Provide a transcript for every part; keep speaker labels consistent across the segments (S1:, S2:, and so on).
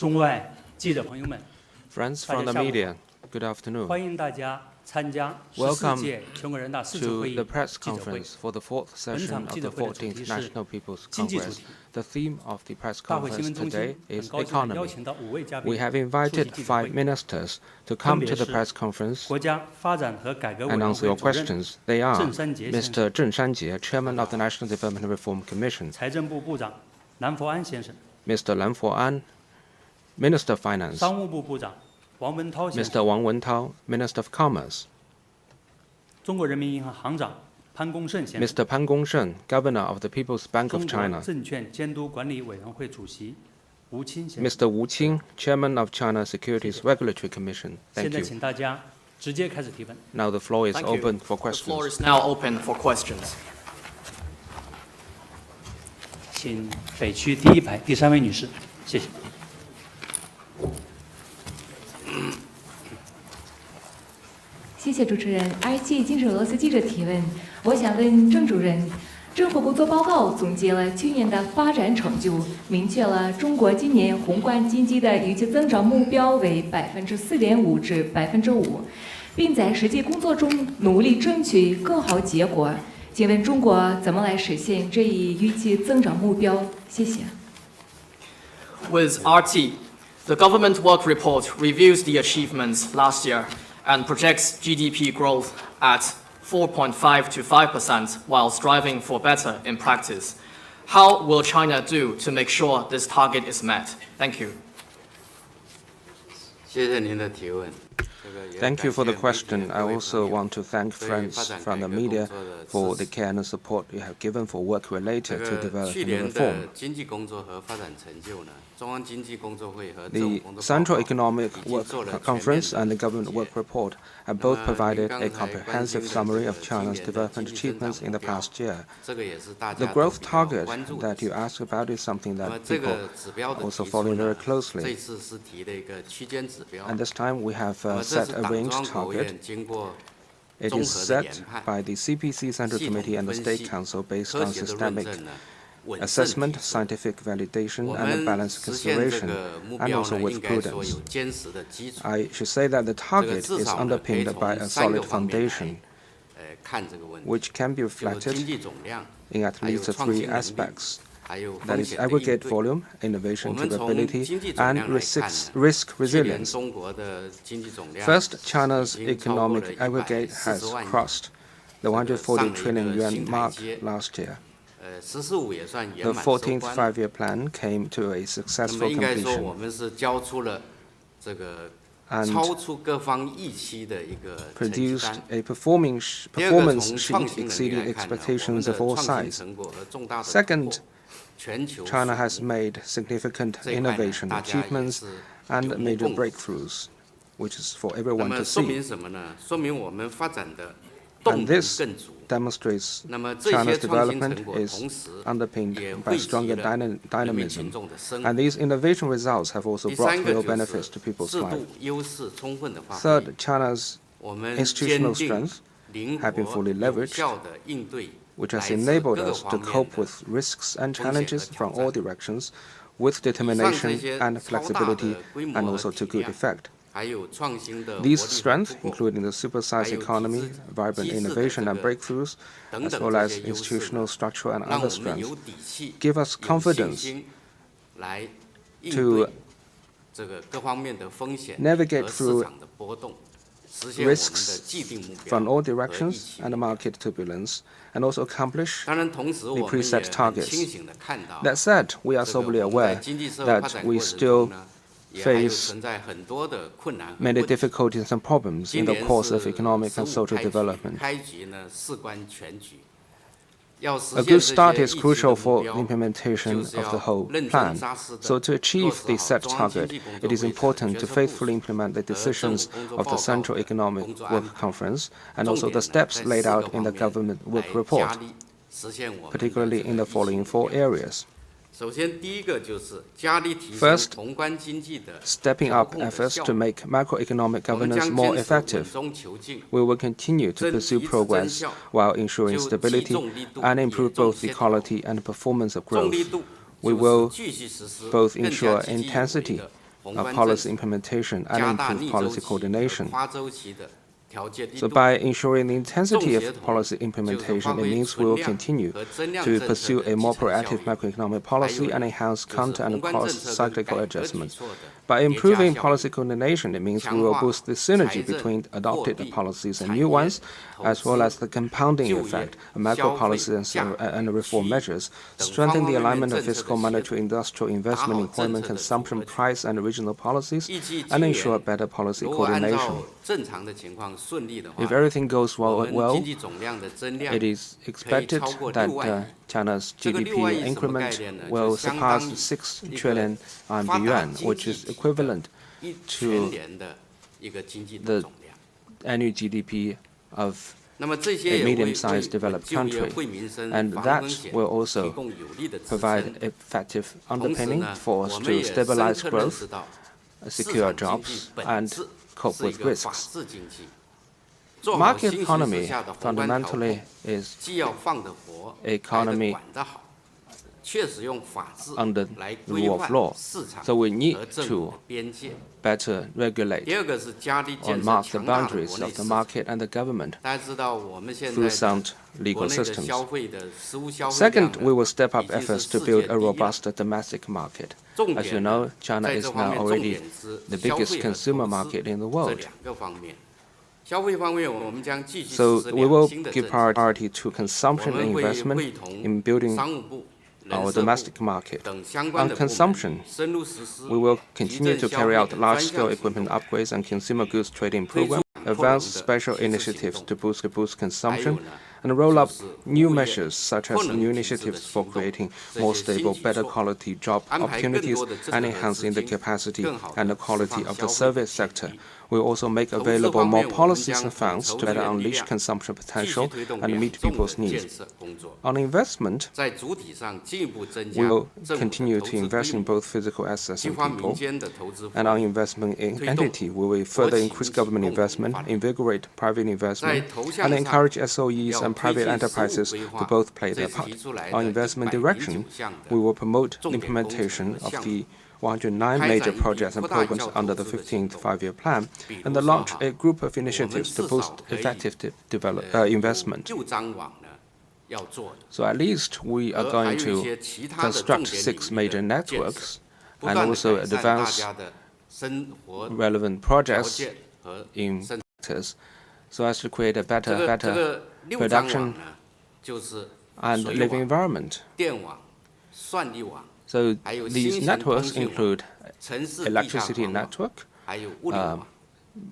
S1: 中外记者朋友们，
S2: Friends from the media, good afternoon.
S1: 欢迎大家参加14届全国人大四次会议
S2: To the press
S1: 记者会。
S2: conference for the fourth
S1: 本
S2: session
S1: 场
S2: of
S1: 记
S2: the
S1: 者会的主
S2: 14th
S1: 题是
S2: National People's
S1: 经济主
S2: Congress.
S1: 题。
S2: The theme of the press
S1: 大会新
S2: conference
S1: 闻中
S2: today
S1: 心很
S2: is
S1: 高兴地邀
S2: economy.
S1: 请到5位嘉宾
S2: We have
S1: 出席
S2: invited
S1: 记者会
S2: 5 ministers to
S1: 分
S2: come
S1: 别
S2: to the
S1: 是
S2: press conference
S1: 国家发展和改革委
S2: and
S1: 员
S2: answer
S1: 会
S2: your
S1: 主任、
S2: questions. They are
S1: 郑三杰先生、
S2: Mr. Zheng Shanjie, Chairman of the National Development Reform Commission,
S1: 财政部部长南佛安先生、
S2: Mr. Lan Fuan, Minister of Finance,
S1: 商务部部长王文涛先
S2: Mr.
S1: 生、
S2: Wang Wentao, Minister of Commerce,
S1: 中国人民银行行长潘功胜先生、
S2: Mr. Pan Gongsheng, Governor of the People's Bank
S1: 中
S2: of
S1: 国
S2: China,
S1: 证券监督管理委员会主席吴清先生。
S2: Mr. Wu Qing, Chairman of China Securities Regulatory Commission.
S1: 现
S2: Thank
S1: 在
S2: you.
S1: 请大家直接开始提问。
S2: Now the floor is
S3: Thank you.
S2: open for
S3: The floor
S2: questions.
S3: is now open for questions.
S1: 请北区第一排第3位女士，谢谢。
S4: 谢谢主持人。RT 金属俄罗斯记者提问，我想问郑主任，政府工作报告总结了去年的发展成就，明确了中国今年宏观经济的预期增长目标为4.5%至5%，并在实际工作中努力争取更好结果。请问中国怎么来实现这一预期增长目标？谢谢。
S3: With RT, the government work report reviews the achievements last year and projects GDP growth at 4.5 to 5% while striving for better in practice. How will China do to make sure this target is met? Thank you.
S5: 谢谢您的提问。
S2: Thank you for the question. I also want to thank friends from the media for the care and support you have given for work related to
S5: 去
S2: development
S5: 年
S2: reform.
S5: 的经济工作和发展成就呢，中央经济工作会和政府
S2: The
S5: 工作报
S2: Central
S5: 告
S2: Economic
S5: 已经
S2: Work
S5: 做了全面
S2: Conference
S5: 的
S2: and the Government
S5: 总
S2: Work
S5: 结。
S2: Report have both
S5: 那
S2: provided
S5: 您刚
S2: a
S5: 才关心
S2: comprehensive
S5: 的
S2: summary
S5: 这
S2: of
S5: 个
S2: China's
S5: 今年的
S2: development
S5: 经济增长
S2: achievements in the
S5: 目标
S2: past year.
S5: 这个也是大
S2: The
S5: 家都
S2: growth
S5: 比较
S2: target
S5: 关注的
S2: that you
S5: 事
S2: asked about is something
S5: 那么
S2: that
S5: 这
S2: people
S5: 个指标的
S2: also
S5: 提
S2: following
S5: 出
S2: very
S5: 呢，这
S2: closely.
S5: 次是提了一个区间指标。
S2: And this time we have
S5: 那么这
S2: set
S5: 是
S2: a
S5: 党中
S2: range
S5: 央国务
S2: target.
S5: 院经过
S2: It
S5: 综
S2: is
S5: 合的
S2: set
S5: 研判、
S2: by the CPC Central
S5: 系统
S2: Committee and the
S5: 分
S2: State
S5: 析、
S2: Council based
S5: 科
S2: on
S5: 学的论
S2: systemic
S5: 证呢，稳正
S2: assessment,
S5: 提出。
S2: scientific validation,
S5: 我
S2: and a
S5: 们
S2: balanced
S5: 实现这
S2: consideration,
S5: 个目
S2: and
S5: 标
S2: also
S5: 呢，
S2: with
S5: 应该说
S2: prudence.
S5: 有坚实的基础。
S2: I should say that the
S5: 这个
S2: target
S5: 至
S2: is
S5: 少呢，可以
S2: underpinned
S5: 从
S2: by a
S5: 3个
S2: solid
S5: 方面来
S2: foundation,
S5: 看这个问题，
S2: which can be
S5: 就是经
S2: reflected
S5: 济总量，
S2: in at
S5: 还有
S2: least
S5: 创
S2: 3
S5: 新能力，
S2: aspects.
S5: 还有
S2: That
S5: 风
S2: is
S5: 险的应
S2: aggregate
S5: 对。
S2: volume,
S5: 我
S2: innovation
S5: 们从
S2: capability,
S5: 经济总
S2: and
S5: 量来看
S2: risk
S5: 呢，去年
S2: resilience.
S5: 中国的经济总量
S2: First, China's
S5: 已经超过了
S2: economic aggregate has
S5: 140万亿，
S2: crossed the 140 trillion yuan mark
S5: 这个上了一个新台阶。
S2: last year.
S5: “十四五”也算圆
S2: The
S5: 满收
S2: 14th
S5: 官。
S2: five-year plan came to a
S5: 那么
S2: successful
S5: 应该说，我
S2: completion
S5: 们是交出了这个
S2: and
S5: 超出各方预期的一个成绩
S2: produced
S5: 单。
S2: a
S5: 第二个，
S2: performance
S5: 从
S2: sheet
S5: 创新能力
S2: exceeding
S5: 来看呢，我们
S2: expectations
S5: 的
S2: of all
S5: 创新
S2: sides.
S5: 成果和重大的突
S2: Second,
S5: 破，全球
S2: China
S5: 瞩
S2: has
S5: 目。
S2: made significant
S5: 这一块呢，
S2: innovation
S5: 大家也
S2: achievements
S5: 是
S2: and
S5: 有目
S2: major
S5: 共睹。
S2: breakthroughs, which is for
S5: 那
S2: everyone
S5: 么
S2: to
S5: 说明
S2: see.
S5: 什么呢？说明我们发展的动
S2: And
S5: 能
S2: this
S5: 更足。
S2: demonstrates
S5: 那么这些
S2: China's
S5: 创新成
S2: development
S5: 果
S2: is
S5: 同时
S2: underpinned
S5: 也
S2: by
S5: 惠及
S2: stronger
S5: 了人民
S2: dynamism.
S5: 群众的生
S2: And
S5: 活。
S2: these innovation results have also
S5: 第
S2: brought
S5: 三个
S2: real
S5: 就
S2: benefits
S5: 是
S2: to people's
S5: 制
S2: lives.
S5: 度优势充分的发挥。
S2: Third, China's
S5: 我们
S2: institutional
S5: 坚定
S2: strength
S5: 灵
S2: have been
S5: 活
S2: fully
S5: 有
S2: leveraged,
S5: 效的应对
S2: which
S5: 来
S2: has
S5: 自
S2: enabled
S5: 各个
S2: us to
S5: 方面
S2: cope
S5: 的
S2: with risks and
S5: 风险和
S2: challenges
S5: 挑
S2: from
S5: 战。
S2: all directions with
S5: 以上这
S2: determination
S5: 些
S2: and
S5: 超大
S2: flexibility
S5: 的规
S2: and
S5: 模
S2: also
S5: 和
S2: to
S5: 体
S2: good
S5: 量，
S2: effect.
S5: 还有创新的活
S2: These
S5: 力和
S2: strengths,
S5: 突破，
S2: including the supersized
S5: 还有
S2: economy,
S5: 机制
S2: vibrant
S5: 机制的
S2: innovation
S5: 这
S2: and
S5: 个
S2: breakthroughs,
S5: 等
S2: as
S5: 等
S2: well
S5: 这
S2: as
S5: 些优势
S2: institutional
S5: 呢，
S2: structure and
S5: 让
S2: other
S5: 我们有
S2: strengths,
S5: 底气、
S2: give us
S5: 有信
S2: confidence
S5: 心来应
S2: to
S5: 对这个各方面的风险
S2: navigate
S5: 和市
S2: through
S5: 场的波动，实现我们的
S2: risks
S5: 既定目标
S2: from all
S5: 和预
S2: directions
S5: 期
S2: and
S5: 目标。
S2: market turbulence, and also accomplish
S5: 当然，同时
S2: the
S5: 我们也
S2: preset
S5: 很
S2: targets.
S5: 清醒地看到，
S2: That said, we are
S5: 这个
S2: soberly
S5: 我们在
S2: aware
S5: 经济社会发
S2: that
S5: 展
S2: we
S5: 过程
S2: still
S5: 中呢，也还有
S2: face
S5: 存在很多的困难和
S2: many
S5: 问题。
S2: difficulties and problems
S5: 今
S2: in the
S5: 年
S2: course
S5: 是
S2: of economic and
S5: 15
S2: social
S5: 开局
S2: development.
S5: 开局呢事关全局，要实
S2: A
S5: 现
S2: good
S5: 这
S2: start
S5: 些
S2: is
S5: 预期的
S2: crucial
S5: 目
S2: for
S5: 标
S2: the，implementation
S5: 就是
S2: of the
S5: 要
S2: whole
S5: 认真
S2: plan.
S5: 扎实
S2: So
S5: 地
S2: to
S5: 落
S2: achieve
S5: 实
S2: the
S5: 好
S2: set
S5: 中央经
S2: target,
S5: 济工
S2: it
S5: 作
S2: is
S5: 会的
S2: important
S5: 决
S2: to
S5: 策部
S2: faithfully implement the
S5: 和政
S2: decisions
S5: 府工作
S2: of the
S5: 报告
S2: Central
S5: 的
S2: Economic
S5: 工作
S2: Work
S5: 安排。
S2: Conference and
S5: 重
S2: also
S5: 点
S2: the
S5: 呢，
S2: steps
S5: 在
S2: laid
S5: 4
S2: out
S5: 个
S2: in the
S5: 方面
S2: government
S5: 来
S2: work report,
S5: 加力实现我们的
S2: particularly
S5: 这
S2: in the
S5: 个预期
S2: following
S5: 目
S2: four
S5: 标。
S2: areas.
S5: 首先，第一个就是加力提升
S2: First,
S5: 宏观经济的
S2: Stepping
S5: 调
S2: up
S5: 控的
S2: efforts
S5: 效
S2: to
S5: 率。
S2: make macroeconomic
S5: 我们
S2: governance
S5: 将
S2: more
S5: 坚持稳
S2: effective.
S5: 中求进，
S2: We will continue to
S5: 增
S2: pursue
S5: 提质增
S2: progress
S5: 效，
S2: while ensuring
S5: 就既
S2: stability
S5: 重力度
S2: and
S5: 也
S2: improve
S5: 重
S2: both the
S5: 协调。
S2: quality and performance of
S5: 重
S2: growth.
S5: 力度
S2: We
S5: 就是
S2: will
S5: 继续实施
S2: both
S5: 更加
S2: ensure
S5: 积极有为
S2: intensity
S5: 的
S2: policy implementation and
S5: 加大
S2: improve
S5: 逆周
S2: policy
S5: 期和
S2: coordination.
S5: 跨周期的调节力
S2: So
S5: 度。
S2: by ensuring the intensity of
S5: 重协同
S2: policy
S5: 就是发
S2: implementation, it
S5: 挥
S2: means we will
S5: 存量
S2: continue
S5: 和增量
S2: to
S5: 政策
S2: pursue
S5: 的
S2: a
S5: 集
S2: more
S5: 成效
S2: proactive
S5: 应。
S2: macroeconomic
S5: 还
S2: policy
S5: 有
S2: and
S5: 呢
S2: enhance
S5: 就是
S2: counter
S5: 宏
S2: and
S5: 观政
S2: cost
S5: 策跟改
S2: cyclical
S5: 革
S2: adjustment.
S5: 举措的
S2: By
S5: 叠加
S2: improving
S5: 效
S2: policy
S5: 应。
S2: coordination, it means we
S5: 强
S2: will
S5: 化
S2: boost the synergy
S5: 财政、
S2: between
S5: 货
S2: adopted
S5: 币、
S2: policies and
S5: 产
S2: new
S5: 业、
S2: ones,
S5: 投
S2: as well
S5: 资、
S2: as the compounding
S5: 就业、
S2: effect of macro
S5: 消费、
S2: policies
S5: 价格、
S2: and reform
S5: 区域
S2: measures,
S5: 等
S2: strengthen
S5: 方
S2: the
S5: 方面面
S2: alignment of
S5: 政策
S2: fiscal,
S5: 的协
S2: monetary,
S5: 同，
S2: industrial,
S5: 打
S2: investment,
S5: 好政
S2: employment,
S5: 策的组
S2: consumption,
S5: 合拳。
S2: price, and regional policies,
S5: 预计
S2: and
S5: 今
S2: ensure
S5: 年
S2: better policy
S5: 如果按
S2: coordination.
S5: 照正常的情况顺利的话
S2: If，everything goes
S5: 我们
S2: well,
S5: 经济总量的增量
S2: it is
S5: 可以
S2: expected
S5: 超过
S2: that
S5: 6万亿。
S2: China's
S5: 这个
S2: GDP
S5: 6万亿什么概
S2: increment
S5: 念呢？
S2: will
S5: 就相当
S2: surpass
S5: 于
S2: 6
S5: 一
S2: trillion
S5: 个发
S2: RMB
S5: 达
S2: yuan,
S5: 经
S2: which
S5: 济
S2: is
S5: 体
S2: equivalent
S5: 的一
S2: to
S5: 全年的一个经济的
S2: the
S5: 总量。
S2: annual GDP of
S5: 那么这些
S2: a
S5: 也为
S2: medium-sized
S5: 稳
S2: developed
S5: 就业、
S2: country,
S5: 惠民生、
S2: and
S5: 防
S2: that
S5: 风险
S2: will
S5: 提
S2: also
S5: 供有力的支
S2: provide
S5: 撑。
S2: effective
S5: 同时
S2: underpinning
S5: 呢，
S2: for
S5: 我
S2: us
S5: 们
S2: to
S5: 也深
S2: stabilize
S5: 刻认
S2: growth,
S5: 识到，市
S2: secure
S5: 场经济
S2: jobs,
S5: 本
S2: and
S5: 质
S2: cope
S5: 是一
S2: with
S5: 个法
S2: risks.
S5: 治经济。做好
S2: Market
S5: 新形势
S2: economy
S5: 下的宏观调控，
S2: fundamentally is
S5: 既要放得活，还
S2: economy
S5: 得管得好，确实用法治
S2: under
S5: 来规
S2: rule of
S5: 范
S2: law.
S5: 市场
S2: So we need
S5: 和政府
S2: to
S5: 的边界。
S2: better regulate
S5: 第二个是加力
S2: or
S5: 建设
S2: mark the
S5: 强大的
S2: boundaries
S5: 国内
S2: of
S5: 市
S2: the
S5: 场。
S2: market and the government
S5: 大家知道，我们现
S2: through
S5: 在
S2: sound
S5: 的
S2: legal
S5: 国内的
S2: systems.
S5: 消费的实物消费
S2: Second,
S5: 量
S2: we will step
S5: 呢
S2: up
S5: 已经是
S2: efforts to
S5: 世
S2: build
S5: 界
S2: a
S5: 第一了。
S2: robust domestic market.
S5: 重
S2: As you
S5: 点
S2: know,
S5: 呢，
S2: China
S5: 在
S2: is
S5: 这方
S2: now
S5: 面重
S2: already
S5: 点是
S2: the
S5: 消
S2: biggest
S5: 费和
S2: consumer
S5: 投
S2: market
S5: 资
S2: in the
S5: 这
S2: world.
S5: 两个方面。消费方面，我们将继续实
S2: So
S5: 施
S2: we will
S5: 2新的
S2: give
S5: 政策。
S2: priority to
S5: 我
S2: consumption
S5: 们
S2: and
S5: 会
S2: investment
S5: 会同
S2: in building
S5: 商务部、
S2: our
S5: 人社部
S2: domestic market.
S5: 等相关
S2: On
S5: 的部门
S2: consumption,
S5: 深入实施
S2: we will
S5: 提
S2: continue
S5: 振
S2: to
S5: 消
S2: carry
S5: 费
S2: out
S5: 的专
S2: large-scale
S5: 项行
S2: equipment
S5: 动，
S2: upgrades and consumer goods trading
S5: 推出
S2: program,
S5: 反扩容
S2: advance
S5: 的
S2: special
S5: 提速行
S2: initiatives
S5: 动
S2: to boost
S5: 还有
S2: consumption,
S5: 呢，
S2: and roll
S5: 就
S2: up
S5: 是
S2: new
S5: 物业
S2: measures such
S5: 扩
S2: as
S5: 能
S2: new
S5: 体制的
S2: initiatives for
S5: 行动，
S2: creating
S5: 这
S2: more
S5: 些新
S2: stable,
S5: 举
S2: better
S5: 措
S2: quality job
S5: 安排更
S2: opportunities
S5: 多的政
S2: and
S5: 策和资
S2: enhancing the
S5: 金，
S2: capacity
S5: 更好
S2: and the
S5: 地释
S2: quality
S5: 放
S2: of the
S5: 消费的
S2: service
S5: 潜
S2: sector.
S5: 力。
S2: We will also make
S5: 投资
S2: available
S5: 方
S2: more
S5: 面，我们
S2: policies
S5: 将
S2: and funds
S5: 投
S2: to
S5: 资
S2: better
S5: 人力
S2: unleash
S5: 量
S2: consumption
S5: 继续
S2: potential
S5: 推动
S2: and
S5: 两
S2: meet
S5: 重
S2: people's
S5: 的建
S2: needs.
S5: 设工作，
S2: On investment,
S5: 在主体上进一步增
S2: we
S5: 加
S2: will
S5: 政府
S2: continue
S5: 的
S2: to
S5: 投资
S2: invest
S5: 规
S2: in
S5: 模，
S2: both physical assets
S5: 激
S2: and
S5: 发民
S2: people.
S5: 间的投资活
S2: And our
S5: 力。
S2: investment in
S5: 推动
S2: entity, we will
S5: 国
S2: further
S5: 企
S2: increase
S5: 民企
S2: government
S5: 共同
S2: investment,
S5: 发展。
S2: invigorate private
S5: 在
S2: investment,
S5: 投
S2: and
S5: 向上
S2: encourage SOEs
S5: 要
S2: and
S5: 推
S2: private
S5: 进实务
S2: enterprises
S5: 规
S2: to
S5: 划
S2: both play
S5: 这
S2: their
S5: 次
S2: part.
S5: 提出来
S2: On
S5: 的
S2: investment
S5: 109
S2: direction,
S5: 项
S2: we
S5: 的
S2: will promote
S5: 重点工程
S2: implementation
S5: 和
S2: of
S5: 项目，
S2: the 109
S5: 开
S2: major
S5: 展一批
S2: projects and
S5: 扩大有
S2: programs
S5: 效
S2: under
S5: 投
S2: the
S5: 资的行
S2: 15th
S5: 动。
S2: five-year plan,
S5: 比
S2: and
S5: 如
S2: the
S5: 说
S2: launch
S5: 哈，
S2: a group of
S5: 我们
S2: initiatives to
S5: 至
S2: boost
S5: 少可以
S2: effective
S5: 有
S2: investment.
S5: 6张网呢要做的，
S2: So at least we are
S5: 和还
S2: going
S5: 有一
S2: to
S5: 些其他的重
S2: construct
S5: 点
S2: 6
S5: 领域
S2: major
S5: 的建设，
S2: networks
S5: 不
S2: and
S5: 断地
S2: also
S5: 改善大
S2: advance
S5: 家的生活
S2: relevant
S5: 条
S2: projects
S5: 件和
S2: in
S5: 生。
S2: sectors so as to create a
S5: 这
S2: better
S5: 个6张网
S2: production
S5: 呢，就是
S2: and
S5: 水
S2: living
S5: 网、
S2: environment.
S5: 电网、算力网，
S2: So
S5: 还有
S2: these
S5: 新型通
S2: networks
S5: 信网、
S2: include
S5: 城市地下
S2: electricity
S5: 管网，
S2: network,
S5: 还有物联网。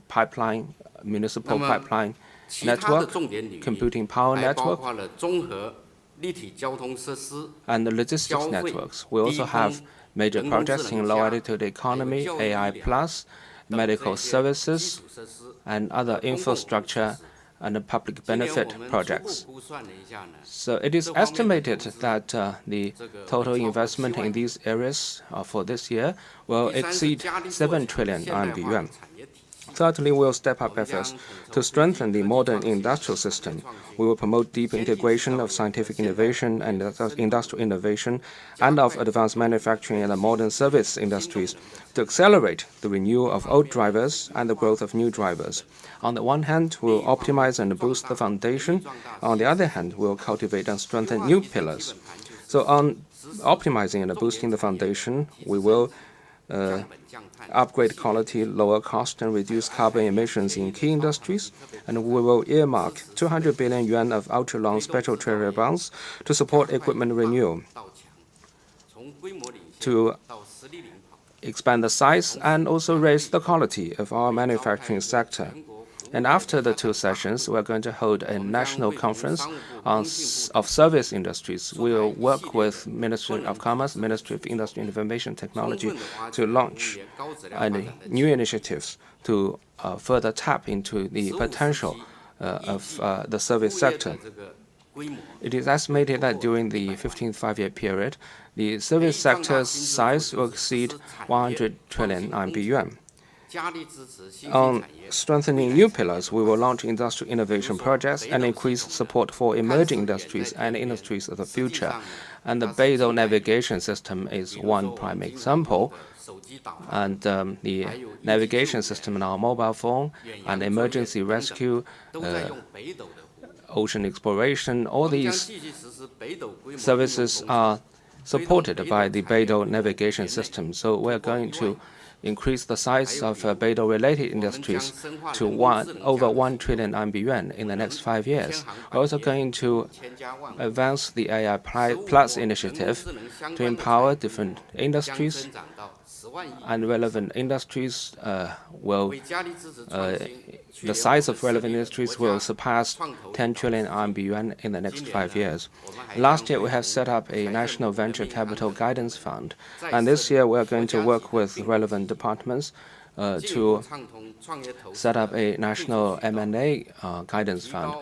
S2: pipeline, municipal
S5: 那么
S2: pipeline
S5: 其他的
S2: network,
S5: 重点领域
S2: computing power
S5: 还包
S2: network,
S5: 括了综合立体交通设施、
S2: and the logistics
S5: 消费、
S2: networks. We also
S5: 低空、
S2: have major
S5: 人工智
S2: projects in
S5: 能
S2: low
S5: 加
S2: altitude
S5: 还有
S2: economy,
S5: 教育医
S2: AI
S5: 疗
S2: plus,
S5: 等
S2: medical
S5: 这些基
S2: services,
S5: 础设施
S2: and
S5: 和
S2: other
S5: 公共服务设
S2: infrastructure
S5: 施。
S2: and public
S5: 今年
S2: benefit
S5: 我们初
S2: projects.
S5: 步估算了一下呢，
S2: So it is
S5: 这方面的
S2: estimated
S5: 投资
S2: that the
S5: 这个
S2: total
S5: 会超过
S2: investment
S5: 7万
S2: in
S5: 亿。
S2: these areas for this year will
S5: 第三是
S2: exceed
S5: 加力做
S2: 7
S5: 强
S2: trillion
S5: 现代
S2: RMB
S5: 化的
S2: yuan.
S5: 产业体系。
S2: Thirdly, we will step up
S5: 我们将
S2: efforts
S5: 统
S2: to
S5: 筹
S2: strengthen the
S5: 科技
S2: modern
S5: 创新、
S2: industrial
S5: 产业
S2: system.
S5: 创新
S2: We will promote deep
S5: 先进制
S2: integration
S5: 造
S2: of
S5: 业和
S2: scientific
S5: 现代化
S2: innovation
S5: 的
S2: and
S5: 深度
S2: industrial innovation
S5: 加
S2: and of
S5: 快
S2: advanced
S5: 国内
S2: manufacturing and the modern
S5: 新
S2: service
S5: 新动能
S2: industries
S5: 的
S2: to accelerate the renewal of old drivers and the growth of new drivers. On the one hand, we will optimize and boost the foundation. On the other hand, we will cultivate and strengthen new pillars. So on optimizing and boosting the foundation, we will
S5: 降本降碳
S2: upgrade quality, lower cost, and reduce carbon emissions in key industries. And we will earmark 200 billion yuan of ultra-long special treasury bonds to support equipment renewal,
S5: 到强，从规模领先
S2: to
S5: 到实力领跑。
S2: expand the size and also raise the quality of our manufacturing sector. And after the two sessions, we are going to hold a national conference of service industries. We will work with Ministry of Commerce, Ministry of Industry and Information Technology to launch new initiatives to further tap into the potential of the service sector.
S5: 这个规模
S2: It is estimated that during the 15th five-year period, the service sector's size will exceed 100 trillion RMB yuan.
S5: 加力支持新兴
S2: On
S5: 产业。
S2: strengthening new pillars, we will launch industrial innovation projects and increase support for emerging industries and industries of the future. And the Beidou navigation system is one prime example. And the navigation system in our mobile phone and emergency rescue, ocean exploration, all these services are supported by the Beidou navigation system. So we're going to increase the size of Beidou-related industries to over 1 trillion yuan in the next 5 years. We're also going to advance the AI Plus initiative to empower different industries, and relevant industries the size of relevant industries will surpass 10 trillion yuan in the next 5 years. Last year, we have set up a National Venture Capital Guidance Fund, and this year we are going to work with relevant departments to set up a National M&A Guidance Fund,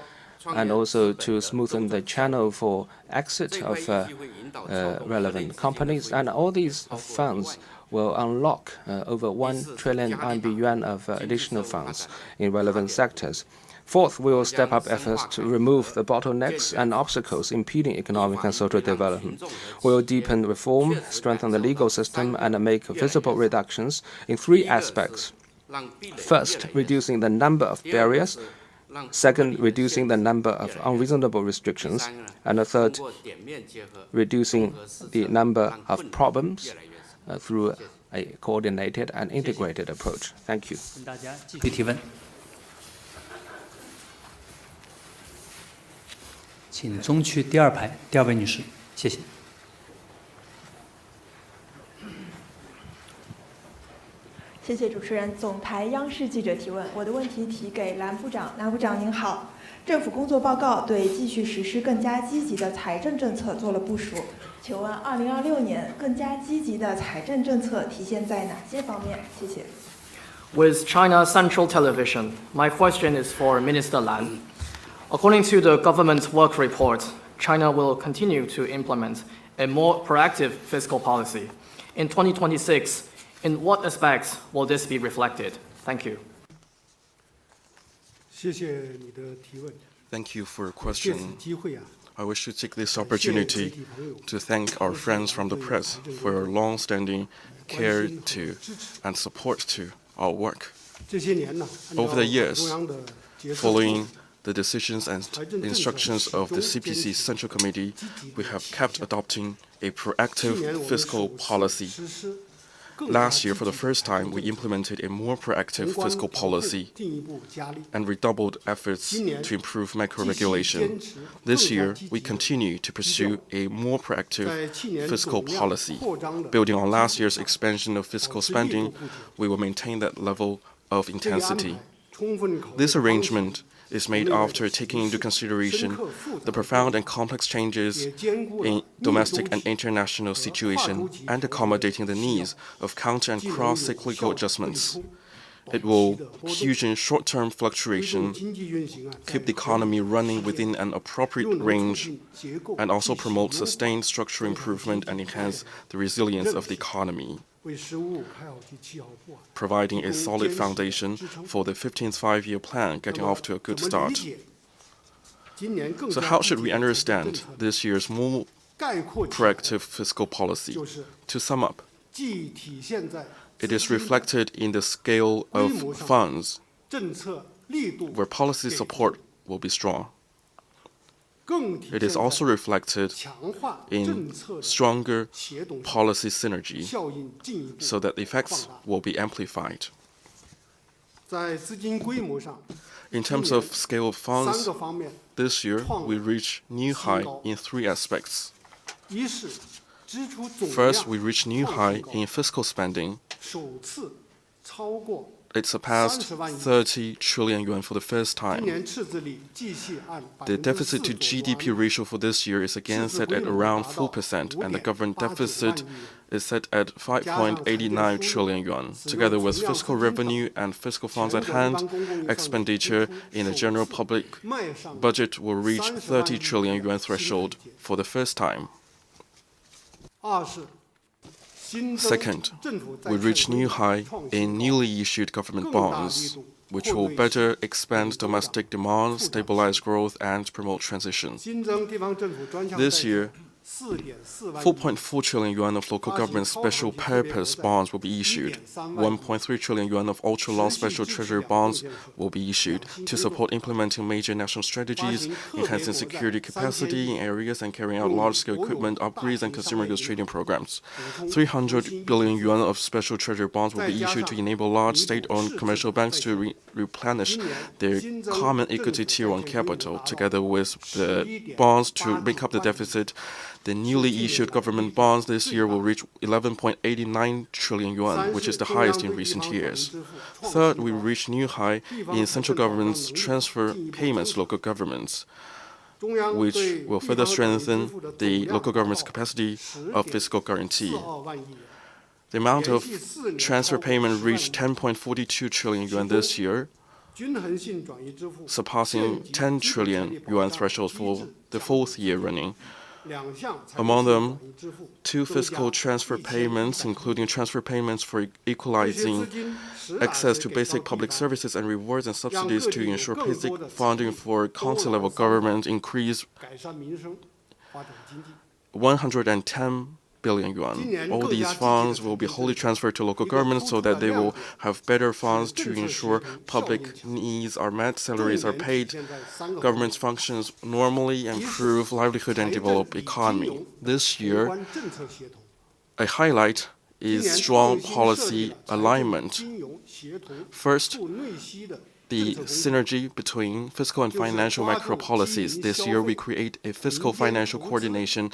S2: and also to smoothen the channel for exit of relevant companies. And all these funds will unlock over 1 trillion yuan of additional funds in relevant sectors. Fourth, we will step up efforts to remove the bottlenecks and obstacles impeding economic and social development. We will deepen reform, strengthen the legal system, and make visible reductions in 3 aspects. First, reducing the number of barriers. Second, reducing the number of unreasonable restrictions. And the third, reducing the number of problems through a coordinated and integrated approach. Thank you.
S1: 大家继续提问，请中区第2排第2位女士，谢谢。
S6: 谢谢主持人。总台央视记者提问，我的问题提给蓝部长。蓝部长您好，政府工作报告对继续实施更加积极的财政政策做了部署。请问2026年更加积极的财政政策体现在哪些方面？谢谢。
S3: With China Central Television, my question is for Minister Lan. According to the government work report, China will continue to implement a more proactive fiscal policy. In 2026, in what aspects will this be reflected? Thank you.
S7: 谢谢你的提问。
S8: Thank you for your
S7: 借
S8: question.
S7: 此机会啊，
S8: I wish to take this opportunity to thank our friends from the press for your long-standing care to and support to our work.
S7: 这些年呢，
S8: Over the
S7: 按
S8: years,
S7: 照中央的决策
S8: Following the decisions and instructions of the CPC Central Committee, we have kept adopting a
S7: 去
S8: proactive
S7: 年我们
S8: fiscal
S7: 首次
S8: policy.
S7: 实施更加
S8: Last year, for the
S7: 积极
S8: first
S7: 的
S8: time, we implemented a more
S7: 宏
S8: proactive
S7: 观
S8: fiscal
S7: 调控
S8: policy
S7: 进一步加力。
S8: and redoubled efforts
S7: 今年
S8: to improve
S7: 继
S8: macro
S7: 续
S8: regulation.
S7: 坚持
S8: This
S7: 更加
S8: year,
S7: 积
S8: we
S7: 极的
S8: continue to pursue a more proactive
S7: 在去年
S8: fiscal
S7: 总量
S8: policy.
S7: 扩张的
S8: Building on last
S7: 基础
S8: year's
S7: 上
S8: expansion of fiscal
S7: 保持力度
S8: spending,
S7: 不减
S8: we will maintain that level of
S7: 这个安
S8: intensity.
S7: 排充分考虑
S8: This
S7: 当前
S8: arrangement is made after taking into consideration the profound and complex changes
S7: 也兼顾了
S8: in
S7: 逆周
S8: domestic and
S7: 期
S8: international
S7: 和跨
S8: situation
S7: 周期
S8: and
S7: 调整
S8: accommodating the
S7: 需要
S8: needs of counter and
S7: 既能有
S8: cross-cyclical
S7: 效地
S8: adjustments.
S7: 对冲
S8: It
S7: 保
S8: will
S7: 持的波动
S8: cushion short-term
S7: 推动
S8: fluctuation,
S7: 经济运行啊，在
S8: keep the
S7: 合理
S8: economy running
S7: 实
S8: within
S7: 现
S8: an
S7: 又
S8: appropriate
S7: 能促
S8: range,
S7: 进结构
S8: and also
S7: 继续
S8: promote
S7: 优化
S8: sustained structural
S7: 增强
S8: improvement
S7: 经济
S8: and
S7: 发
S8: enhance
S7: 展
S8: the resilience
S7: 韧
S8: of the
S7: 性
S8: economy,
S7: 为实务开好其起好部啊，
S8: providing a
S7: 提供
S8: solid
S7: 坚实的
S8: foundation
S7: 支撑。
S8: for the 15th five-year plan
S7: 那
S8: getting
S7: 么
S8: off to a good
S7: 怎么理
S8: start.
S7: 解今年更
S8: So
S7: 加
S8: how
S7: 积
S8: should
S7: 极
S8: we
S7: 的财政政
S8: understand
S7: 策呢？
S8: this year's more
S7: 概括起来
S8: proactive fiscal policy?
S7: 就是
S8: To sum up,
S7: 既体现在
S8: it
S7: 资
S8: is
S7: 金
S8: reflected in the scale of
S7: 规模上
S8: funds
S7: 政策力度
S8: where policy
S7: 给力
S8: support will be strong.
S7: 更体
S8: It
S7: 现
S8: is also
S7: 在
S8: reflected
S7: 强化
S8: in
S7: 政策的
S8: stronger
S7: 协同
S8: policy synergy
S7: 效应进一步
S8: so that the effects
S7: 放大。
S8: will be amplified.
S7: 在资金规模上，
S8: In terms of scale of
S7: 三
S8: funds,
S7: 个方面，
S8: this year we reach new high in 3 aspects.
S7: 一是支出总
S8: First,
S7: 量
S8: we reach new
S7: 创
S8: high
S7: 新高
S8: in fiscal spending.
S7: 首次超过
S8: It surpassed 30 trillion yuan for the first
S7: 今
S8: time.
S7: 年赤字率继续按
S8: The
S7: 4%
S8: deficit to GDP ratio for this year is again set at around 4%, and the government deficit is set at 5.89 trillion yuan. Together with fiscal revenue and fiscal funds at hand, expenditure in the general public
S7: 迈上
S8: budget will reach 30 trillion yuan threshold for the first time.
S7: 二是新增
S8: Second,
S7: 政府债
S8: we
S7: 券
S8: reach
S7: 规
S8: new
S7: 模
S8: high
S7: 创新
S8: in
S7: 高
S8: newly issued government
S7: 更大力
S8: bonds,
S7: 度
S8: which
S7: 扩
S8: will
S7: 对
S8: better
S7: 增
S8: expand
S7: 长
S8: domestic demand, stabilize growth, and promote transition.
S7: 新增地方政府专项
S8: This
S7: 债
S8: year, 4.4 trillion yuan of local government special purpose bonds will be issued. 1.3 trillion yuan of ultra-long special treasury bonds will be issued to support implementing major national strategies, enhancing security capacity in areas and carrying out large-scale equipment upgrades and consumer goods trading programs. 300 billion yuan of special treasury bonds will be issued to enable large state-owned commercial banks to replenish their common equity tier 1 capital, together with the bonds to make up the deficit. The newly issued government bonds this year will reach 11.89 trillion yuan, which is the highest in recent years. Third, we reached new high in central government's transfer payments to local governments, which will further strengthen the local government's capacity of fiscal guarantee. The amount of transfer payment reached 10.42 trillion yuan this year, surpassing 10 trillion yuan threshold for the 4th year running. Among them, 2 fiscal transfer payments, including transfer payments for equalizing access to basic public services and rewards and subsidies to ensure basic funding for county-level government, increased 110 billion yuan. All these funds will be wholly transferred to local governments so that they will have better funds to ensure public needs are met, salaries are paid, government's functions normally, improve livelihood and develop economy. This year, a highlight is strong policy alignment. First, the synergy between fiscal and financial macro policies. This year, we create a fiscal financial coordination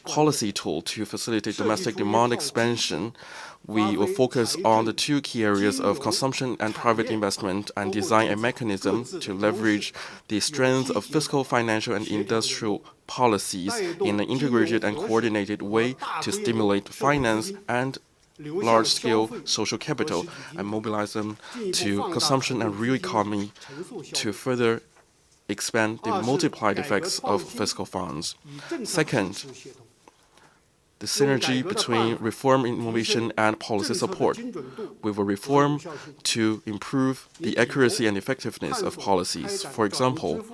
S8: policy tool to facilitate domestic demand expansion. We will focus on the 2 key areas of consumption and private investment and design a mechanism to leverage the strength of fiscal, financial, and industrial policies in an integrated and coordinated way to stimulate finance and large-scale social capital and mobilize them to consumption and real economy to further expand the multiplied effects of fiscal funds. Second, the synergy between reform, innovation, and policy support. We will reform to improve the accuracy and effectiveness of policies. For example,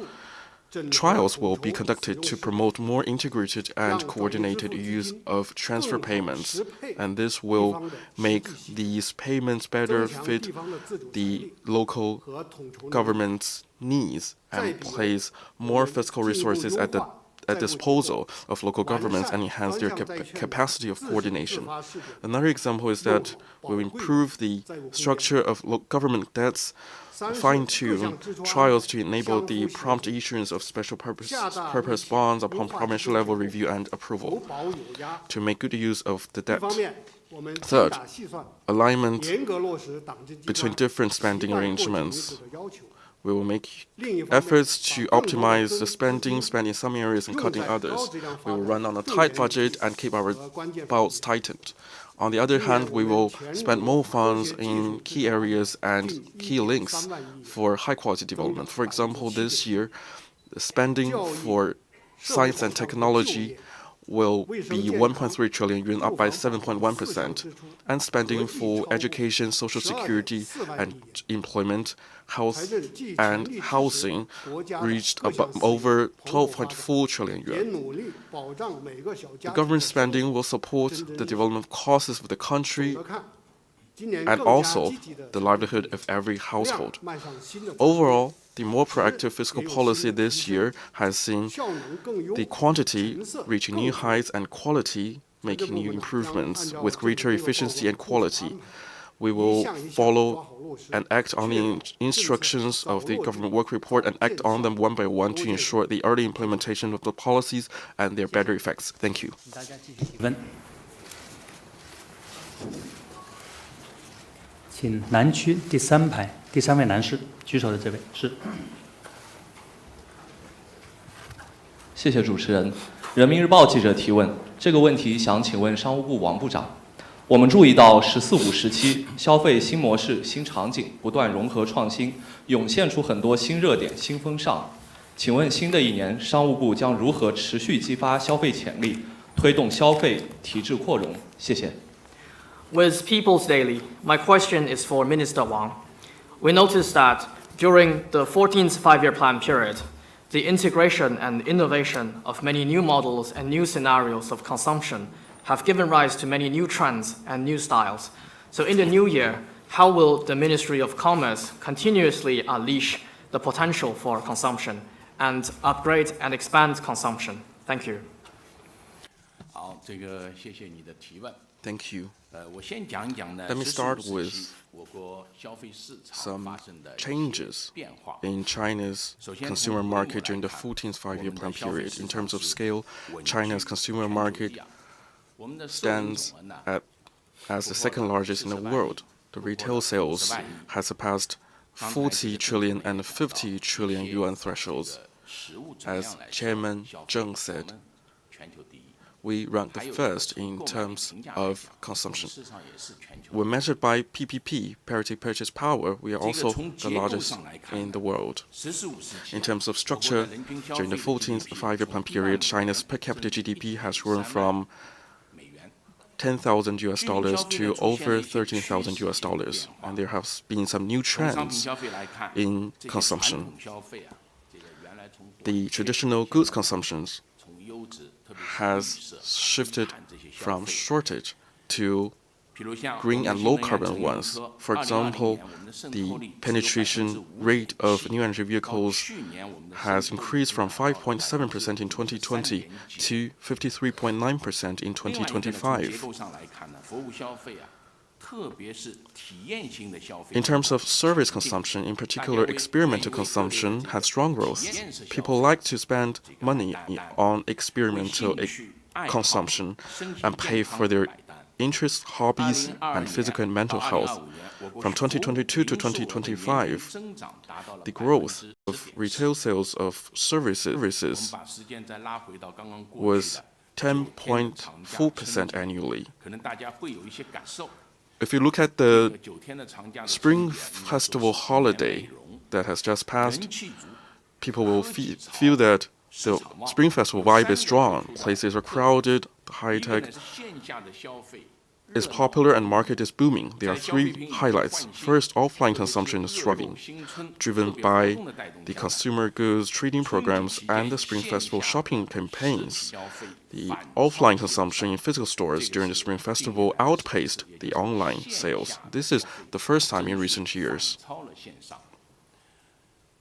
S8: trials will be conducted to promote more integrated and coordinated use of transfer payments, and this will make these payments better fit the local government's needs and place more fiscal resources at disposal of local governments and enhance their capacity of coordination. Another example is that we'll improve the structure of government debts, fine-tune trials to enable the prompt issuance of special purpose bonds upon provincial level review and approval to make good use of the debt. Third, alignment between different spending arrangements. We will make efforts to optimize the spending, spend in some areas and cut in others. We will run on a tight budget and keep our belts tightened. On the other hand, we will spend more funds in key areas and key links for high-quality development. For example, this year, the spending for science and technology will be 1.3 trillion yuan, up by 7.1%, and spending for education, social security, and employment, health, and housing reached over 12.4 trillion yuan. The government spending will support the development of causes of the country and also the livelihood of every household. Overall, the more proactive fiscal policy this year has seen the quantity reaching new heights and quality making new improvements with greater efficiency and quality. We will follow and act on the instructions of the government work report and act on them one by one to ensure the early implementation of the policies and their better effects. Thank you.
S1: 请南区第3排第3位男士举手的这位是。
S9: 谢谢主持人。人民日报记者提问，这个问题想请问商务部王部长。我们注意到“十四五”时期消费新模式、新场景不断融合创新，涌现出很多新热点、新风尚。请问新的一年，商务部将如何持续激发消费潜力，推动消费提质扩容？谢谢。
S3: With People's Daily, my question is for Minister Wang. We noticed that during the 14th five-year plan period, The integration and innovation of many new models and new scenarios of consumption have given rise to many new trends and new styles. So in the new year, how will the Ministry of Commerce continuously unleash the potential for consumption and upgrade and expand consumption? Thank you.
S8: Thank you. Let me start with some changes in China's consumer market during the 14th five-year plan period. In terms of scale, China's consumer market stands as the second largest in the world. The retail sales has surpassed 40 trillion and 50 trillion yuan thresholds. As Chairman Zheng said, we rank the first in terms of consumption. When measured by PPP, parity purchase power, we are also the largest in the world. In terms of structure, during the 14th five-year plan period, China's per capita GDP has grown from $10,000 to over $13,000, and there have been some new trends in consumption. The traditional goods consumptions has shifted from shortage to green and low-carbon ones. For example, the penetration rate of new energy vehicles has increased from 5.7% in 2020 to 53.9% in 2025. In terms of service consumption, in particular, experimental consumption had strong growth. People like to spend money on experimental consumption and pay for their interests, hobbies, and physical and mental health. From 2022 to 2025, the growth of retail sales of services was 10.4% annually. If you look at the Spring Festival holiday that has just passed, people will feel that the Spring Festival vibe is strong. Places are crowded, high-tech is popular, and market is booming. There are three highlights. First, offline consumption is thriving, driven by the consumer goods trading programs and the Spring Festival shopping campaigns. The offline consumption in physical stores during the Spring Festival outpaced the online sales. This is the first time in recent years.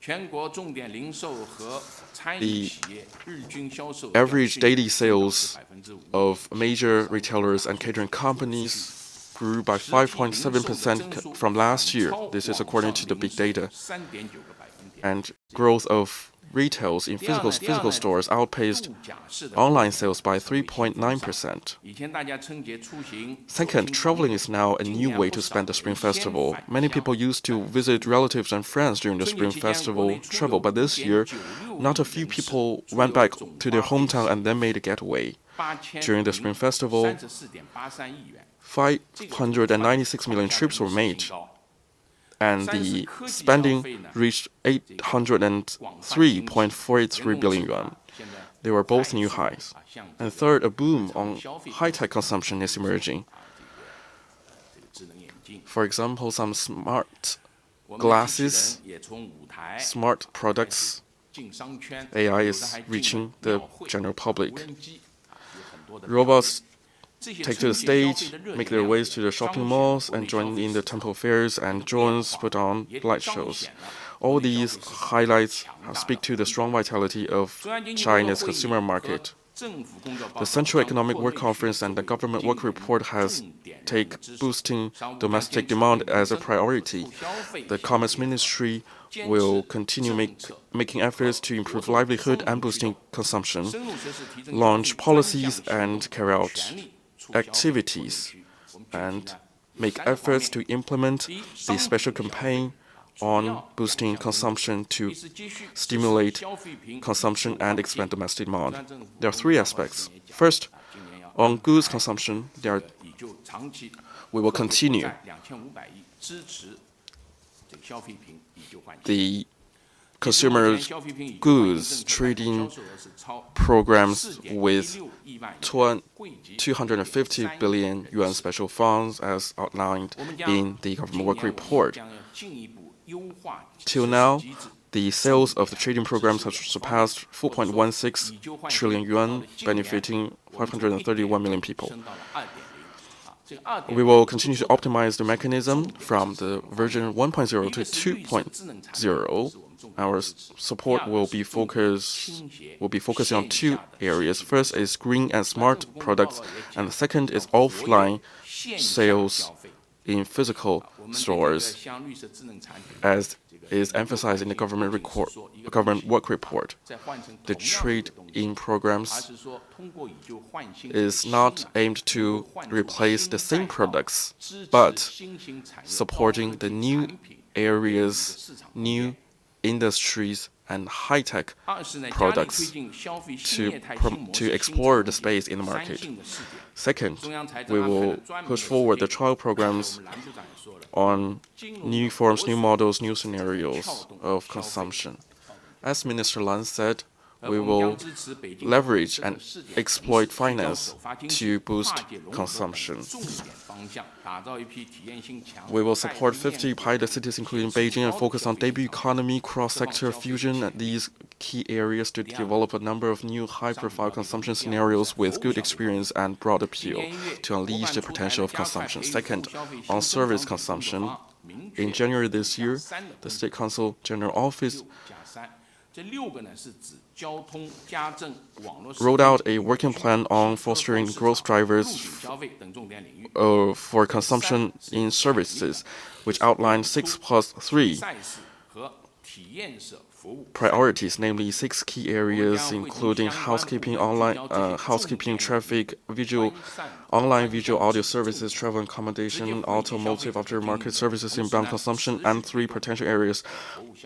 S8: The average daily sales of major retailers and catering companies grew by 5.7% from last year. This is according to the big data. And growth of retails in physical stores outpaced online sales by 3.9%. Second, traveling is now a new way to spend the Spring Festival. Many people used to visit relatives and friends during the Spring Festival travel, but this year, not a few people went back to their hometown and then made a getaway. During the Spring Festival, 596 million trips were made, and the spending reached 803.43 billion yuan. They were both new highs. And third, a boom on high-tech consumption is emerging. For example, some smart glasses, smart products, AI is reaching the general public. Robots take to the stage, make their ways to the shopping malls, and join in the temple fairs, and drones put on light shows. All these highlights speak to the strong vitality of China's consumer market. The Central Economic Work Conference and the Government Work Report has taken boosting domestic demand as a priority. The Commerce Ministry will continue making efforts to improve livelihood and boosting consumption, launch policies and carry out activities, and make efforts to implement the special campaign on boosting consumption to stimulate consumption and expand domestic demand. There are three aspects. First, on goods consumption, we will continue the consumer goods trading programs with 250 billion yuan special funds as outlined in the Government Work Report. Till now, the sales of the trading programs have surpassed 4.16 trillion yuan, benefiting 531 million people. We will continue to optimize the mechanism from the version 1.0 to 2.0. Our support will be focusing on two areas. First is green and smart products, and the second is offline sales in physical stores, as is emphasized in the government work report. The trade-in programs is not aimed to replace the same products, but supporting the new areas, new industries, and high-tech products to explore the space in the market. Second, we will push forward the trial programs on new forms, new models, new scenarios of consumption. As Minister Lan said, we will leverage and exploit finance to boost consumption. We will support 50 pilot cities, including Beijing, and focus on debut economy, cross-sector fusion at these key areas to develop a number of new high-profile consumption scenarios with good experience and broad appeal to unleash the potential of consumption. Second, on service consumption, in January this year, the State Council General Office rolled out a working plan on fostering growth drivers for consumption in services, which outlined 6+3 priorities, namely 6 key areas, including housekeeping, housekeeping, traffic, online visual audio services, travel and accommodation, automotive aftermarket services, inbound consumption, and 3 potential areas,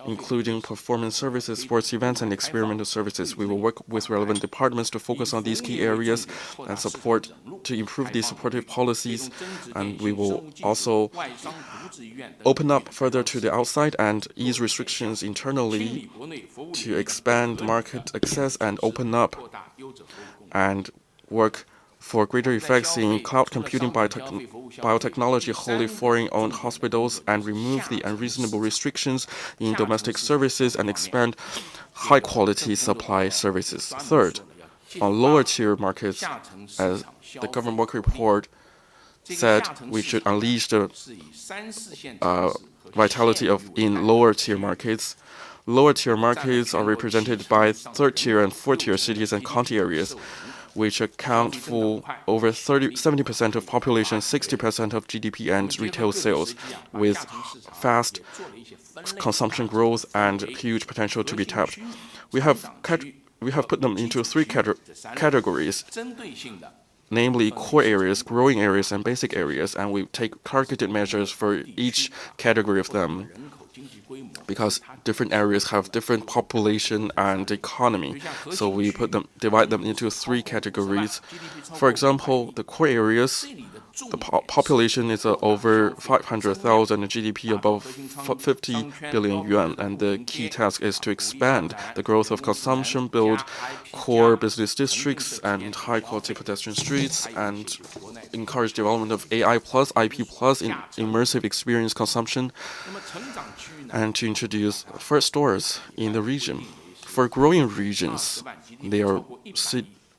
S8: including performance services, sports events, and experimental services. We will work with relevant departments to focus on these key areas and support to improve these supportive policies, and we will also open up further to the outside and ease restrictions internally to expand market access and open up and work for greater effects in cloud computing, biotechnology, wholly foreign-owned hospitals, and remove the unreasonable restrictions in domestic services and expand high-quality supply services. Third, on lower-tier markets, as the government work report said, we should unleash the vitality in lower-tier markets. Lower-tier markets are represented by third-tier and fourth-tier cities and county areas, which account for over 70% of population, 60% of GDP and retail sales, with fast consumption growth and huge potential to be tapped. We have put them into 3 categories, namely core areas, growing areas, and basic areas, and we take targeted measures for each category of them, because different areas have different population and economy. So we divide them into 3 categories. For example, the core areas, the population is over 500,000, and GDP above 50 billion yuan, and the key task is to expand the growth of consumption, build core business districts and high-quality pedestrian streets, and encourage development of AI+, IP+, in immersive experience consumption, and to introduce first stores in the region. For growing regions, their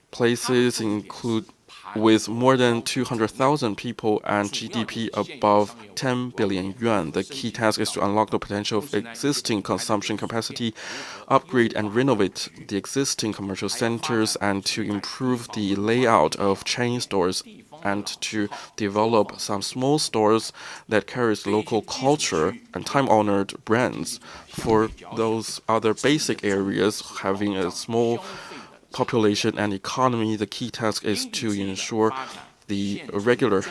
S8: places include with more than 200,000 people and GDP above 10 billion yuan. The key task is to unlock the potential of existing consumption capacity, upgrade and renovate the existing commercial centers, and to improve the layout of chain stores, and to develop some small stores that carries local culture and time-honored brands. For those other basic areas having a small population and economy, the key task is to ensure the regular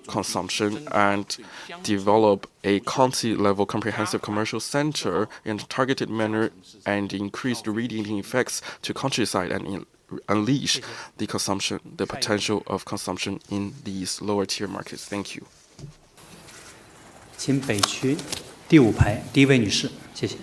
S8: consumption and develop a county-level comprehensive commercial center in a targeted manner and increase the radiating effects to countryside and unleash the potential of consumption in these lower-tier markets. Thank you.
S1: 请北区第5排第1位女士，谢谢。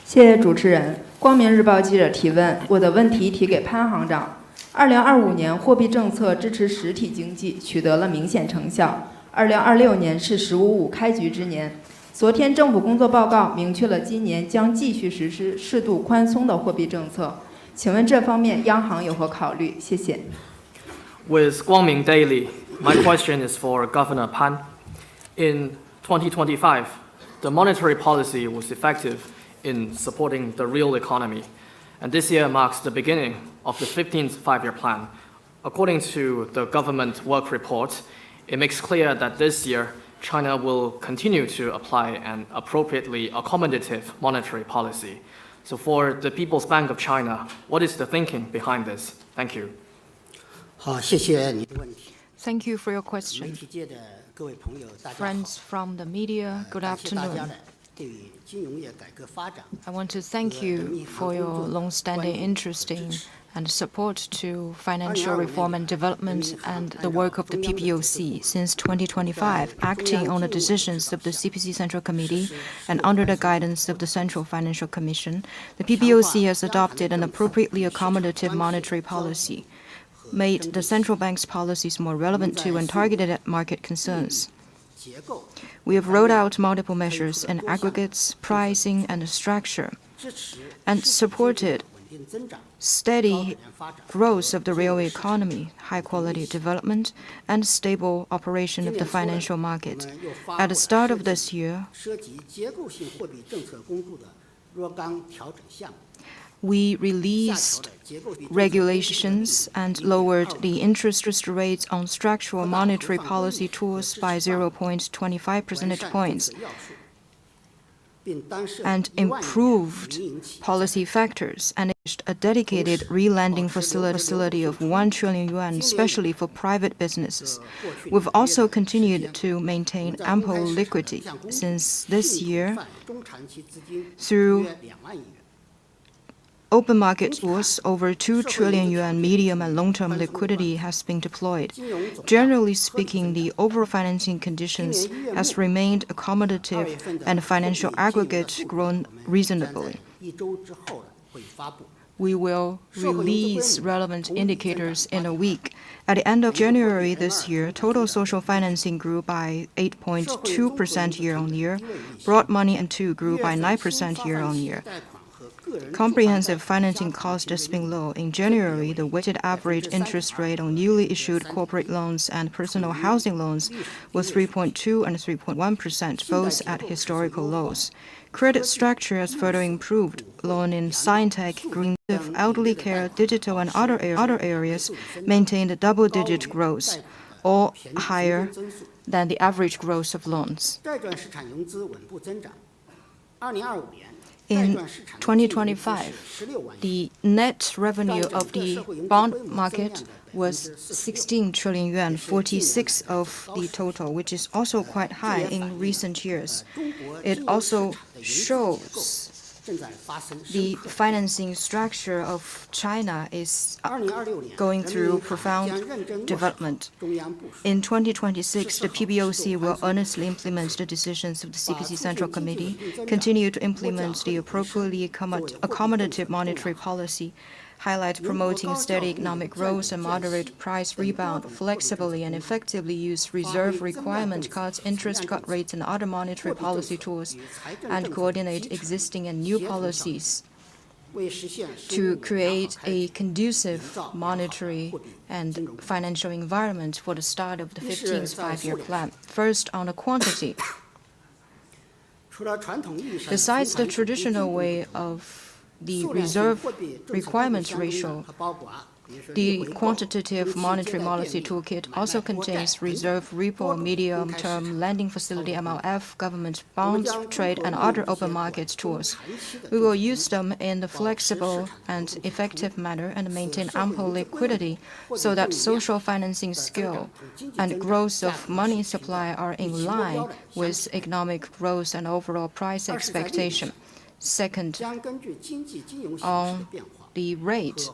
S10: 谢谢主持人。光明日报记者提问，我的问题提给潘行长。2025年货币政策支持实体经济取得了明显成效。2026年是“十五五”开局之年，昨天政府工作报告明确了今年将继续实施适度宽松的货币政策，请问这方面央行有何考虑？谢谢。
S3: With Guangming Daily, my question is for Governor Pan. In 2025, the monetary policy was effective in supporting the real economy, and this year marks the beginning of the 15th five-year plan. According to the government work report, it makes clear that this year, China will continue to apply an appropriately accommodative monetary policy. So for the People's Bank of China, what is the thinking behind this? Thank you.
S11: 好，谢谢你的问题。
S12: Thank you for your
S11: 媒
S12: question.
S11: 体界的各位朋友，大家好。
S12: Friends from the media, good
S11: 感谢大家
S12: afternoon.
S11: 的对于金融业改革发展
S12: I want to thank you for your long-standing interest in and support to financial reform and development and the work of the PBOC since 2025, acting on the decisions of the CPC Central Committee and under the guidance of the Central Financial Commission. The PBOC has adopted an appropriately accommodative monetary policy, made the central bank's policies more relevant to and targeted at market concerns. We have rolled out multiple measures in aggregates, pricing, and structure, and supported steady growth of the real economy, high-quality development, and stable operation of the financial market. At the start of this year,
S11: 涉及结构性货币政策工作的若干调整项目。
S12: we released regulations and lowered the interest rates on structural monetary policy tools by 0.25 percentage points and improved policy factors and established a dedicated re-lending facility of 1 trillion yuan, especially for private businesses. We've also continued to maintain ample liquidity since this year through open market tools. Over 2 trillion yuan medium and long-term liquidity has been deployed. Generally speaking, the overall financing conditions has remained accommodative and financial aggregate grown reasonably. We will release relevant indicators in a week. At the end of January this year, total social financing grew by 8.2% year-on-year. Broad money and two grew by 9% year-on-year. Comprehensive financing cost has been low. In January, the weighted average interest rate on newly issued corporate loans and personal housing loans was 3.2% and 3.1%, both at historical lows. Credit structure has further improved. Loan in science-tech, green, elderly care, digital, and other areas maintained double-digit growth, all higher than the average growth of loans. In 2025, the net revenue of the bond market was 16 trillion yuan, 46 of the total, which is also quite high in recent years. It also shows the financing structure of China is going through profound development. In 2026, the PBOC will earnestly implement the decisions of the CPC Central Committee, continue to implement the appropriately accommodative monetary policy, highlight promoting steady economic growth and moderate price rebound, flexibly and effectively use reserve requirement cuts, interest cut rates, and other monetary policy tools, and coordinate existing and new policies to create a conducive monetary and financial environment for the start of the 15th five-year plan. First, on the quantity. Besides the traditional way of the reserve requirements ratio, the quantitative monetary policy toolkit also contains reserve repo, medium-term lending facility (MLF), government bonds, trade, and other open market tools. We will use them in a flexible and effective manner and maintain ample liquidity so that social financing scale and growth of money supply are in line with economic growth and overall price expectation. Second, on the rate,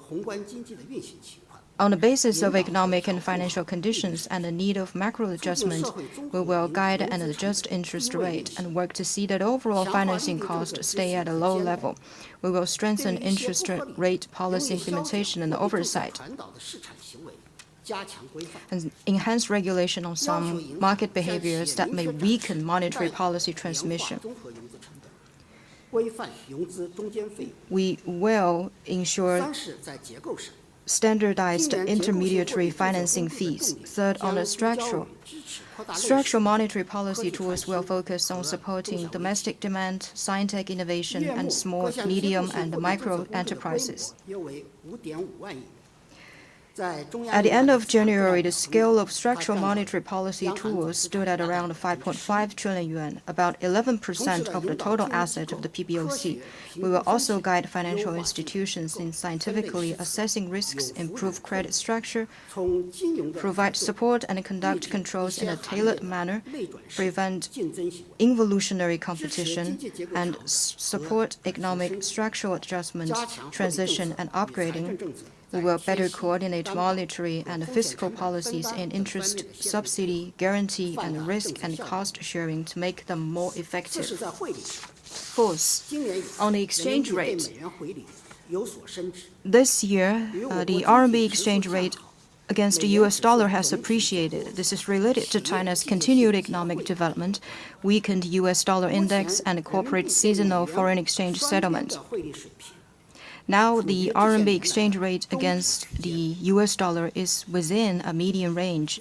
S12: on the basis of economic and financial conditions and the need of macro adjustment, we will guide and adjust interest rate and work to see that overall financing costs stay at a low level. We will strengthen interest rate policy implementation and oversight. and enhance regulation on some market behaviors that may weaken monetary policy transmission. We will ensure standardized intermediary financing fees. Third, on the structural monetary policy tools will focus on supporting domestic demand, scientific innovation, and small, medium, and micro enterprises. At the end of January, the scale of structural monetary policy tools stood at around 5.5 trillion yuan, about 11% of the total asset of the PBOC. We will also guide financial institutions in scientifically assessing risks, improve credit structure, provide support and conduct controls in a tailored manner, prevent involutionary competition, and support economic structural adjustment, transition, and upgrading. We will better coordinate monetary and fiscal policies in interest, subsidy, guarantee, and risk and cost sharing to make them more effective. Fourth, on the exchange rate, this year, the RMB exchange rate against the US dollar has appreciated. This is related to China's continued economic development, weakened US dollar index, and corporate seasonal foreign exchange settlement. Now, the RMB exchange rate against the US dollar is within a median range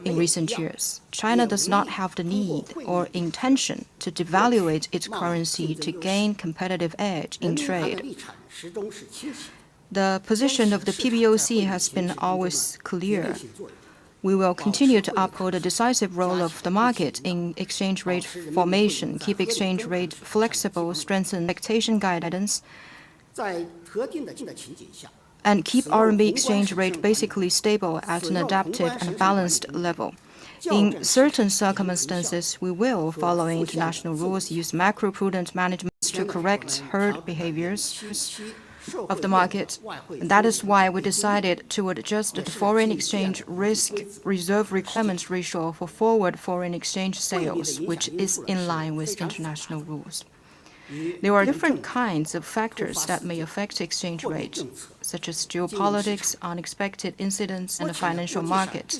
S12: in recent years. China does not have the need or intention to devaluate its currency to gain competitive edge in trade. The position of the PBOC has been always clear. We will continue to uphold a decisive role of the market in exchange rate formation, keep exchange rate flexible, strengthen expectation guidance, and keep RMB exchange rate basically stable at an adaptive and balanced level. In certain circumstances, we will, following international rules, use macro-prudent management to correct herd behaviors of the market. That is why we decided to adjust the foreign exchange risk reserve requirements ratio for forward foreign exchange sales, which is in line with international rules. There are different kinds of factors that may affect exchange rate, such as geopolitics, unexpected incidents in the financial market,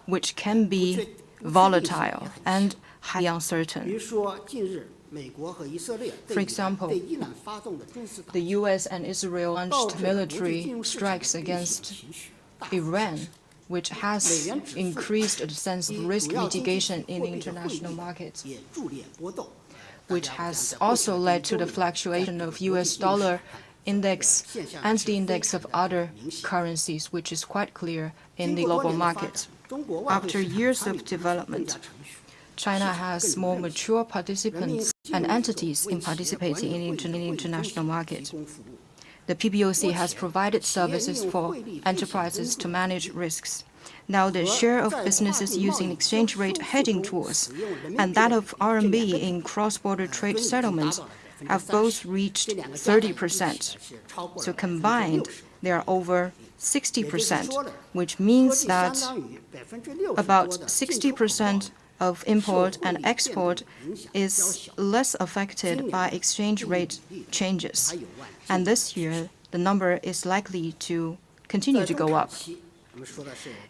S12: which can be volatile and highly uncertain. For example, the US and Israel launched military strikes against Iran, which has increased the sense of risk mitigation in the international markets, which has also led to the fluctuation of US dollar index and the index of other currencies, which is quite clear in the global market. After years of development, China has more mature participants and entities in participating in the international market. The PBOC has provided services for enterprises to manage risks. Now, the share of businesses using exchange rate hedging tools and that of RMB in cross-border trade settlements have both reached 30%. So combined, they are over 60%, which means that about 60% of import and export is less affected by exchange rate changes. And this year, the number is likely to continue to go up.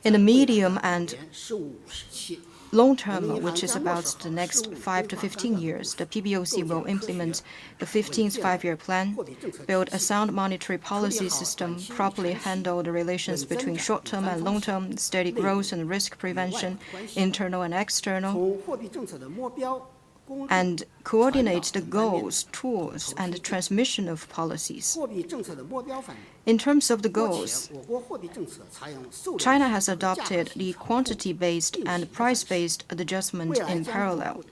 S12: In the medium and long term, which is about the next 5 to 15 years, the PBOC will implement the 15th five-year plan, build a sound monetary policy system, properly handle the relations between short-term and long-term, steady growth and risk prevention, internal and external, and coordinate the goals, tools, and the transmission of policies. In terms of the goals, China has adopted the quantity-based and price-based adjustment in parallel.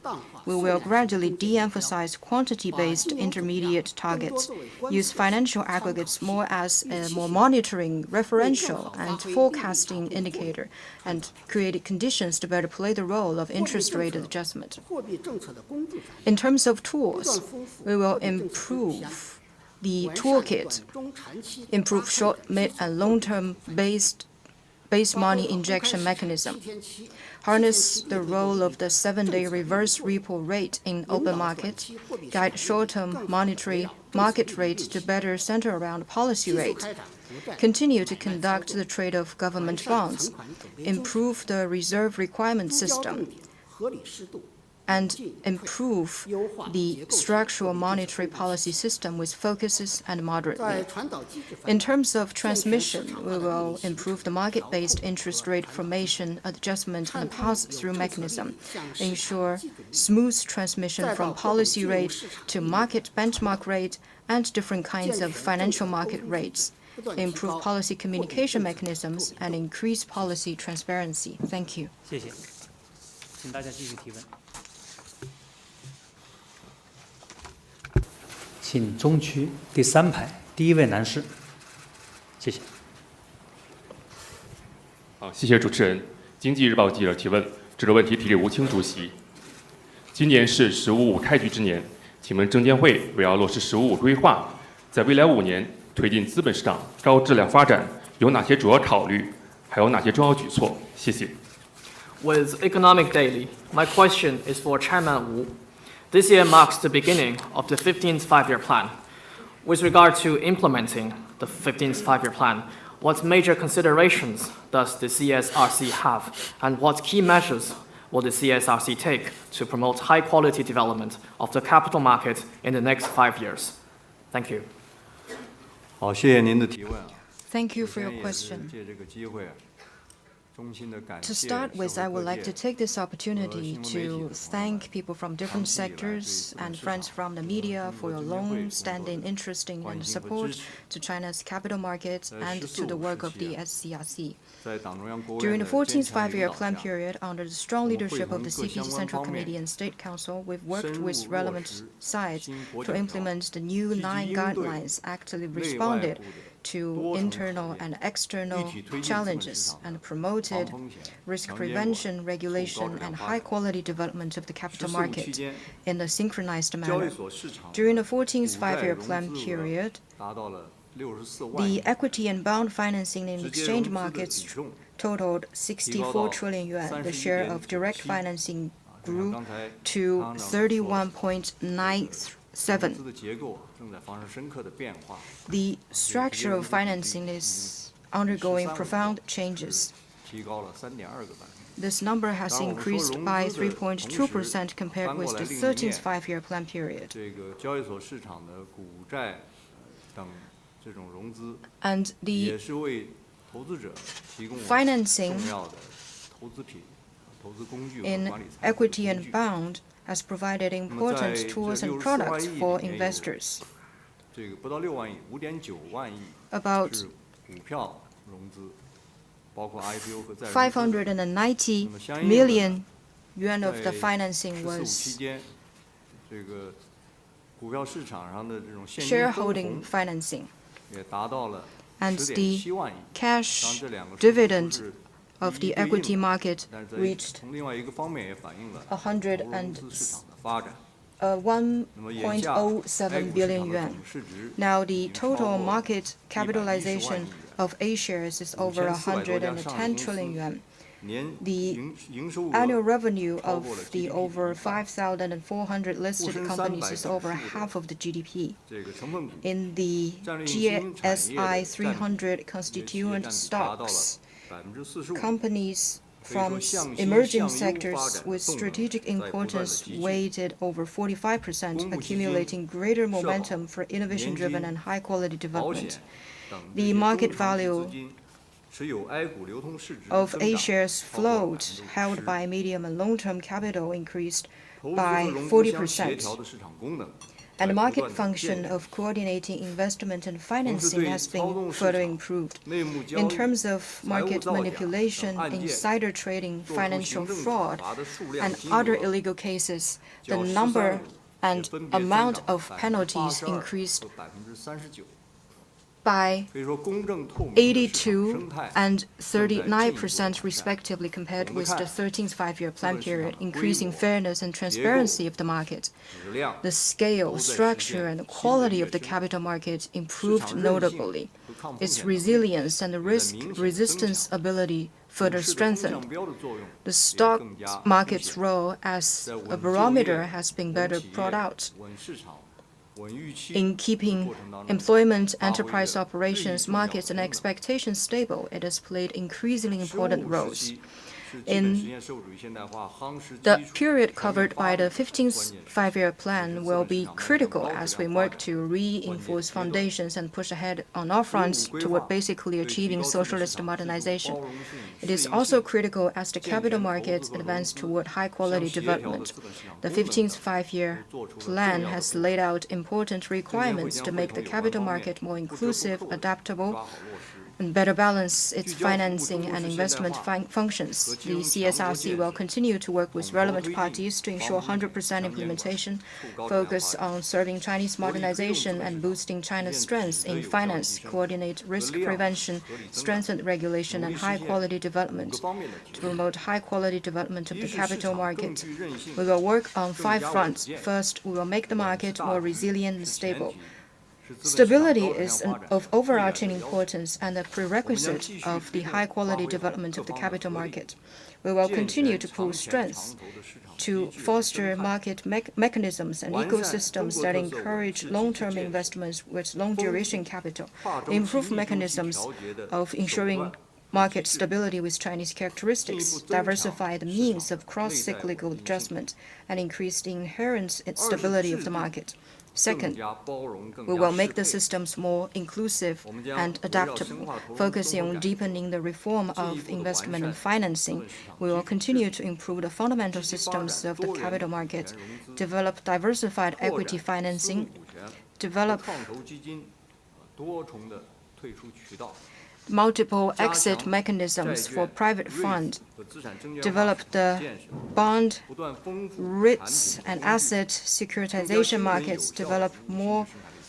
S12: We will gradually de-emphasize quantity-based intermediate targets, use financial aggregates more as a more monitoring, referential, and forecasting indicator, and create conditions to better play the role of interest rate adjustment. In terms of tools, we will improve the toolkit, improve short, mid, and long-term base money injection mechanism, harness the role of the 7-day reverse repo rate in open market, guide short-term monetary market rate to better center around policy rate, continue to conduct the trade of government bonds, improve the reserve requirement system, and improve the structural monetary policy system with focuses and moderately. In terms of transmission, we will improve the market-based interest rate formation, adjustment, and pass-through mechanism, ensure smooth transmission from policy rate to market benchmark rate and different kinds of financial market rates, improve policy communication mechanisms, and increase policy transparency. Thank you.
S1: 谢谢，请大家继续提问。请中区第3排第1位男士，谢谢。
S13: 好，谢谢主持人。经济日报记者提问，这个问题提给吴清主席。今年是“十五五”开局之年，请问证监会为要落实“十五五”规划，在未来5年推进资本市场高质量发展有哪些主要考虑，还有哪些重要举措？谢谢。
S3: With Economic Daily, my question is for Chairman Wu. This year marks the beginning of the 15th five-year plan. With regard to implementing the 15th five-year plan, what major considerations does the CSRC have, and what key measures will the CSRC take to promote high-quality development of the capital market in the next 5 years? Thank you.
S14: 好，谢谢您的提问。
S12: Thank you for your question.
S14: 借这个机会。
S12: To start with, I would like to take this opportunity to thank people from different sectors and friends from the media for your long-standing interest in and support to China's capital markets and to the work of the SCRC. During the 14th five-year plan period, under the strong leadership of the CPC Central Committee and State Council, we've worked with relevant sides to implement the new 9 guidelines, actively responded to internal and external challenges, and promoted risk prevention, regulation, and high-quality development of the capital market in a synchronized manner. During the 14th five-year plan period, the equity and bond financing in exchange markets totaled 64 trillion yuan. The share of direct financing grew to 31.97%. The structure of financing is undergoing profound changes. This number has increased by 3.2% compared with the 13th five-year plan period. And the financing in equity and bond has provided important tools and products for investors. About 590 million yuan of the financing was shareholding financing, and the cash dividend of the equity market reached 1.07 billion yuan. Now the total market capitalization of A shares is over 110 trillion yuan. The annual revenue of the over 5,400 listed companies is over half of the GDP. In the GSI 300 constituent stocks, companies from emerging sectors with strategic importance weighted over 45%, accumulating greater momentum for innovation-driven and high-quality development. The market value of A shares float held by medium and long-term capital increased by 40%. And the market function of coordinating investment and financing has been further improved. In terms of market manipulation, insider trading, financial fraud, and other illegal cases, the number and amount of penalties increased by 82 and 39% respectively compared with the 13th five-year plan period, increasing fairness and transparency of the market. The scale, structure, and quality of the capital market improved notably. Its resilience and risk resistance ability further strengthened. The stock market's role as a barometer has been better brought out. In keeping employment, enterprise operations, markets, and expectations stable, it has played increasingly important roles. In the period covered by the 15th five-year plan will be critical as we work to reinforce foundations and push ahead on all fronts toward basically achieving socialist modernization. It is also critical as the capital markets advance toward high-quality development. The 15th five-year plan has laid out important requirements to make the capital market more inclusive, adaptable, and better balance its financing and investment functions. The CSRC will continue to work with relevant parties to ensure 100% implementation, focus on serving Chinese modernization and boosting China's strengths in finance, coordinate risk prevention, strengthen regulation, and high-quality development. To promote high-quality development of the capital market, we will work on 5 fronts. First, we will make the market more resilient and stable. Stability is of overarching importance and a prerequisite of the high-quality development of the capital market. We will continue to pull strengths to foster market mechanisms and ecosystems that encourage long-term investments with long-duration capital, improve mechanisms of ensuring market stability with Chinese characteristics, diversify the means of cross-cyclical adjustment, and increase the inherent stability of the market. Second, we will make the systems more inclusive and adaptable, focusing on deepening the reform of investment and financing. We will continue to improve the fundamental systems of the capital market, develop diversified equity financing, develop multiple exit mechanisms for private funds, develop the bond, REITs, and asset securitization markets, develop more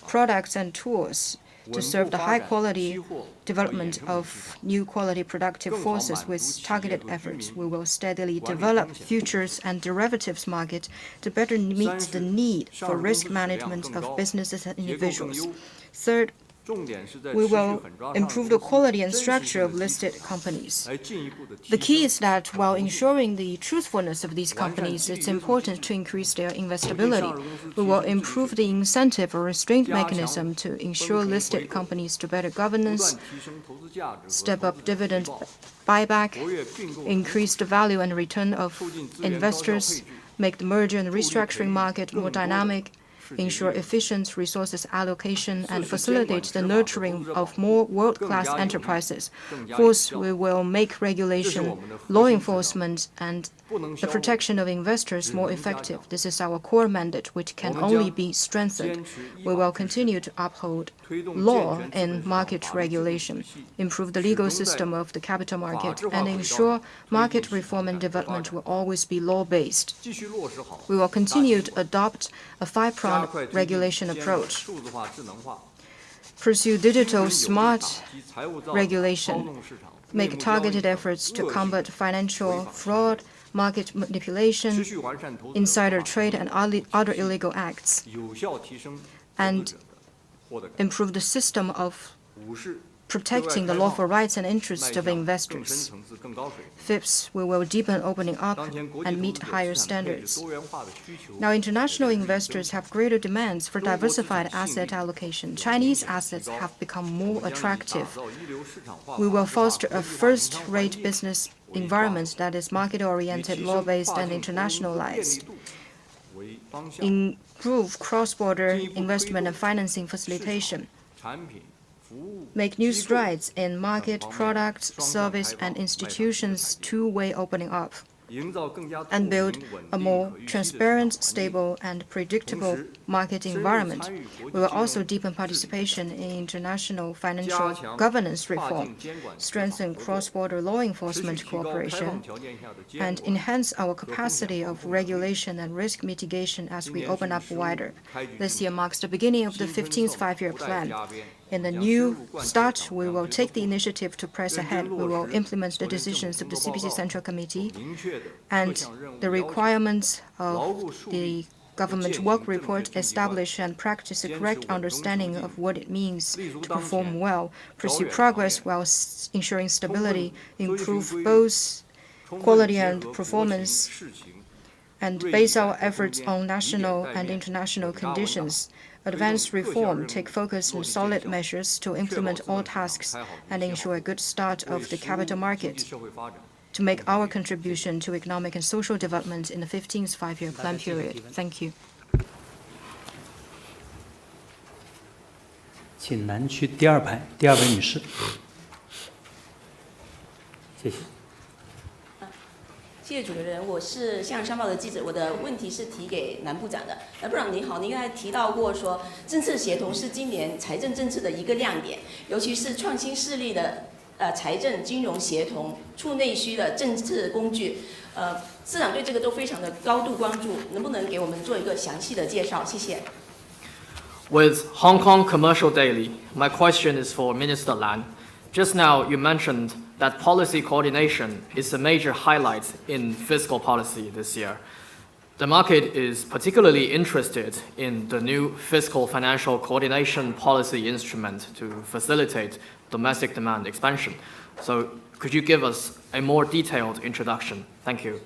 S12: products and tools to serve the high-quality development of new quality productive forces with targeted efforts. We will steadily develop futures and derivatives market to better meet the need for risk management of businesses and individuals. Third, we will improve the quality and structure of listed companies. The key is that while ensuring the truthfulness of these companies, it's important to increase their investability. We will improve the incentive or restraint mechanism to ensure listed companies to better governance, step up dividend buyback, increase the value and return of investors, make the merger and restructuring market more dynamic, ensure efficient resources allocation, and facilitate the nurturing of more world-class enterprises. Fourth, we will make regulation, law enforcement, and the protection of investors more effective. This is our core mandate, which can only be strengthened. We will continue to uphold law and market regulation, improve the legal system of the capital market, and ensure market reform and development will always be law-based. We will continue to adopt a 5-pronged regulation approach, pursue digital smart regulation, make targeted efforts to combat financial fraud, market manipulation, insider trade, and other illegal acts, and improve the system of protecting the lawful rights and interests of investors. Fifth, we will deepen opening up and meet higher standards. Now, international investors have greater demands for diversified asset allocation. Chinese assets have become more attractive. We will foster a first-rate business environment that is market-oriented, law-based, and internationalized. Improve cross-border investment and financing facilitation. Make new strides in market, products, service, and institutions' two-way opening up, and build a more transparent, stable, and predictable market environment. We will also deepen participation in international financial governance reform, strengthen cross-border law enforcement cooperation, and enhance our capacity of regulation and risk mitigation as we open up wider. This year marks the beginning of the 15th five-year plan. In the new start, we will take the initiative to press ahead. We will implement the decisions of the CPC Central Committee and the requirements of the government work report, establish and practice a correct understanding of what it means to perform well, pursue progress while ensuring stability, improve both quality and performance, and base our efforts on national and international conditions, advance reform, take focus on solid measures to implement all tasks and ensure a good start of the capital market to make our contribution to economic and social development in the 15th five-year plan period. Thank you.
S1: 请南区第二排第二位女士，谢谢。
S15: 谢谢主持人，我是《向阳商报》的记者，我的问题是提给南部长的。南部长您好，您刚才提到过说，政策协同是今年财政政策的一个亮点，尤其是创新势力的财政金融协同、促内需的政策工具，市场对这个都非常的高度关注，能不能给我们做一个详细的介绍？谢谢。
S3: With Hong Kong Commercial Daily, my question is for Minister Lan. Just now, you mentioned that policy coordination is a major highlight in fiscal policy this year. The market is particularly interested in the new fiscal financial coordination policy instrument to facilitate domestic demand expansion. So, could you give us a more detailed introduction? Thank you.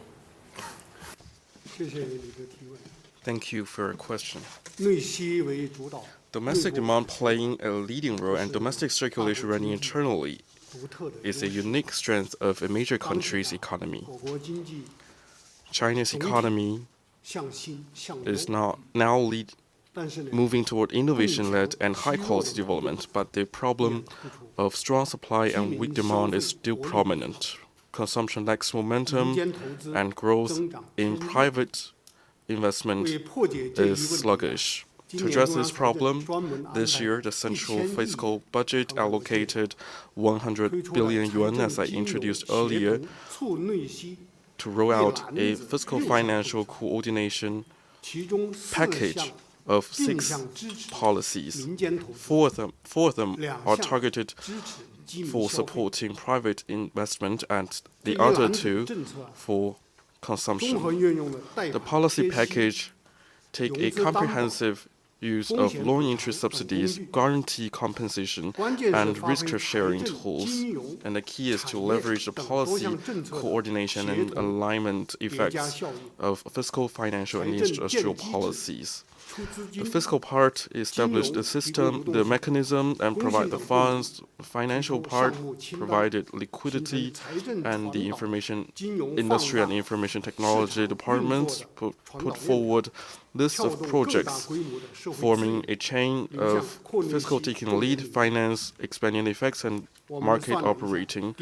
S7: 谢谢你的提问。
S8: Thank you for your question.
S7: 内需为主导。
S8: Domestic demand playing a leading role and domestic circulation running internally is a unique strength of a major country's economy. China's economy is now moving toward innovation-led and high-quality development, but the problem of strong supply and weak demand is still prominent. Consumption lacks momentum, and growth in private investment is sluggish. To address this problem, this year the central fiscal budget allocated 100 billion yuan, as I introduced earlier, to roll out a fiscal financial coordination package of 6 policies. Four of them are targeted for supporting private investment and the other 2 for consumption. The policy package take a comprehensive use of loan interest subsidies, guarantee compensation, and risk-sharing tools. And the key is to leverage the policy coordination and alignment effects of fiscal, financial, and industrial policies. The fiscal part established the system, the mechanism, and provide the funds. The financial part provided liquidity, and the industry and information technology departments put forward lists of projects, forming a chain of fiscal taking lead, finance, expanding effects, and market operating,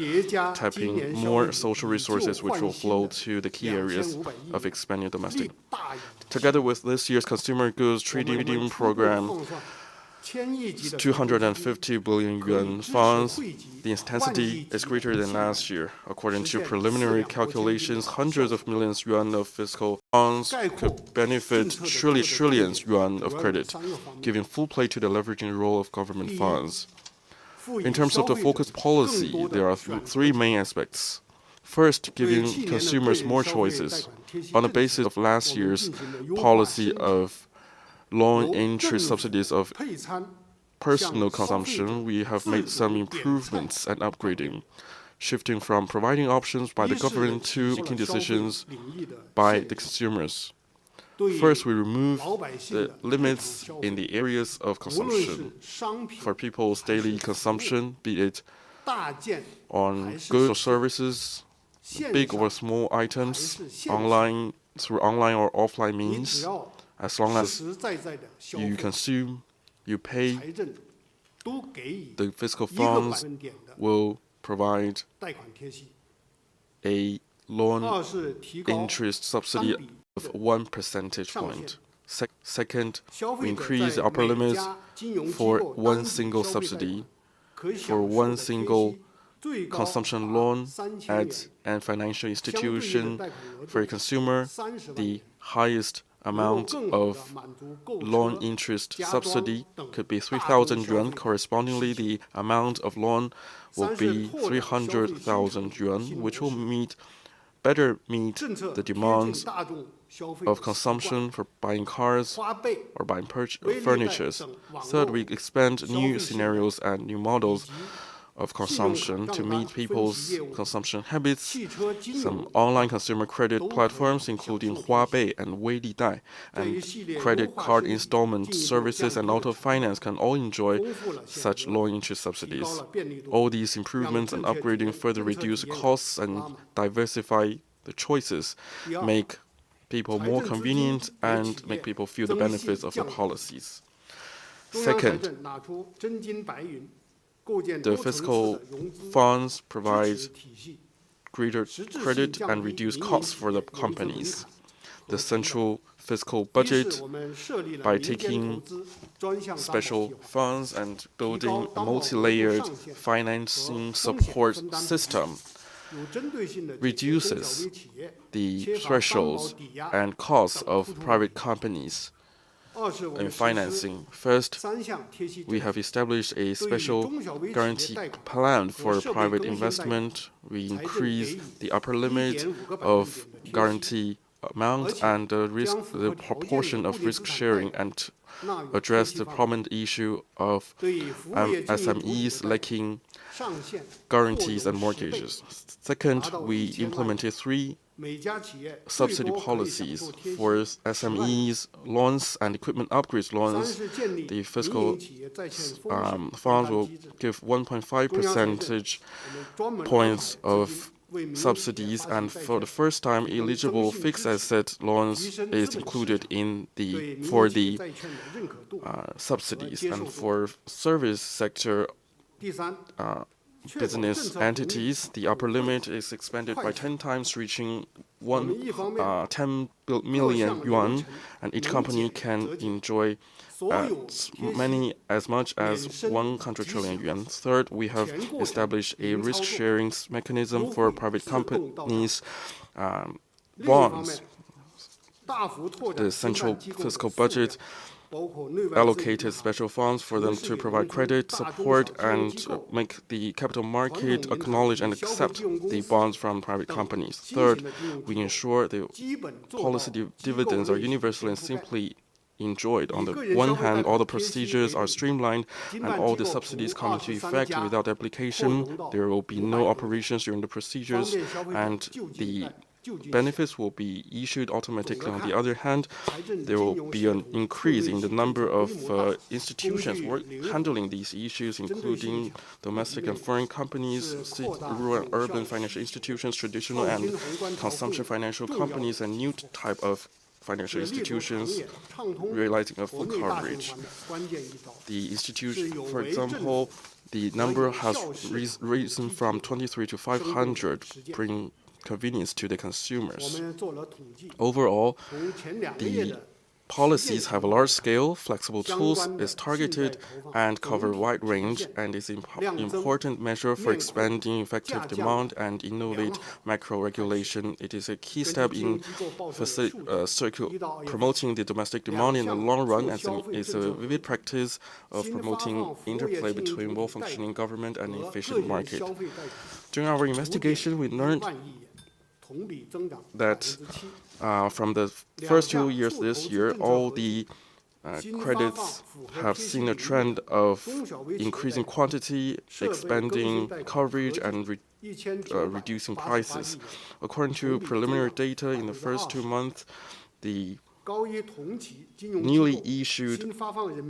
S8: tapping more social resources which will flow to the key areas of expanding domestic. Together with this year's consumer goods trading program, 250 billion yuan funds, the intensity is greater than last year. According to preliminary calculations, hundreds of millions yuan of fiscal funds could benefit trillions yuan of credit, giving full play to the leveraging role of government funds. In terms of the focused policy, there are 3 main aspects. First, giving consumers more choices. On the basis of last year's policy of loan interest subsidies of personal consumption, we have made some improvements and upgrading, shifting from providing options by the government to making decisions by the consumers. First, we remove the limits in the areas of consumption for people's daily consumption, be it on goods or services, big or small items, through online or offline means. As long as you consume, you pay, the fiscal funds will provide a loan interest subsidy of 1 percentage point. Second, we increase the upper limits for one single subsidy, for one single consumption loan at a financial institution. For a consumer, the highest amount of loan interest subsidy could be 3,000 yuan. Correspondingly, the amount of loan will be 300,000 yuan, which will better meet the demands of consumption for buying cars or buying furniture. Third, we expand new scenarios and new models of consumption to meet people's consumption habits. Some online consumer credit platforms, including Huabei and Weilidai, and credit card installment services and auto finance can all enjoy such low interest subsidies. All these improvements and upgrading further reduce costs and diversify the choices, make people more convenient, and make people feel the benefits of the policies. Second, the fiscal funds provide greater credit and reduce costs for the companies. The central fiscal budget, by taking special funds and building a multi-layered financing support system, reduces the thresholds and costs of private companies in financing. First, we have established a special guarantee plan for private investment. We increase the upper limit of guarantee amount and the proportion of risk sharing, and address the prominent issue of SMEs lacking guarantees and mortgages. Second, we implemented 3 subsidy policies for SMEs loans and equipment upgrades loans. The fiscal funds will give 1.5 percentage points of subsidies, and for the first time, eligible fixed asset loans is included in the subsidies. And for service sector business entities, the upper limit is expanded by 10 times, reaching 10 million yuan, and each company can enjoy as much as 100 trillion yuan. Third, we have established a risk-sharing mechanism for private companies' bonds. The central fiscal budget allocated special funds for them to provide credit support and make the capital market acknowledge and accept the bonds from private companies. Third, we ensure the policy dividends are universal and simply enjoyed. On the one hand, all the procedures are streamlined and all the subsidies come into effect without application. There will be no operations during the procedures, and the benefits will be issued automatically. On the other hand, there will be an increase in the number of institutions handling these issues, including domestic and foreign companies, rural and urban financial institutions, traditional and consumption financial companies, and new type of financial institutions realizing a full coverage. The institution, for example, the number has risen from 23 to 500, bringing convenience to the consumers. Overall, the policies have a large scale, flexible tools, is targeted and cover a wide range, and is an important measure for expanding effective demand and innovate macro regulation. It is a key step in promoting the domestic demand in the long run, as it's a vivid practice of promoting interplay between well-functioning government and efficient market. During our investigation, we learned that from the first 2 years this year, all the credits have seen a trend of increasing quantity, expanding coverage, and reducing prices. According to preliminary data, in the first 2 months, the newly issued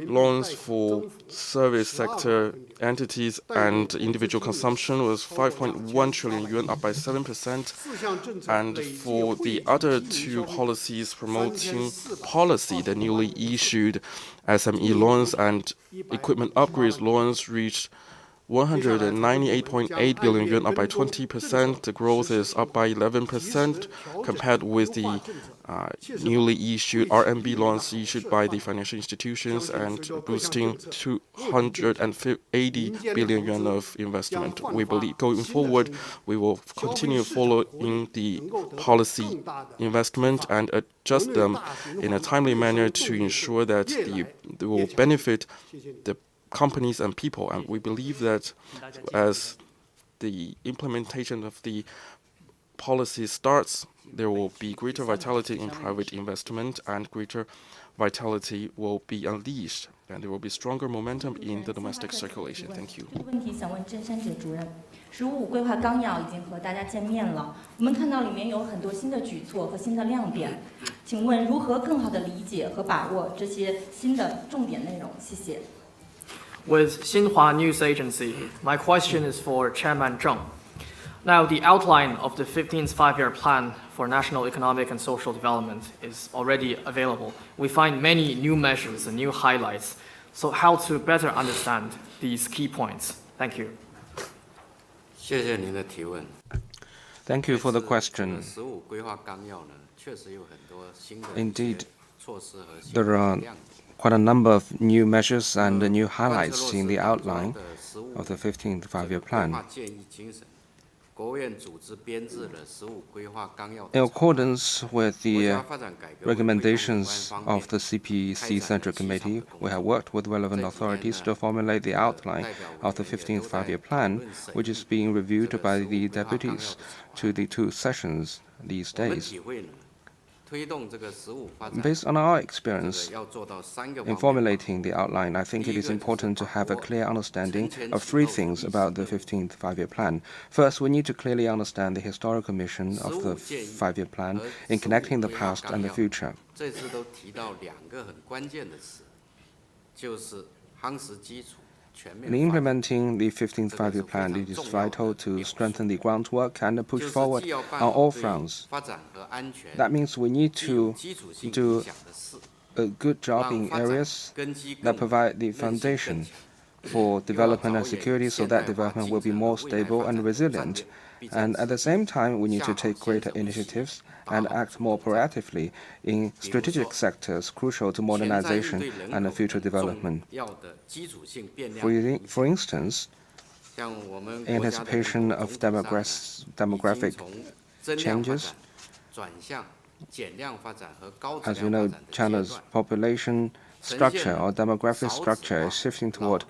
S8: loans for service sector entities and individual consumption was 5.1 trillion yuan, up by 7%. And for the other 2 policies promoting policy, the newly issued SME loans and equipment upgrades loans reached 198.8 billion yuan, up by 20%. The growth is up by 11% compared with the newly issued RMB loans issued by the financial institutions, and boosting 280 billion yuan of investment. We believe going forward, we will continue following the policy investment and adjust them in a timely manner to ensure that they will benefit the companies and people. And we believe that as the implementation of the policy starts, there will be greater vitality in private investment and greater vitality will be unleashed, and there will be stronger momentum in the domestic circulation. Thank you.
S16: 这个问题想问郑珊姐主任。“15规划纲要”已经和大家见面了，我们看到里面有很多新的举措和新的亮点，请问如何更好地理解和把握这些新的重点内容？谢谢。
S3: With Xinhua News Agency, my question is for Chairman Zheng. Now, the outline of the 15th Five-Year Plan for National Economic and Social Development is already available. We find many new measures and new highlights. So how to better understand these key points? Thank you.
S5: 谢谢您的提问。
S2: Thank you for the question.
S5: 15规划纲要呢，确实有很多新的
S2: Indeed,
S5: 措施和新
S2: there
S5: 的
S2: are
S5: 亮点。
S2: quite a number of new measures and new highlights in the outline of the 15th Five-Year Plan.
S5: 建议精神，国务院组织编制了15规划纲要。
S2: In accordance with the
S5: 国家发展改革委
S2: recommendations of the CPC Central Committee, we have worked with relevant authorities to formulate the outline of the 15th Five-Year Plan, which is being reviewed by the deputies to the 2 sessions these
S5: 我们
S2: days.
S5: 体会呢，推动这个15发展，
S2: Based on our experience
S5: 要做到3个
S2: in
S5: 方面。
S2: formulating the outline, I think it is important to have a clear understanding of 3 things about the 15th Five-Year Plan. First, we need to clearly understand the historical mission of the Five-Year Plan in connecting the past and the future.
S5: 这次都提到2个很关键的词，就是夯实基础、全
S2: In
S5: 面发展。
S2: implementing the 15th Five-Year Plan, it is vital to strengthen the groundwork and push forward on all fronts.
S5: 发展和安全
S2: That means we need
S5: 具有
S2: to
S5: 基础性
S2: do
S5: 影响的事，
S2: a good job in
S5: 让发展
S2: areas
S5: 根基
S2: that
S5: 更
S2: provide the
S5: 韧性更
S2: foundation
S5: 强。
S2: for development and security so that development will be more stable and resilient. And at the same time, we need to take greater initiatives and act more proactively in strategic sectors crucial to modernization and future development.
S5: 要的基础性变量
S2: For instance,
S5: 像我们
S2: in
S5: 国家的
S2: anticipation of
S5: 人口增长呢
S2: demographic
S5: 已经从增量发
S2: changes,
S5: 展转向减量发展和高质
S2: as you
S5: 量
S2: know,
S5: 发展的阶
S2: China's
S5: 段。
S2: population structure or demographic structure is shifting toward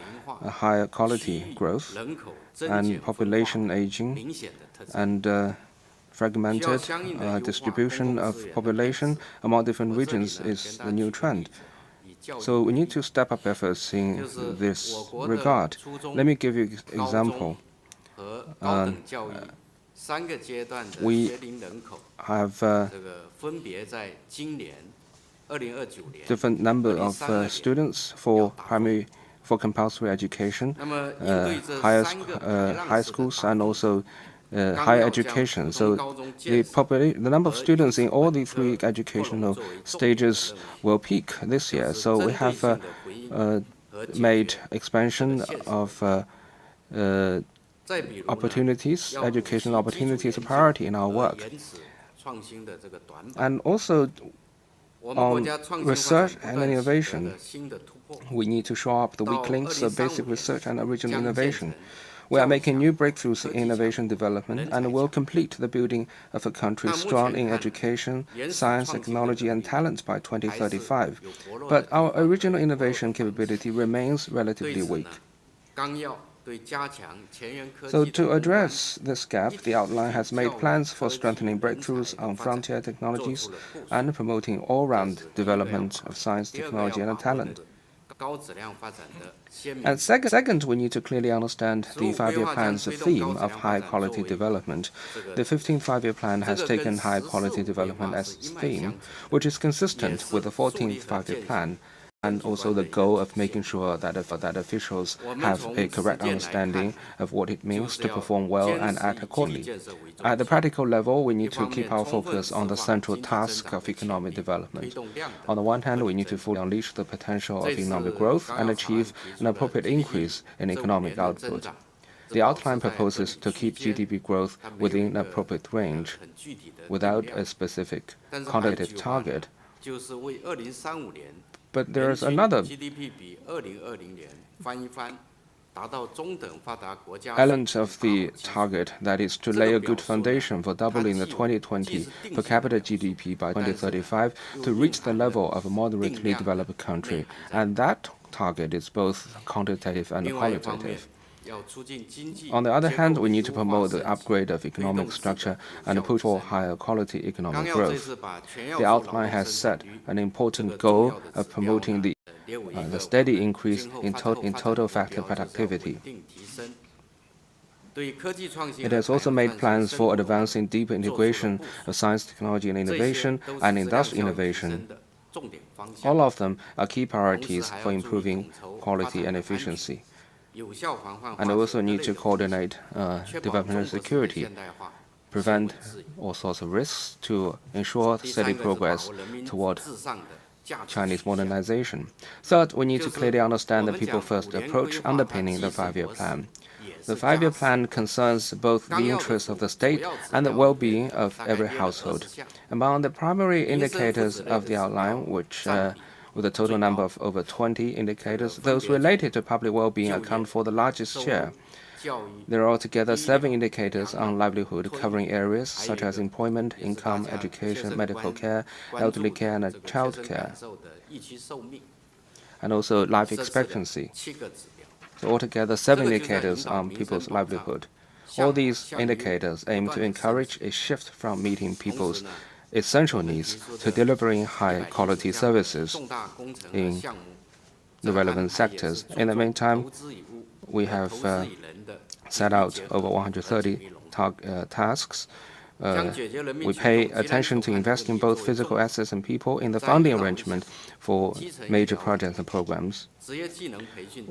S2: a higher quality growth
S5: 人口增
S2: and
S5: 减分化
S2: population aging
S5: 明显的特征。
S2: and fragmented distribution of population among different regions is the new trend. So we need to step up efforts in this regard. Let me give you an example.
S5: 和高等教育3个阶段的
S2: we
S5: 学龄人口，
S2: have
S5: 这个分别在今年2029年
S2: different number of students for compulsory education,
S5: 那么应对这 3个排浪
S2: high
S5: 式的
S2: schools
S5: 大
S2: and
S5: 变
S2: also
S5: 纲
S2: higher
S5: 要将
S2: education.
S5: 普
S2: So
S5: 通高中
S2: the
S5: 建设
S2: number of students in all the 3 educational stages will peak this year. So we have made expansion of opportunities, educational opportunities a priority in our work.
S5: 延迟创新的这个短板。
S2: And also
S5: 我们国
S2: on
S5: 家创新发
S2: research
S5: 展
S2: and
S5: 不断取得
S2: innovation,
S5: 了新的突破。
S2: we need to shore up the weak links of basic research and original
S5: 将建
S2: innovation.
S5: 成
S2: We are making new breakthroughs in innovation development and will complete the building of a country strong in education, science, technology, and talent by 2035. But our original innovation capability remains
S5: 对
S2: relatively
S5: 此
S2: weak.
S5: 呢，纲要对加强前沿科
S2: So
S5: 技的
S2: to
S5: 攻关
S2: address this gap, the outline has made plans for strengthening breakthroughs on frontier technologies and promoting all-round development of science,
S5: 第二个
S2: technology,
S5: 要
S2: and
S5: 把握
S2: talent.
S5: 高质量发展的鲜明
S2: And second, we need to clearly understand the
S5: 15
S2: Five-Year
S5: 规划
S2: Plan's
S5: 将推动
S2: theme
S5: 高质
S2: of
S5: 量发展
S2: high-quality
S5: 作为
S2: development.
S5: 这个
S2: The 15th Five-Year Plan has
S5: 这个
S2: taken
S5: 跟
S2: high-quality
S5: 15 规
S2: development
S5: 划
S2: as
S5: 是一脉
S2: theme,
S5: 相承的，
S2: which is
S5: 也
S2: consistent
S5: 是
S2: with the
S5: 树立
S2: 14th
S5: 和
S2: Five-Year
S5: 践行
S2: Plan, and
S5: 有
S2: also
S5: 关
S2: the
S5: 的
S2: goal
S5: 原
S2: of
S5: 则性。
S2: making sure that officials
S5: 我们
S2: have
S5: 从
S2: a
S5: 实
S2: correct
S5: 践来
S2: understanding
S5: 看，
S2: of what it
S5: 就
S2: means
S5: 是
S2: to
S5: 要
S2: perform well
S5: 坚
S2: and
S5: 持
S2: act
S5: 以基地
S2: accordingly.
S5: 建设为中
S2: At the
S5: 心，
S2: practical level, we
S5: 一
S2: need to
S5: 方
S2: keep
S5: 面
S2: our
S5: 充分
S2: focus on
S5: 释
S2: the
S5: 放
S2: central
S5: 经济增
S2: task
S5: 长
S2: of
S5: 的潜
S2: economic
S5: 力，推
S2: development.
S5: 动量
S2: On
S5: 的
S2: the one hand,
S5: 合
S2: we
S5: 理
S2: need to
S5: 增
S2: fully
S5: 长。
S2: unleash the potential of
S5: 这
S2: economic
S5: 次
S2: growth
S5: 纲
S2: and
S5: 要草案
S2: achieve
S5: 提
S2: an
S5: 出了
S2: appropriate
S5: GDP
S2: increase in
S5: 这5
S2: economic
S5: 年的增
S2: output.
S5: 长，
S2: The
S5: 这保持
S2: outline
S5: 在合
S2: proposes
S5: 理
S2: to
S5: 区
S2: keep
S5: 间，
S2: GDP growth
S5: 它没有
S2: within
S5: 一
S2: an
S5: 个
S2: appropriate range
S5: 很具体的定
S2: without
S5: 量
S2: a specific
S5: 但是还有一
S2: quantitative
S5: 句话呢
S2: target.
S5: 就是为2035年
S2: But there
S5: 人
S2: is
S5: 均
S2: another
S5: GDP 比2020年翻一番，达到中等发达国家
S2: element of the
S5: 水平
S2: target, that is to lay a good foundation for doubling the 2020 per capita GDP by 2035 to reach the level of a moderately developed country. And that target is both quantitative and
S5: 另外一方面
S2: qualitative. On the other hand, we need to promote the upgrade of economic structure and push for higher quality economic growth. The outline has set an important goal of promoting the steady increase in total factor productivity. It has also made plans for advancing deeper integration of science, technology, and innovation and industrial innovation. All of them are key priorities for improving quality and efficiency. And also need to coordinate development security, prevent all sorts of risks to ensure steady progress toward Chinese modernization. Third, we need to clearly understand the people-first approach underpinning the five-year plan. The five-year plan concerns both the interests of the state and the well-being of every household. Among the primary indicators of the outline, which with a total number of over 20 indicators, those related to public well-being account for the largest share. There are altogether 7 indicators on livelihood covering areas such as employment, income, education, medical care, elderly care, and child care, and also life expectancy. So altogether 7 indicators on people's livelihood. All these indicators aim to encourage a shift from meeting people's essential needs to delivering high-quality services in the relevant sectors. In the meantime, we have set out over 130 tasks. We pay attention to investing both physical assets and people in the funding arrangement for major projects and programs,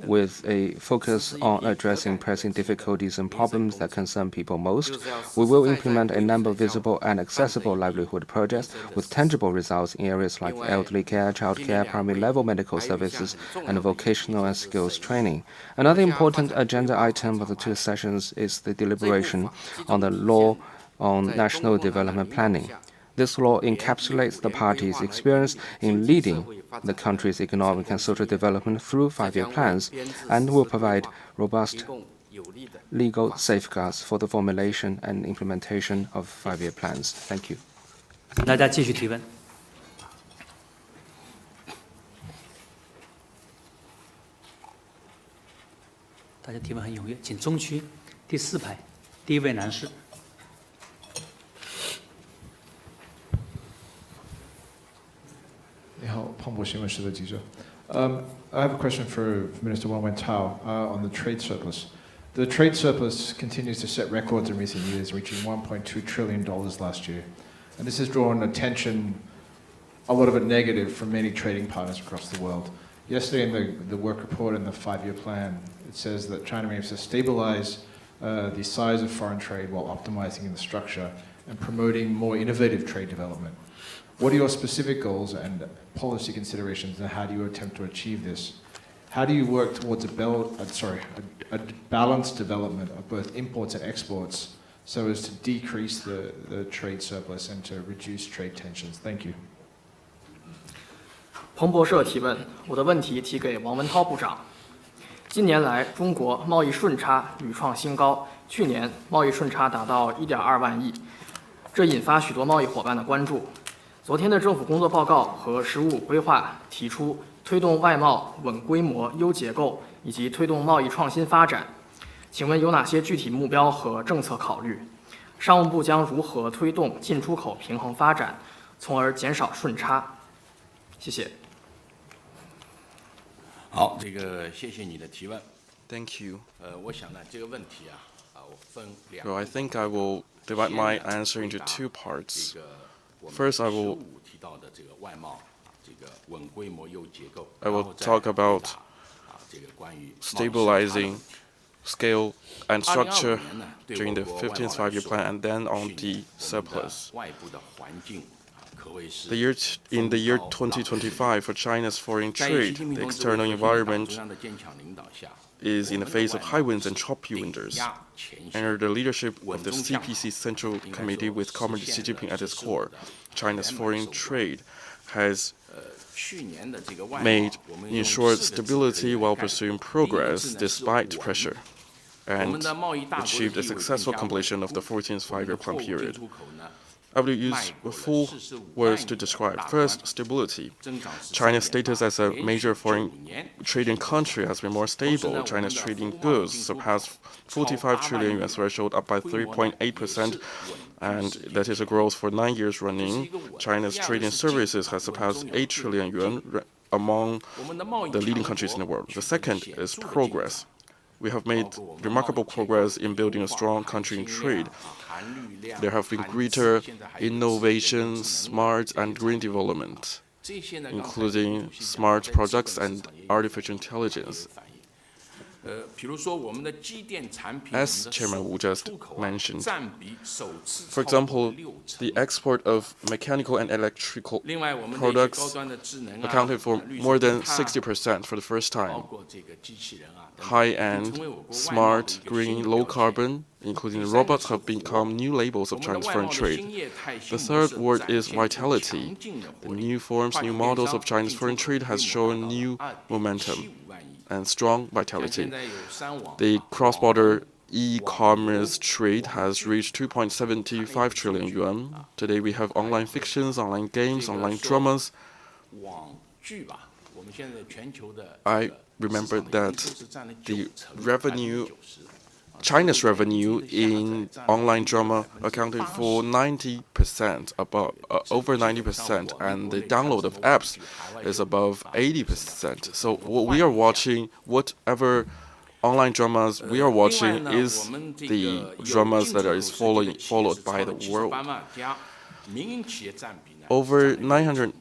S2: with a focus on addressing pressing difficulties and problems that concern people most. We will implement a number of visible and accessible livelihood projects with tangible results in areas like elderly care, child care, primary level medical services, and vocational and skills training. Another important agenda item of the 2 sessions is the deliberation on the law on national development planning. This law encapsulates the party's experience in leading the country's economic and social development through 5-year plans and will provide robust legal safeguards for the formulation and implementation of 5-year plans. Thank you.
S1: 大家继续提问。大家提问很踊跃，请中区第4排第1位男士。
S17: 你好，彭博新闻室的记者。I have a question for Minister Wang Wentao on the trade surplus. The trade surplus continues to set records in recent years, reaching $1.2 trillion last year. And this has drawn attention, a lot of it negative, from many trading partners across the world. Yesterday in the work report and the 5-year plan, it says that China aims to stabilize the size of foreign trade while optimizing the structure and promoting more innovative trade development. What are your specific goals and policy considerations, and how do you attempt to achieve this? How do you work towards a balanced development of both imports and exports so as to decrease the trade surplus and to reduce trade tensions? Thank you.
S3: 彭博社提问，我的问题提给王文涛部长。近年来，中国贸易顺差屡创新高，去年贸易顺差达到1.2万亿，这引发许多贸易伙伴的关注。昨天的政府工作报告和“十五五”规划提出推动外贸稳规模、优结构，以及推动贸易创新发展。请问有哪些具体目标和政策考虑？商务部将如何推动进出口平衡发展，从而减少顺差？谢谢。
S5: 好，谢谢你的提问。
S8: Thank you.
S5: 我想呢，这个问题我分2。
S8: So I think I will divide my answer into 2 parts. First, I will talk about stabilizing scale and structure during the 15th 5-year plan, and then on the surplus. In the year 2025, for China's foreign trade, the external environment is in the face of high winds and choppy winters. Under the leadership of the CPC Central Committee with Comrade Xi Jinping at its core, China's foreign trade has ensured stability while pursuing progress despite pressure. and achieved a successful completion of the 14th five-year plan period. I will use 4 words to describe. First, stability. China's status as a major foreign trading country has been more stable. China's trading goods surpassed 45 trillion yuan threshold, up by 3.8%, and that is a growth for 9 years running. China's trading services has surpassed 8 trillion yuan among the leading countries in the world. The second is progress. We have made remarkable progress in building a strong country in trade. There have been greater innovation, smart and green development, including smart products and artificial intelligence. As Chairman Wu just mentioned, for example, the export of mechanical and electrical products accounted for more than 60% for the first time. High-end, smart, green, low-carbon, including robots, have become new labels of China's foreign trade. The third word is vitality. The new forms, new models of China's foreign trade has shown new momentum and strong vitality. The cross-border e-commerce trade has reached 2.75 trillion yuan. Today we have online fictions, online games, online dramas. I remember that China's revenue in online drama accounted for 90%, over 90%, and the download of apps is above 80%. So what we are watching, whatever online dramas we are watching, is the dramas that is followed by the world. Over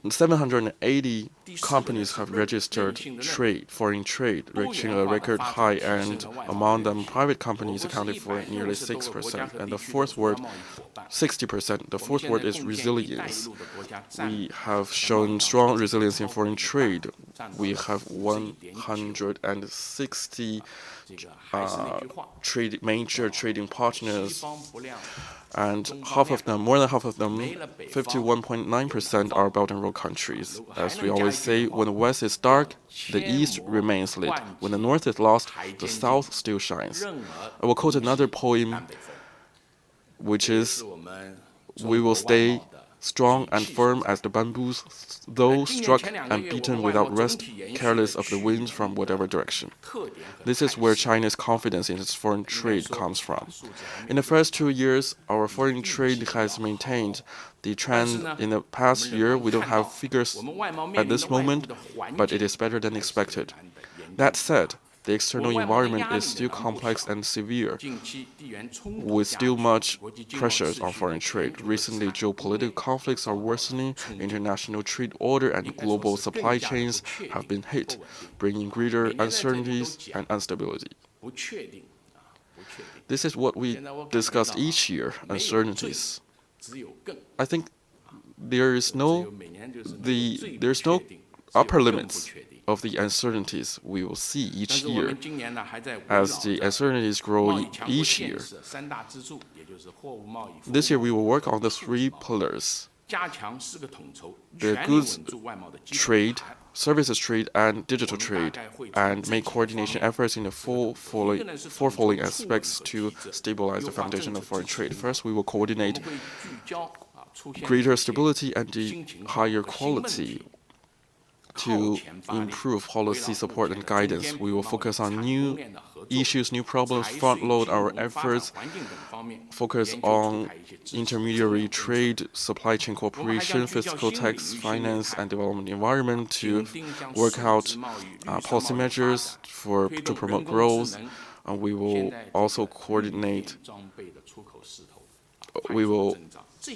S8: 780 companies have registered foreign trade, reaching a record high, and among them, private companies accounted for nearly 6%. And the fourth word, 60%. The fourth word is resilience. We have shown strong resilience in foreign trade. We have 160 major trading partners, and more than half of them, 51.9%, are Belt and Road countries. As we always say, when the West is dark, the East remains lit. When the North is lost, the South still shines. I will quote another poem, which is, "We will stay strong and firm as the bamboos, though struck and beaten without rest, careless of the winds from whatever direction." This is where China's confidence in its foreign trade comes from. In the first 2 years, our foreign trade has maintained the trend. In the past year, we don't have figures at this moment, but it is better than expected. That said, the external environment is still complex and severe, with still much pressures on foreign trade. Recently, geopolitical conflicts are worsening, international trade order and global supply chains have been hit, bringing greater uncertainties and instability. This is what we discuss each year, uncertainties. I think there's no upper limits of the uncertainties we will see each year. As the uncertainties grow each year, this year we will work on the 3 pillars: the goods trade, services trade, and digital trade, and make coordination efforts in the four following aspects to stabilize the foundation of foreign trade. First, we will coordinate greater stability and the higher quality. To improve policy support and guidance, we will focus on new issues, new problems, front-load our efforts, focus on intermediary trade, supply chain cooperation, fiscal, tax, finance, and development environment to work out policy measures to promote growth. And we will also coordinate.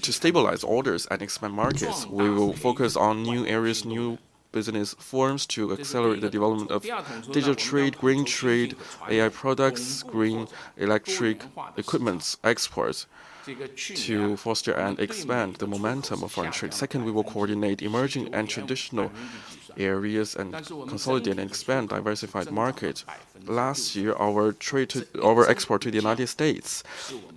S8: To stabilize orders and expand markets, we will focus on new areas, new business forms to accelerate the development of digital trade, green trade, AI products, green electric equipment exports to foster and expand the momentum of foreign trade. Second, we will coordinate emerging and traditional areas and consolidate and expand diversified market. Last year, our export to the United States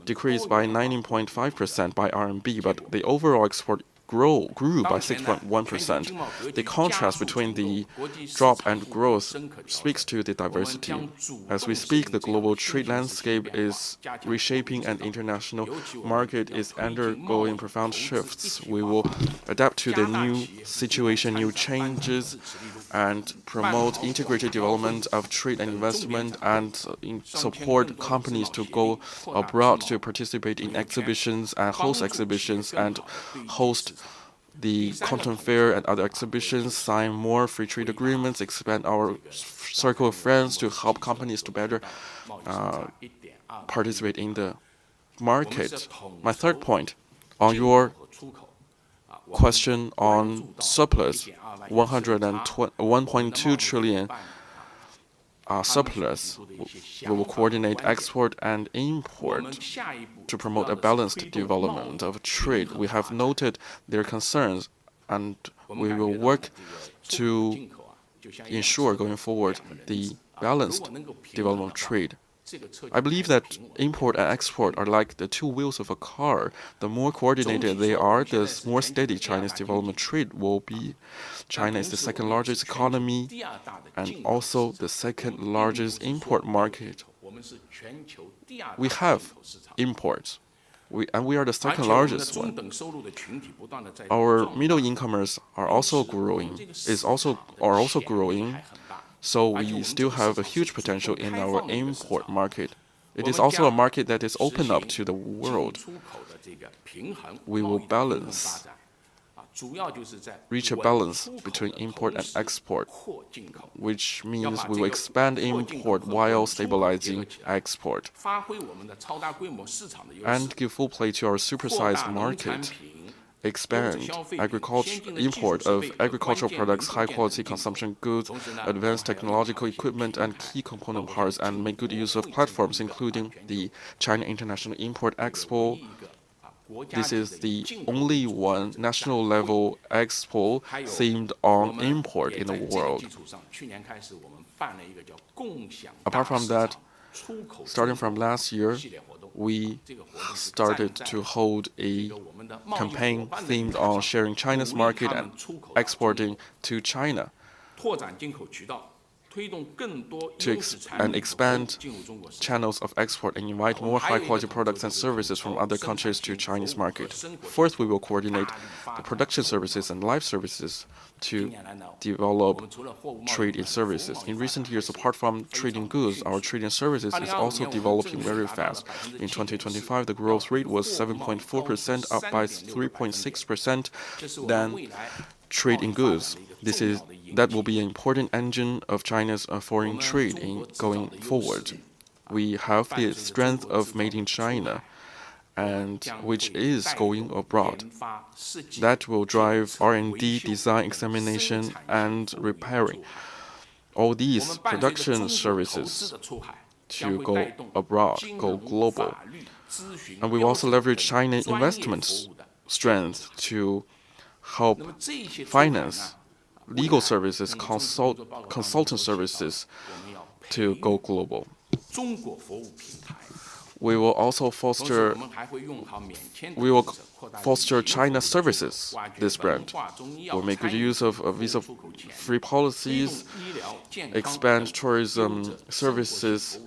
S8: decreased by 19.5% by RMB, but the overall export grew by 6.1%. The contrast between the drop and growth speaks to the diversity. As we speak, the global trade landscape is reshaping and international market is undergoing profound shifts. We will adapt to the new situation, new changes, and promote integrated development of trade and investment and support companies to go abroad to participate in exhibitions and host exhibitions and host the content fair and other exhibitions, sign more free trade agreements, expand our circle of friends to help companies to better participate in the market. My third point, on your question on surplus, 1.2 trillion surplus, we will coordinate export and import to promote a balanced development of trade. We have noted their concerns, and we will work to ensure going forward the balanced development of trade. I believe that import and export are like the two wheels of a car. The more coordinated they are, the more steady China's development trade will be. China is the second largest economy and also the second largest import market. We have imports, and we are the second largest one. Our middle incomers are also growing, are also growing. So we still have a huge potential in our import market. It is also a market that is open up to the world. We will reach a balance between import and export, which means we will expand import while stabilizing export and give full play to our supersized market. Expand import of agricultural products, high-quality consumption goods, advanced technological equipment, and key component parts, and make good use of platforms, including the China International Import-Expo. This is the only one national-level expo themed on import in the world. Apart from that, starting from last year, we started to hold a campaign themed on sharing China's market and exporting to China and expand channels of export and invite more high-quality products and services from other countries to Chinese market. Fourth, we will coordinate the production services and life services to develop trade in services. In recent years, apart from trading goods, our trading services is also developing very fast. In 2025, the growth rate was 7.4%, up by 3.6% than trade in goods. That will be an important engine of China's foreign trade going forward. We have the strength of Made in China, and which is going abroad. That will drive R&D, design, examination, and repairing. All these production services to go abroad, go global. And we will also leverage China investment strength to help finance, legal services, consultant services to go global. We will also foster China services, this brand. We'll make good use of visa-free policies, expand tourism services,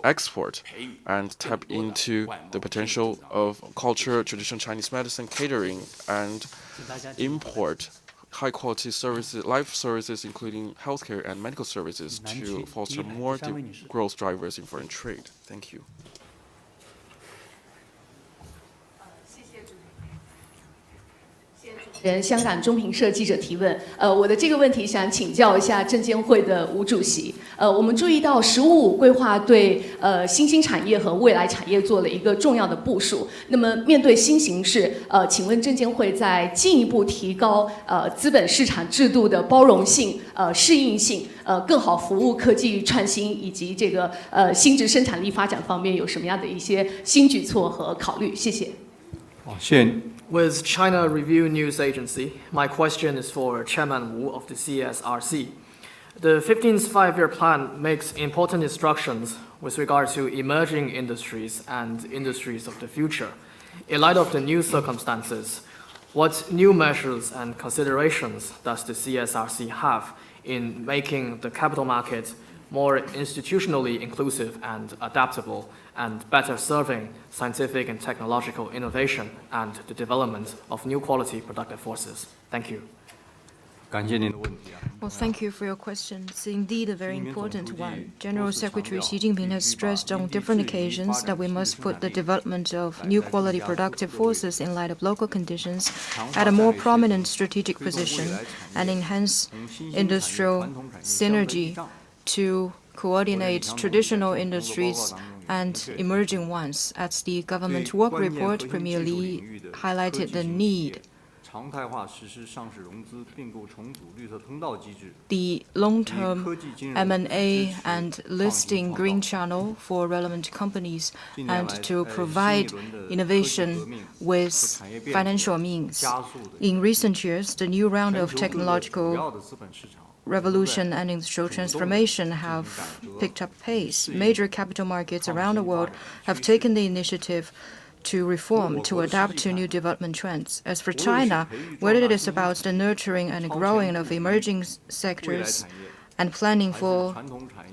S8: export, and tap into the potential of culture, traditional Chinese medicine, catering, and import high-quality services, life services, including healthcare and medical services, to foster more growth drivers in foreign trade. Thank you.
S18: 香港中评社记者提问，我的这个问题想请教一下证监会的吴主席。我们注意到“十五五”规划对新兴产业和未来产业做了一个重要的部署。那么面对新形势，请问证监会在进一步提高资本市场制度的包容性、适应性，更好服务科技创新以及这个新质生产力发展方面有什么样的一些新举措和考虑？谢谢。
S14: 谢谢。
S3: With China Review News Agency, my question is for Chairman Wu of the CSRC. The 15th Five-Year Plan makes important instructions with regard to emerging industries and industries of the future. In light of the new circumstances, What new measures and considerations does the CSRC have in making the capital market more institutionally inclusive and adaptable, and better serving scientific and technological innovation and the development of new quality productive forces? Thank you.
S12: Well, thank you for your question. It's indeed a very important one. General Secretary Xi Jinping has stressed on different occasions that we must put the development of new quality productive forces in light of local conditions at a more prominent strategic position and enhance industrial synergy to coordinate traditional industries and emerging ones. At the government work report, Premier Li highlighted the need the long-term M&A and listing green channel for relevant companies and to provide innovation with financial means. In recent years, the new round of technological revolution and industrial transformation have picked up pace. Major capital markets around the world have taken the initiative to reform, to adapt to new development trends. As for China, whether it is about the nurturing and growing of emerging sectors and planning for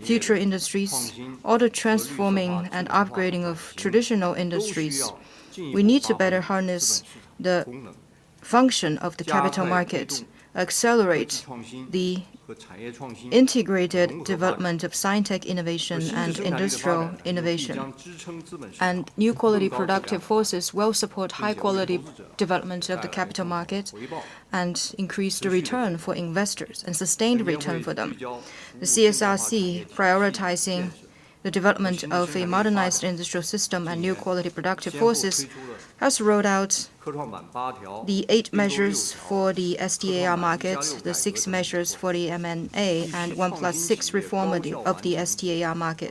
S12: future industries, or the transforming and upgrading of traditional industries, we need to better harness the function of the capital market, accelerate the integrated development of scientific innovation and industrial innovation. And new quality productive forces will support high quality development of the capital market and increase the return for investors and sustained return for them. The CSRC, prioritizing the development of a modernized industrial system and new quality productive forces, has rolled out the 8 measures for the STAR market, the 6 measures for the M&A, and 1+6 reform of the STAR market.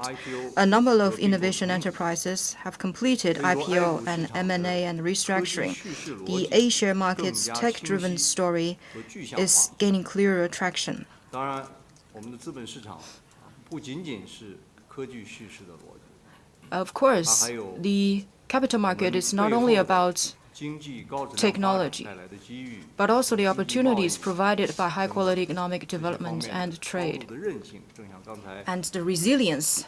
S12: A number of innovation enterprises have completed IPO and M&A and restructuring. The A-share market's tech-driven story is gaining clearer traction. Of course, the capital market is not only about technology, but also the opportunities provided by high-quality economic development and trade, and the resilience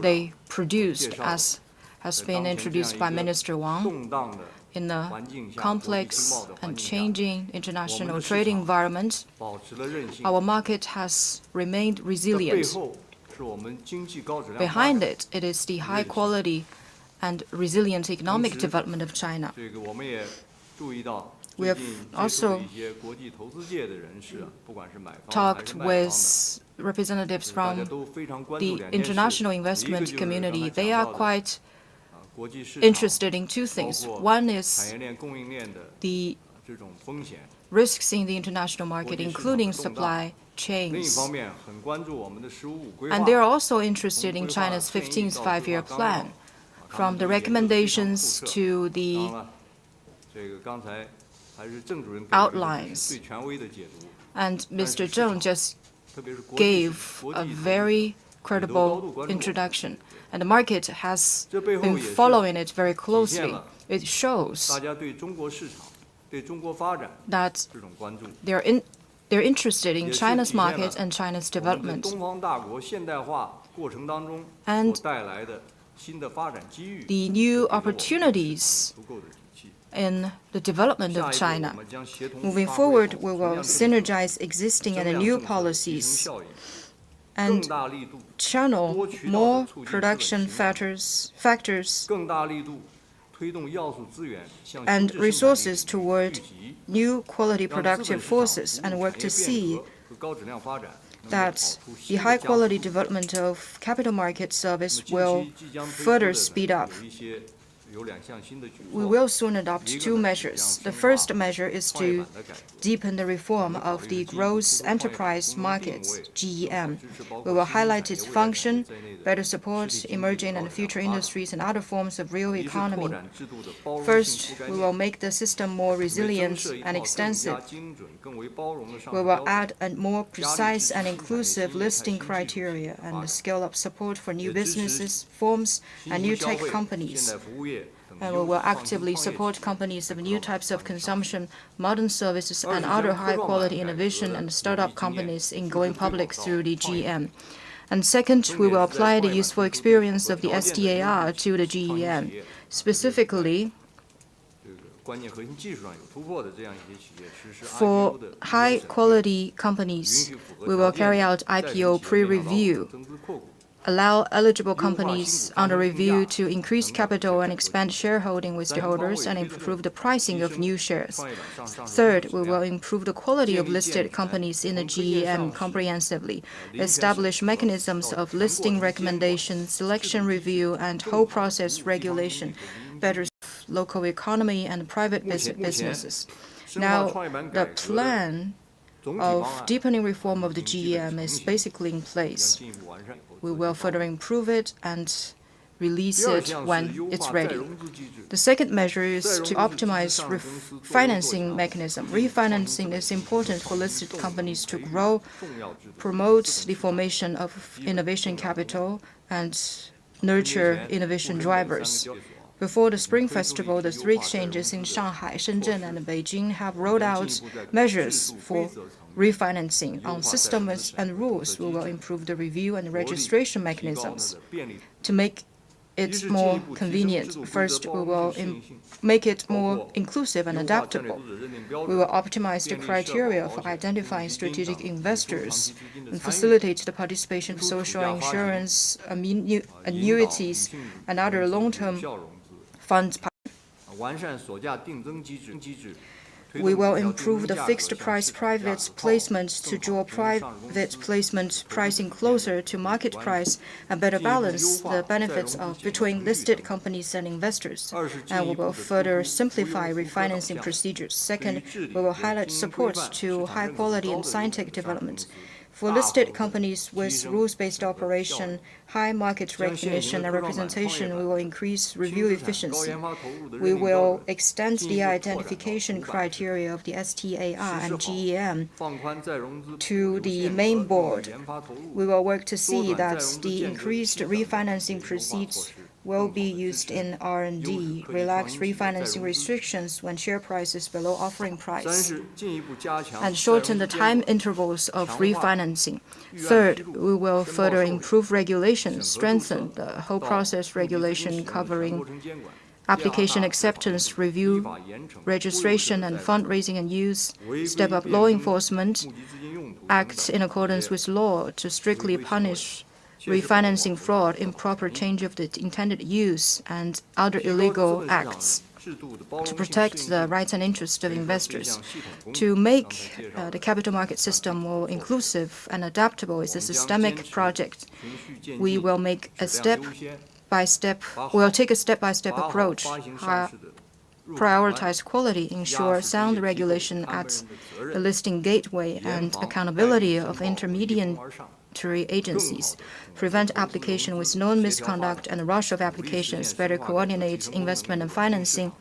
S12: they produced, as has been introduced by Minister Wang. In a complex and changing international trade environment, our market has remained resilient. Behind it, it is the high-quality and resilient economic development of China. We have also talked with representatives from the international investment community. They are quite interested in 2 things. One is the risks in the international market, including supply chains. And they are also interested in China's 15th five-year plan, from the recommendations to the outlines. And Mr. Zheng just gave a very credible introduction, and the market has been following it very closely. It shows that they're interested in China's market and China's development. And the new opportunities in the development of China. Moving forward, we will synergize existing and new policies and channel more production factors and resources toward new quality productive forces, and work to see that the high-quality development of capital market service will further speed up. We will soon adopt 2 measures. The first measure is to deepen the reform of the gross enterprise market, GEM. We will highlight its function, better support emerging and future industries and other forms of real economy. First, we will make the system more resilient and extensive. We will add a more precise and inclusive listing criteria and scale up support for new businesses, forms, and new tech companies. and we will actively support companies of new types of consumption, modern services, and other high-quality innovation and startup companies in going public through the GEM. And second, we will apply the useful experience of the STAR to the GEM. Specifically, for high-quality companies, we will carry out IPO pre-review, allow eligible companies under review to increase capital and expand shareholding with shareholders and improve the pricing of new shares. Third, we will improve the quality of listed companies in the GEM comprehensively, establish mechanisms of listing recommendation, selection review, and whole process regulation, better local economy and private businesses. Now, the plan of deepening reform of the GEM is basically in place. We will further improve it and release it when it's ready. The second measure is to optimize refinancing mechanism. Refinancing is important for listed companies to grow, promote the formation of innovation capital, and nurture innovation drivers. Before the Spring Festival, the three exchanges in Shanghai, Shenzhen, and Beijing have rolled out measures for refinancing. On systems and rules, we will improve the review and registration mechanisms to make it more convenient. First, we will make it more inclusive and adaptable. We will optimize the criteria for identifying strategic investors and facilitate the participation of social insurance, annuities, and other long-term funds. We will improve the fixed-price private placement to draw private placement pricing closer to market price and better balance the benefits between listed companies and investors. And we will further simplify refinancing procedures. Second, we will highlight support to high-quality and scientific development. For listed companies with rules-based operation, high market recognition and representation, we will increase review efficiency. We will extend the identification criteria of the STAR and GEM to the main board. We will work to see that the increased refinancing proceeds will be used in R&D, relax refinancing restrictions when share price is below offering price, and shorten the time intervals of refinancing. Third, we will further improve regulations, strengthen the whole process regulation covering application acceptance, review, registration, and fundraising and use, step up law enforcement, act in accordance with law to strictly punish refinancing fraud, improper change of the intended use, and other illegal acts to protect the rights and interests of investors. To make the capital market system more inclusive and adaptable is a systemic project. We will make a step-by-step approach, prioritize quality, ensure sound regulation at the listing gateway, and accountability of intermediate agencies, prevent application with known misconduct and rush of applications, better coordinate investment and financing,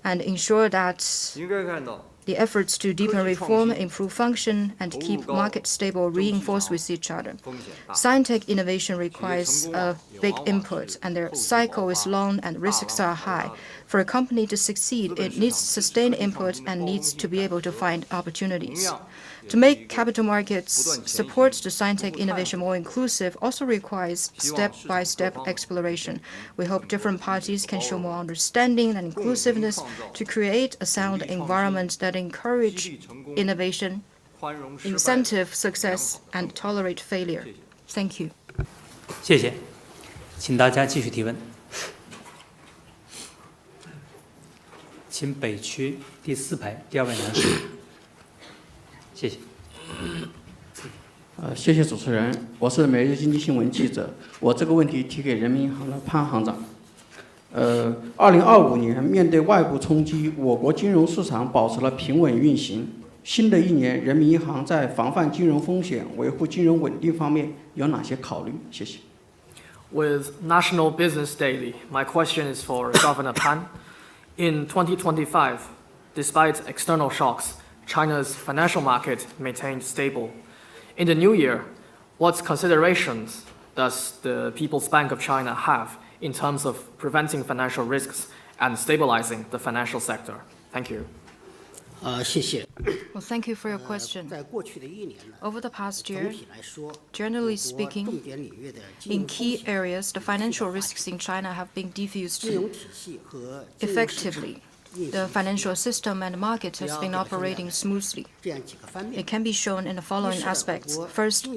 S12: and ensure that the efforts to deepen reform, improve function, and keep market stable reinforce with each other. Scientific innovation requires a big input, and their cycle is long and risks are high. For a company to succeed, it needs sustained input and needs to be able to find opportunities. To make capital markets support the scientific innovation more inclusive also requires step-by-step exploration. We hope different parties can show more understanding and inclusiveness to create a sound environment that encourages innovation, incentive success, and tolerate failure. Thank you.
S1: 谢谢，请大家继续提问。请北区第4排第2位男士。 谢谢。
S11: 谢谢主持人，我是每日经济新闻记者。我这个问题提给人民银行的潘行长。2025年面对外部冲击，我国金融市场保持了平稳运行。新的一年，人民银行在防范金融风险、维护金融稳定方面有哪些考虑？谢谢。
S3: With National Business Daily, my question is for Governor Pan. In 2025, despite external shocks, China's financial market maintained stable. In the new year, what considerations does the People's Bank of China have in terms of preventing financial risks and stabilizing the financial sector? Thank you.
S12: Well, thank you for your question. Over the past year, generally speaking, in key areas, the financial risks in China have been diffused effectively. The financial system and market has been operating smoothly. It can be shown in the following aspects. First,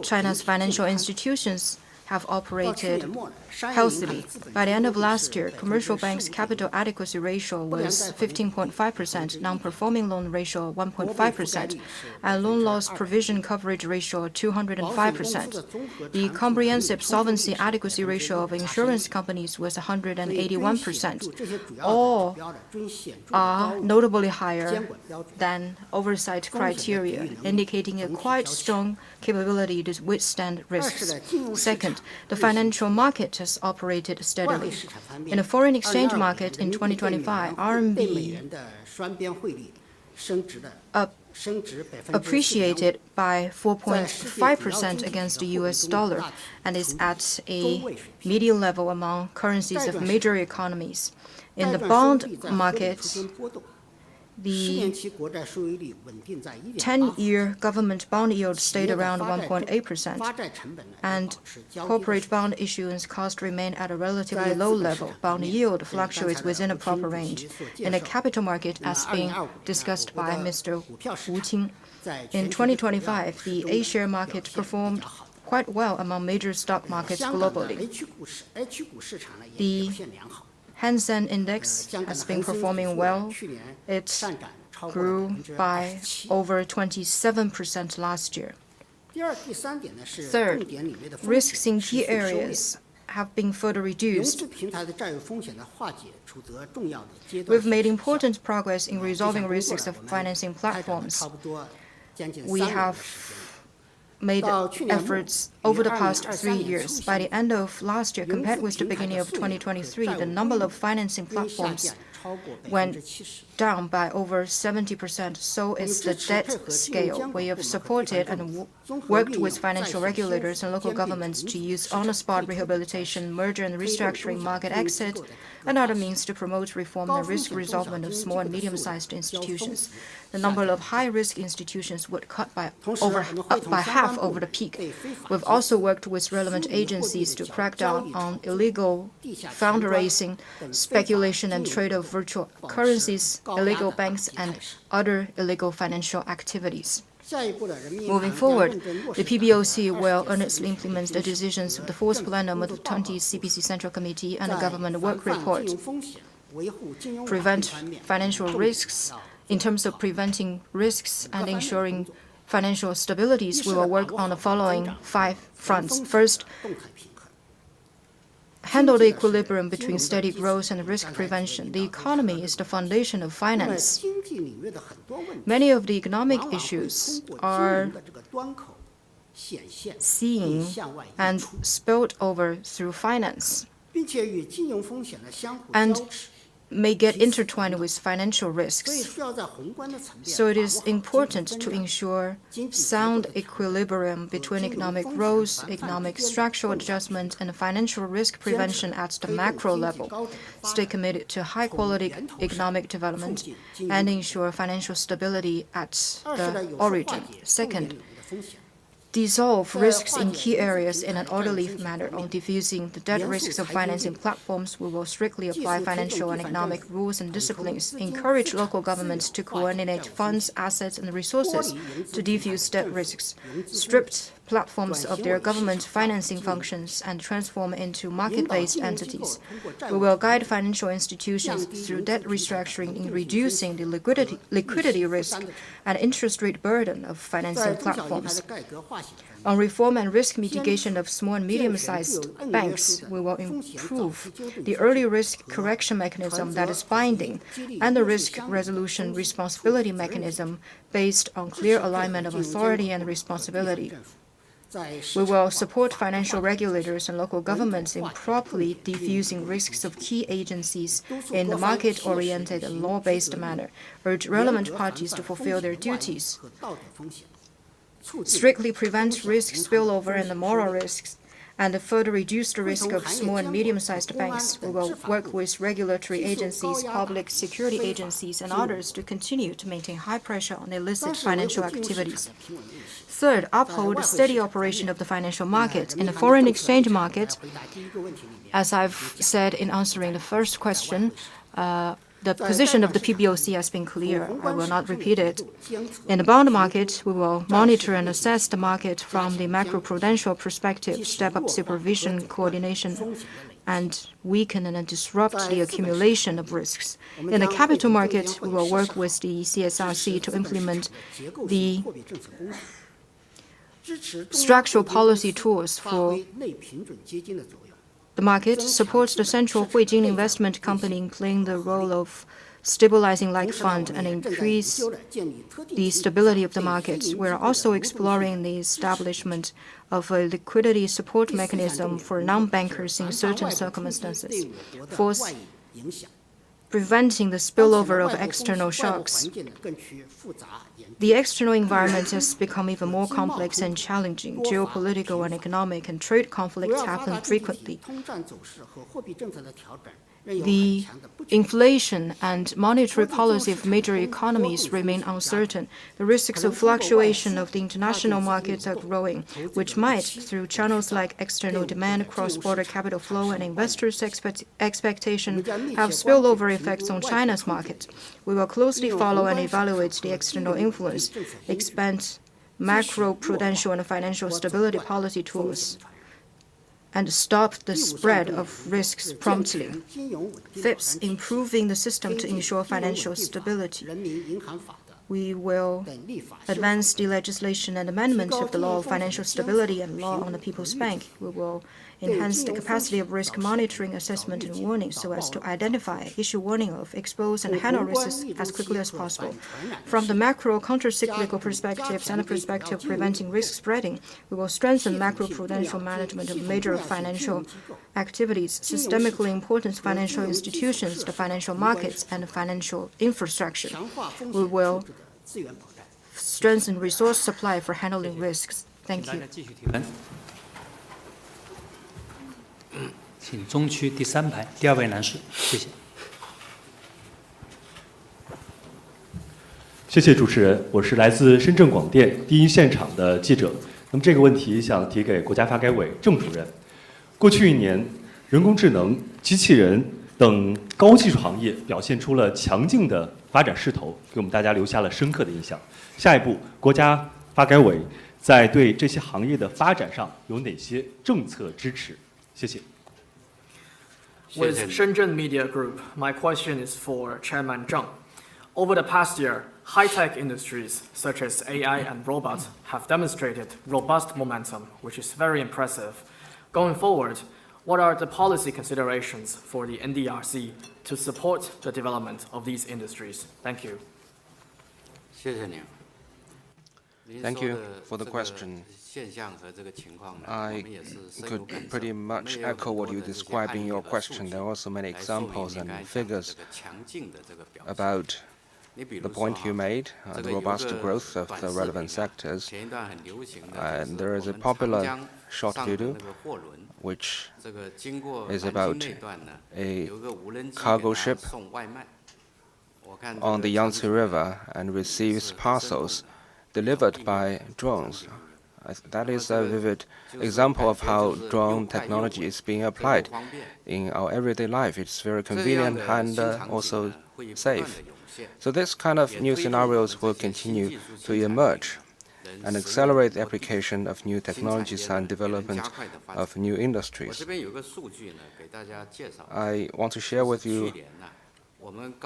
S12: China's financial institutions have operated healthily. By the end of last year, commercial banks' capital adequacy ratio was 15.5%, non-performing loan ratio 1.5%, and loan loss provision coverage ratio 205%. The comprehensive solvency adequacy ratio of insurance companies was 181%. All are notably higher than oversight criteria, indicating a quite strong capability to withstand risks. Second, the financial market has operated steadily. In the foreign exchange market in 2025, RMB appreciated by 4.5% against the US dollar and is at a median level among currencies of major economies. In the bond market, the 10-year government bond yield stayed around 1.8%, and corporate bond issuance cost remained at a relatively low level. Bond yield fluctuates within a proper range. In the capital market, as being discussed by Mr. Wu Qing, in 2025, the A-share market performed quite well among major stock markets globally. The Hang Seng Index has been performing well. It grew by over 27% last year. Third, risks in key areas have been further reduced. We've made important progress in resolving risks of financing platforms. We have made efforts over the past 3 years. By the end of last year, compared with the beginning of 2023, the number of financing platforms went down by over 70%. So is the debt scale. We have supported and worked with financial regulators and local governments to use on-the-spot rehabilitation, merger and restructuring, market exit, and other means to promote reform and risk resolvement of small and medium-sized institutions. The number of high-risk institutions would cut up by half over the peak. We've also worked with relevant agencies to crack down on illegal fundraising, speculation and trade of virtual currencies, illegal banks, and other illegal financial activities. Moving forward, the PBOC will earnestly implement the decisions of the 4th Plenum of the 20th CPC Central Committee and the Government Work Report. Prevent financial risks. In terms of preventing risks and ensuring financial stabilities, we will work on the following 5 fronts. First, handle the equilibrium between steady growth and risk prevention. The economy is the foundation of finance. Many of the economic issues are seen and spilled over through finance and may get intertwined with financial risks. So it is important to ensure sound equilibrium between economic growth, economic structural adjustment, and financial risk prevention at the macro level. Stay committed to high-quality economic development and ensure financial stability at the origin. Second, dissolve risks in key areas in an orderly manner. On diffusing the debt risks of financing platforms, we will strictly apply financial and economic rules and disciplines, encourage local governments to coordinate funds, assets, and resources to diffuse debt risks, strip platforms of their government financing functions, and transform into market-based entities. We will guide financial institutions through debt restructuring in reducing the liquidity risk and interest rate burden of financing platforms. On reform and risk mitigation of small and medium-sized banks, we will improve the early risk correction mechanism that is binding and the risk resolution responsibility mechanism based on clear alignment of authority and responsibility. We will support financial regulators and local governments in properly diffusing risks of key agencies in a market-oriented and law-based manner, urge relevant parties to fulfill their duties, strictly prevent risk spillover and the moral risks, and further reduce the risk of small and medium-sized banks. We will work with regulatory agencies, public security agencies, and others to continue to maintain high pressure on illicit financial activities. Third, uphold the steady operation of the financial market. In the foreign exchange market, as I've said in answering the first question, the position of the PBOC has been clear. I will not repeat it. In the bond market, we will monitor and assess the market from the macroprudential perspective, step up supervision, coordination, and weaken and disrupt the accumulation of risks. In the capital market, we will work with the CSRC to implement the structural policy tools for the market, supports the central Beijing investment company in playing the role of stabilizing like fund and increase the stability of the market. We are also exploring the establishment of a liquidity support mechanism for non-bankers in certain circumstances. Fourth, preventing the spillover of external shocks. The external environment has become even more complex and challenging. Geopolitical and economic and trade conflicts happen frequently. The inflation and monetary policy of major economies remain uncertain. The risks of fluctuation of the international markets are growing, which might, through channels like external demand, cross-border capital flow, and investors' expectation, have spillover effects on China's market. We will closely follow and evaluate the external influence, expand macro-prudential and financial stability policy tools, and stop the spread of risks promptly. Fifth, improving the system to ensure financial stability. We will advance the legislation and amendment of the law of financial stability and law on the People's Bank. We will enhance the capacity of risk monitoring, assessment, and warning so as to identify, issue warning of, expose, and handle risks as quickly as possible. From the macro counter-cyclical perspectives and the perspective of preventing risk spreading, we will strengthen macro-prudential management of major financial activities, systemically important financial institutions, the financial markets, and the financial infrastructure. We will strengthen resource supply for handling risks. Thank you.
S1: 请中区第3排第2位男士，谢谢。
S19: 谢谢主持人，我是来自深圳广电第一现场的记者。那么这个问题想提给国家发改委郑主任。过去1年，人工智能、机器人等高技术行业表现出了强劲的发展势头，给我们大家留下了深刻的印象。下一步，国家发改委在对这些行业的发展上有哪些政策支持？谢谢。
S3: With Shenzhen Media Group, my question is for Chairman Zheng. Over the past year, high-tech industries such as AI and robots have demonstrated robust momentum, which is very impressive. Going forward, what are the policy considerations for the NDRC to support the development of these industries? Thank you.
S2: Thank you for the question. I could pretty much echo what you described in your question. There are also many examples and figures about the point you made, the robust growth of the relevant sectors. And there is a popular short video which is about a cargo ship on the Yangtze River and receives parcels delivered by drones. That is a vivid example of how drone technology is being applied in our everyday life. It's very convenient and also safe. So this kind of new scenarios will continue to emerge and accelerate the application of new technologies and development of new industries. I want to share with you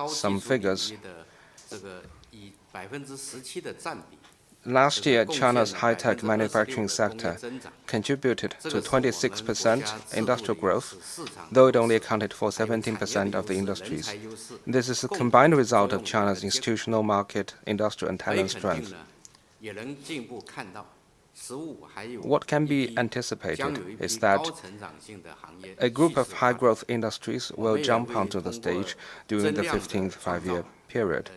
S2: some figures. Last year, China's high-tech manufacturing sector contributed to 26% industrial growth, though it only accounted for 17% of the industries. This is a combined result of China's institutional market, industrial and talent strength. What can be anticipated is that a group of high-growth industries will jump onto the stage during the 15th five-year period.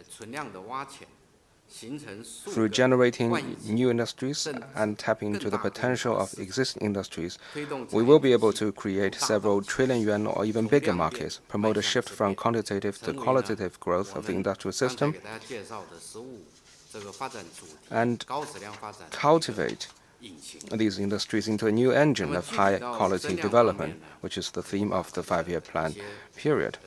S2: through generating new industries and tapping into the potential of existing industries, we will be able to create several trillion yuan or even bigger markets, promote a shift from quantitative to qualitative growth of the industrial system, and cultivate these industries into a new engine of high-quality development, which is the theme of the 5-year plan period.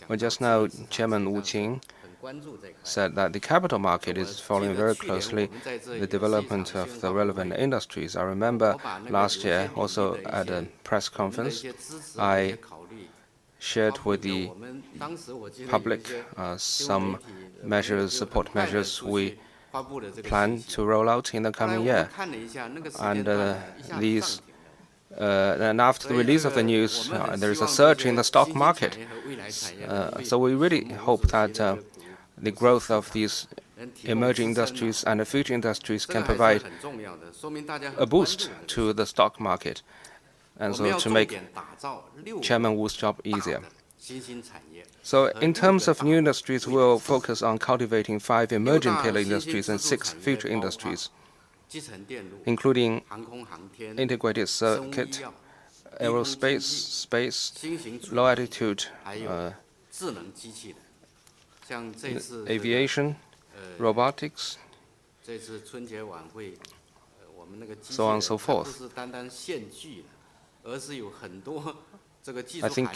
S2: Well, just now, Chairman Wu Qing said that the capital market is following very closely the development of the relevant industries. I remember last year, also at a press conference, I shared with the public some measures, support measures we plan to roll out in the coming year. And and after the release of the news, there is a surge in the stock market. So we really hope that the growth of these emerging industries and the future industries can provide a boost to the stock market, and so to make Chairman Wu's job easier. So in terms of new industries, we'll focus on cultivating 5 emerging pillar industries and 6 future industries, including integrated circuit, aerospace, space, low-altitude aviation, robotics, so on and so forth. I think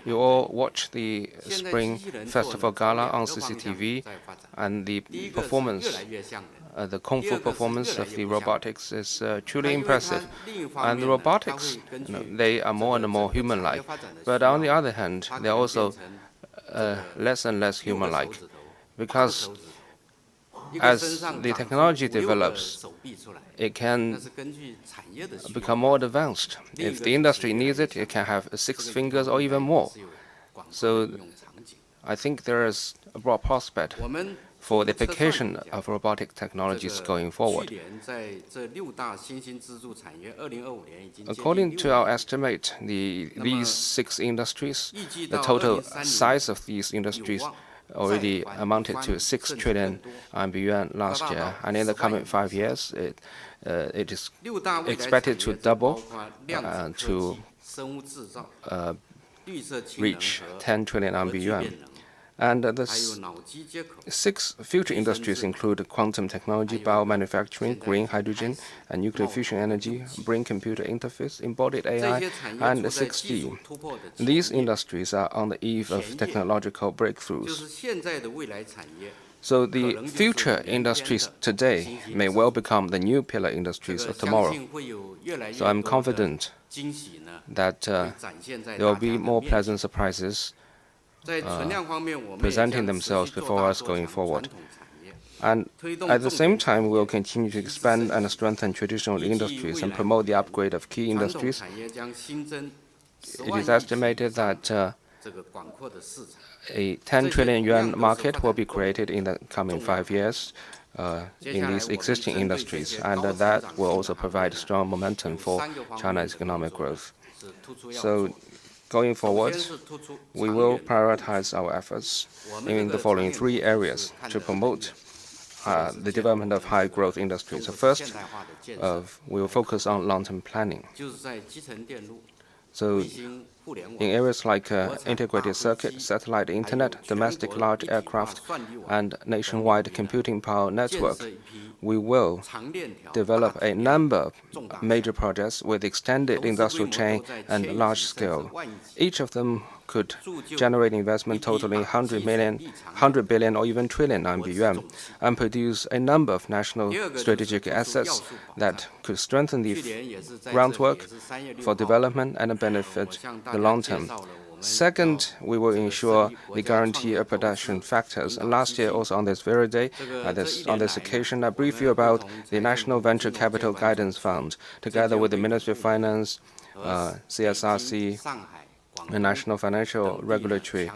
S2: you all watch the Spring Festival Gala on CCTV, and the performance, the kung fu performance of the robotics is truly impressive. And the robotics, they are more and more human-like. But on the other hand, they are also less and less human-like, because as the technology develops, it can become more advanced. If the industry needs it, it can have 6 fingers or even more. So I think there is a broad prospect for the application of robotic technologies going forward. According to our estimate, these 6 industries, the total size of these industries already amounted to 6 trillion yuan last year, and in the coming 5 years, it is expected to double to reach 10 trillion yuan. And the 6 future industries include quantum technology, biomanufacturing, green hydrogen, and nuclear fusion energy, brain-computer interface, embodied AI, and 6G. These industries are on the eve of technological breakthroughs. So the future industries today may well become the new pillar industries of tomorrow. So I'm confident that there will be more pleasant surprises presenting themselves before us going forward. And at the same time, we will continue to expand and strengthen traditional industries and promote the upgrade of key industries. It is estimated that a 10 trillion yuan market will be created in the coming 5 years in these existing industries, and that will also provide strong momentum for China's economic growth. So going forward, we will prioritize our efforts in the following 3 areas to promote the development of high-growth industries. So first, we will focus on long-term planning. So in areas like integrated circuit, satellite internet, domestic large aircraft, and nationwide computing power network, we will develop a number of major projects with extended industrial chain and large scale. Each of them could generate investment totaling 100 billion or even trillion yuan, and produce a number of national strategic assets that could strengthen the groundwork for development and benefit the long term. Second, we will ensure the guarantee of production factors. And last year, also on this very day, on this occasion, I briefed you about the National Venture Capital Guidance Fund, together with the Ministry of Finance, CSRC, the National Financial Regulatory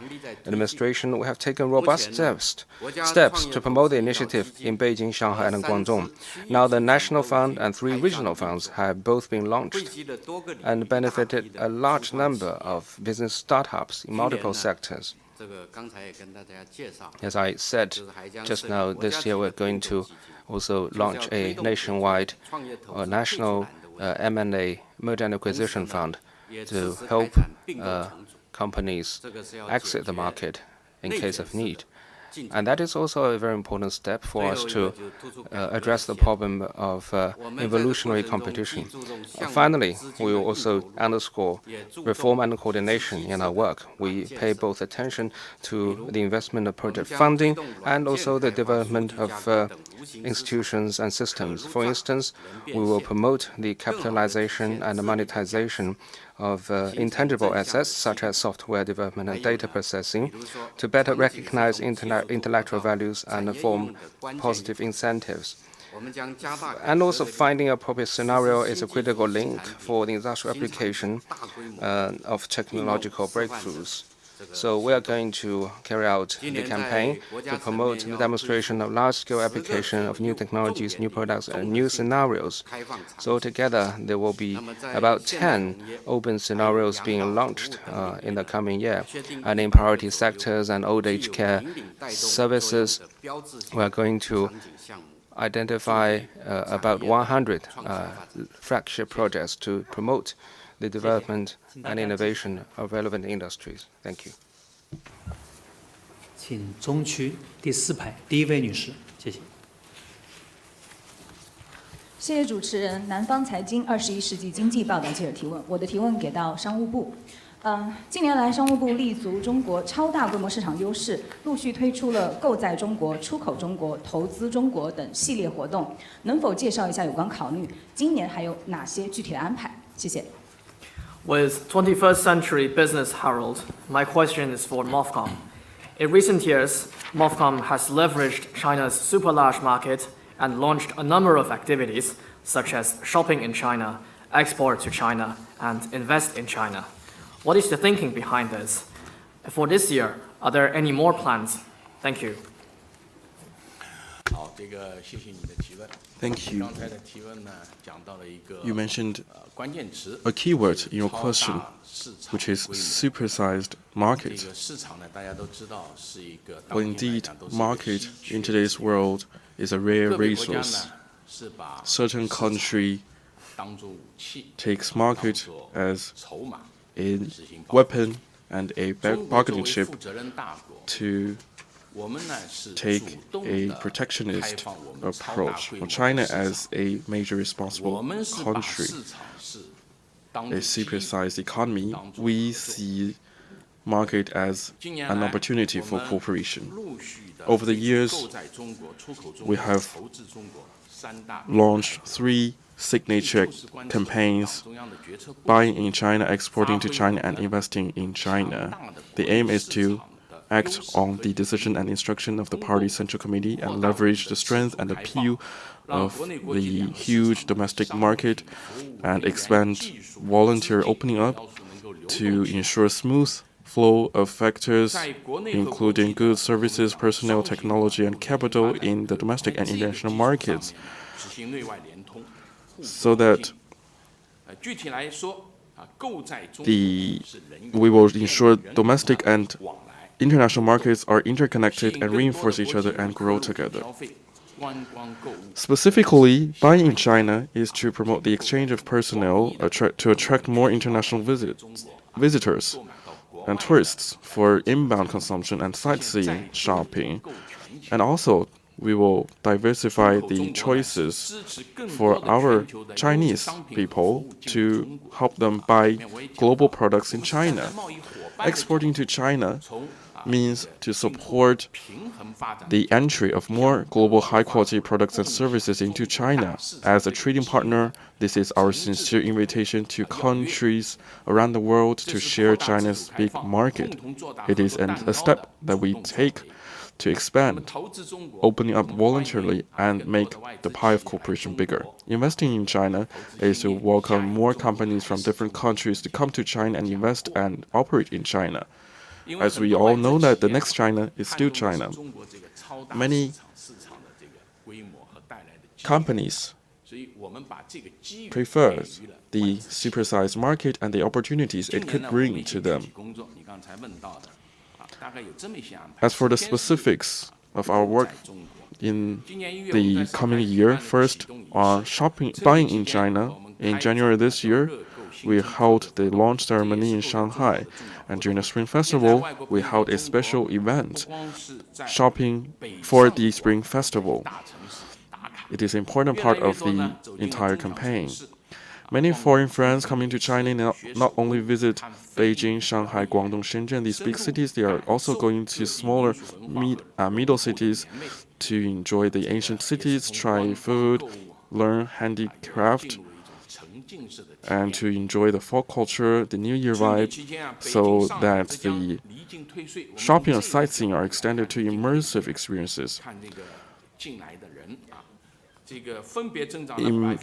S2: Administration, we have taken robust steps to promote the initiative in Beijing, Shanghai, and Guangdong. Now the National Fund and 3 regional funds have both been launched and benefited a large number of business startups in multiple sectors. As I said just now, this year we're going to also launch a nationwide national M&A merger and acquisition fund to help companies exit the market in case of need. And that is also a very important step for us to address the problem of evolutionary competition. Finally, we will also underscore reform and coordination in our work. We pay both attention to the investment of project funding and also the development of institutions and systems. For instance, we will promote the capitalization and the monetization of intangible assets such as software development and data processing to better recognize intellectual values and form positive incentives. And also finding an appropriate scenario is a critical link for the industrial application of technological breakthroughs. So we are going to carry out the campaign to promote the demonstration of large-scale application of new technologies, new products, and new scenarios. So together, there will be about 10 open scenarios being launched in the coming year. And in priority sectors and old age care services, we are going to identify about 100 flagship projects to promote the development and innovation of relevant industries. Thank you.
S1: 请中区第4排第1位女士，谢谢。
S20: 谢谢主持人。南方财经21世纪经济报道记者提问，我的提问给到商务部。近年来，商务部立足中国超大规模市场优势，陆续推出了购在中国、出口中国、投资中国等系列活动，能否介绍一下有关考虑？今年还有哪些具体的安排？谢谢。
S3: With 21st Century Business Herald, my question is for MOFCOM. In recent years, MOFCOM has leveraged China's super large market and launched a number of activities such as shopping in China, export to China, and invest in China. What is the thinking behind this? For this year, are there any more plans? Thank you.
S8: Thank you. You mentioned a keyword in your question, which is supersized market. Well, indeed, market in today's world is a rare resource. Certain country takes market as a weapon and a bargaining chip to take a protectionist approach. Well, China as a major responsible country, a supersized economy, we see market as an opportunity for cooperation. Over the years, we have launched 3 signature campaigns: buying in China, exporting to China, and investing in China. The aim is to act on the decision and instruction of the party central committee and leverage the strength and appeal of the huge domestic market and expand volunteer opening up to ensure smooth flow of factors, including goods, services, personnel, technology, and capital in the domestic and international markets, so that we will ensure domestic and international markets are interconnected and reinforce each other and grow together. Specifically, buying in China is to promote the exchange of personnel to attract more international visitors and tourists for inbound consumption and sightseeing shopping. And also, we will diversify the choices for our Chinese people to help them buy global products in China. Exporting to China means to support the entry of more global high-quality products and services into China. As a trading partner, this is our sincere invitation to countries around the world to share China's big market. It is a step that we take to expand, opening up voluntarily and make the pie of cooperation bigger. Investing in China is to welcome more companies from different countries to come to China and invest and operate in China. As we all know that the next China is still China. Many companies prefer the supersized market and the opportunities it could bring to them. As for the specifics of our work in the coming year, first on buying in China, in January this year, we held the launch ceremony in Shanghai, and during the Spring Festival, we held a special event, shopping for the Spring Festival. It is an important part of the entire campaign. Many foreign friends coming to China not only visit Beijing, Shanghai, Guangdong, Shenzhen, these big cities, they are also going to smaller middle cities to enjoy the ancient cities, try food, learn handicraft, and to enjoy the folk culture, the New Year vibe, so that the shopping and sightseeing are extended to immersive experiences.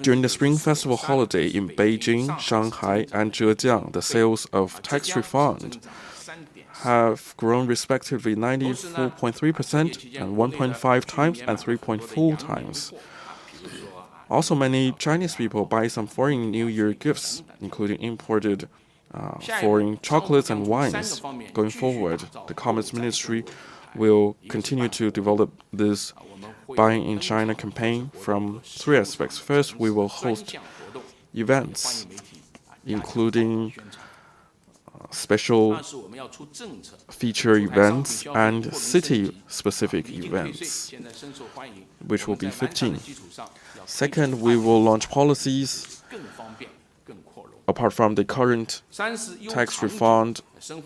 S8: During the Spring Festival holiday in Beijing, Shanghai, and Zhejiang, the sales of tax refund have grown respectively 94.3% and 1.5 times and 3.4 times. Also, many Chinese people buy some foreign New Year gifts, including imported foreign chocolates and wines. Going forward, the Commerce Ministry will continue to develop this buying in China campaign from three aspects. First, we will host events, including special feature events and city-specific events, which will be 15. Second, we will launch policies. Apart from the current tax refund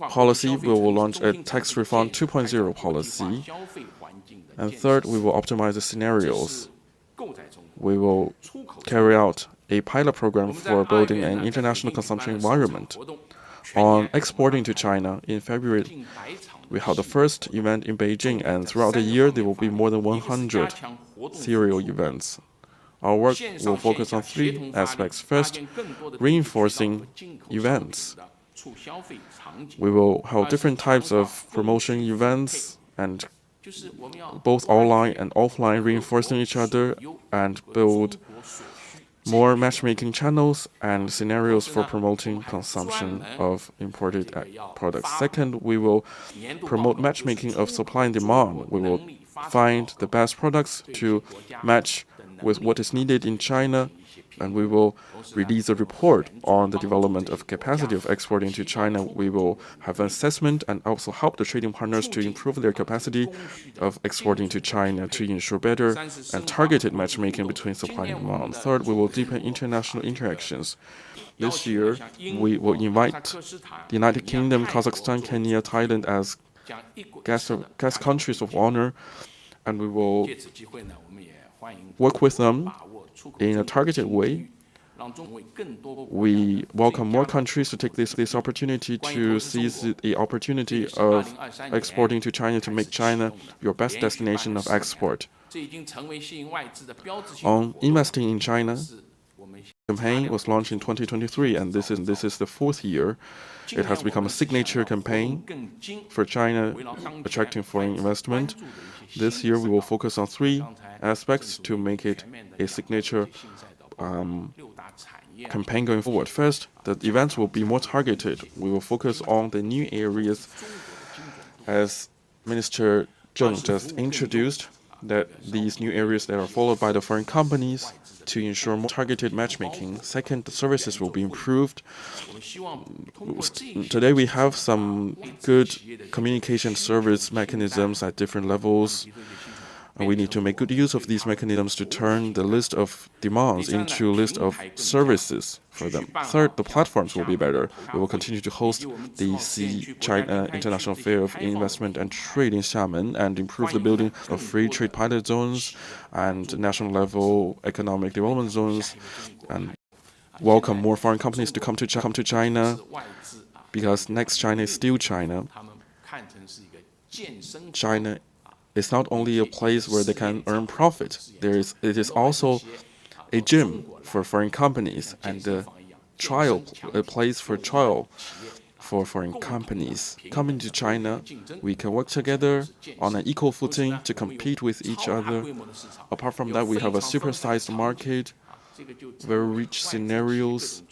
S8: policy, we will launch a tax refund 2.0 policy. And third, we will optimize the scenarios. We will carry out a pilot program for building an international consumption environment. On exporting to China, in February, we held the first event in Beijing, and throughout the year, there will be more than 100 serial events. Our work will focus on three aspects. First, reinforcing events. We will hold different types of promotion events, and both online and offline, reinforcing each other, and build more matchmaking channels and scenarios for promoting consumption of imported products. Second, we will promote matchmaking of supply and demand. We will find the best products to match with what is needed in China, and we will release a report on the development of capacity of exporting to China. We will have an assessment and also help the trading partners to improve their capacity of exporting to China to ensure better and targeted matchmaking between supply and demand. Third, we will deepen international interactions. This year, we will invite the United Kingdom, Kazakhstan, Kenya, Thailand as guest countries of honor, and we will work with them in a targeted way. We welcome more countries to take this opportunity to seize the opportunity of exporting to China to make China your best destination of export. On investing in China, the campaign was launched in 2023, and this is the fourth year. It has become a signature campaign for China, attracting foreign investment. This year, we will focus on three aspects to make it a signature campaign going forward. First, the events will be more targeted. We will focus on the new areas, as Minister Zheng just introduced, that these new areas that are followed by the foreign companies to ensure more targeted matchmaking. Second, the services will be improved. Today, we have some good communication service mechanisms at different levels. And we need to make good use of these mechanisms to turn the list of demands into a list of services for them. Third, the platforms will be better. We will continue to host the China International Fair of Investment and Trade in Xiamen and improve the building of free trade pilot zones and national level economic development zones, and welcome more foreign companies to come to China, because next China is still China. China is not only a place where they can earn profit. It is also a gym for foreign companies and a place for trial for foreign companies. Coming to China, we can work together on an equal footing to compete with each other. Apart from that, we have a supersized market, very rich scenarios,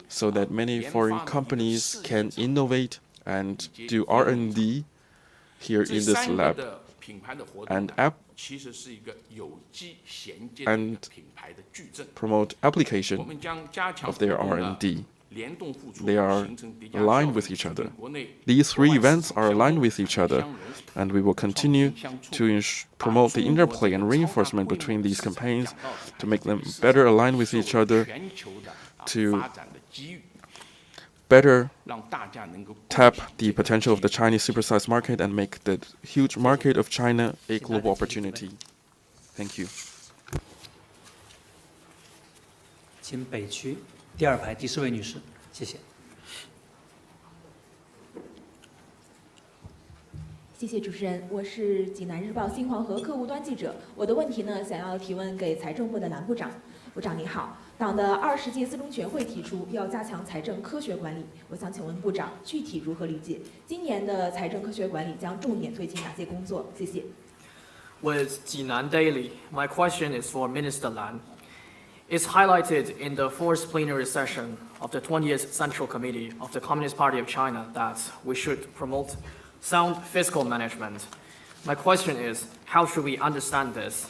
S8: so that many foreign companies can innovate and do R&D here in this lab and promote application of their R&D. They are aligned with each other. These three events are aligned with each other, and we will continue to promote the interplay and reinforcement between these campaigns to make them better aligned with each other, to better tap the potential of the Chinese supersized market and make the huge market of China a global opportunity. Thank you.
S1: 请北区第二排第10位女士，谢谢。
S4: 谢谢主持人，我是济南日报新黄河客户端记者。我的问题呢，想要提问给财政部的蓝部长。部长您好，党的20届四中全会提出要加强财政科学管理，我想请问部长具体如何理解？今年的财政科学管理将重点推进哪些工作？谢谢。
S3: With Jinan Daily, my question is for Minister Lan. It's highlighted in the fourth plenary session of the 20th Central Committee of the Communist Party of China that we should promote sound fiscal management. My question is, how should we understand this?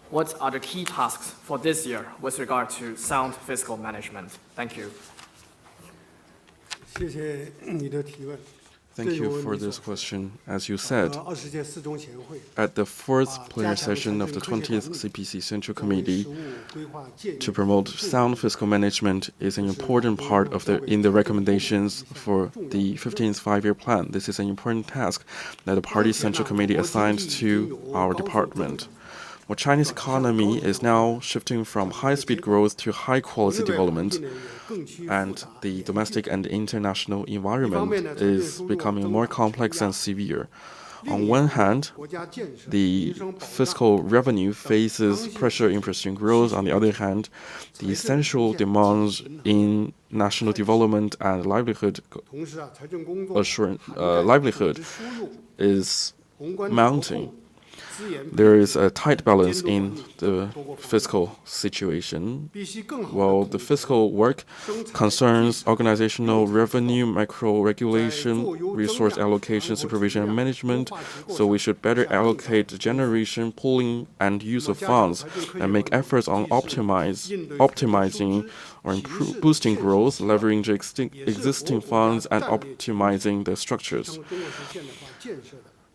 S3: What are the key tasks for this year with regard to sound fiscal management? Thank you.
S7: 谢谢你的提问。
S8: Thank you for this question. As you said, at the fourth plenary session of the 20th CPC Central Committee, to promote sound fiscal management is an important part of in the recommendations for the 15th five-year plan. This is an important task that the Party's Central Committee assigned to our department. Well, Chinese economy is now shifting from high-speed growth to high-quality development, and the domestic and international environment is becoming more complex and severe. On one hand, the fiscal revenue faces pressure in pursuing growth. On the other hand, the essential demands in national development and livelihood is mounting. There is a tight balance in the fiscal situation. While the fiscal work concerns organizational revenue, micro-regulation, resource allocation, supervision, and management, so we should better allocate the generation, pooling, and use of funds, and make efforts on optimizing or boosting growth, leveraging existing funds, and optimizing the structures.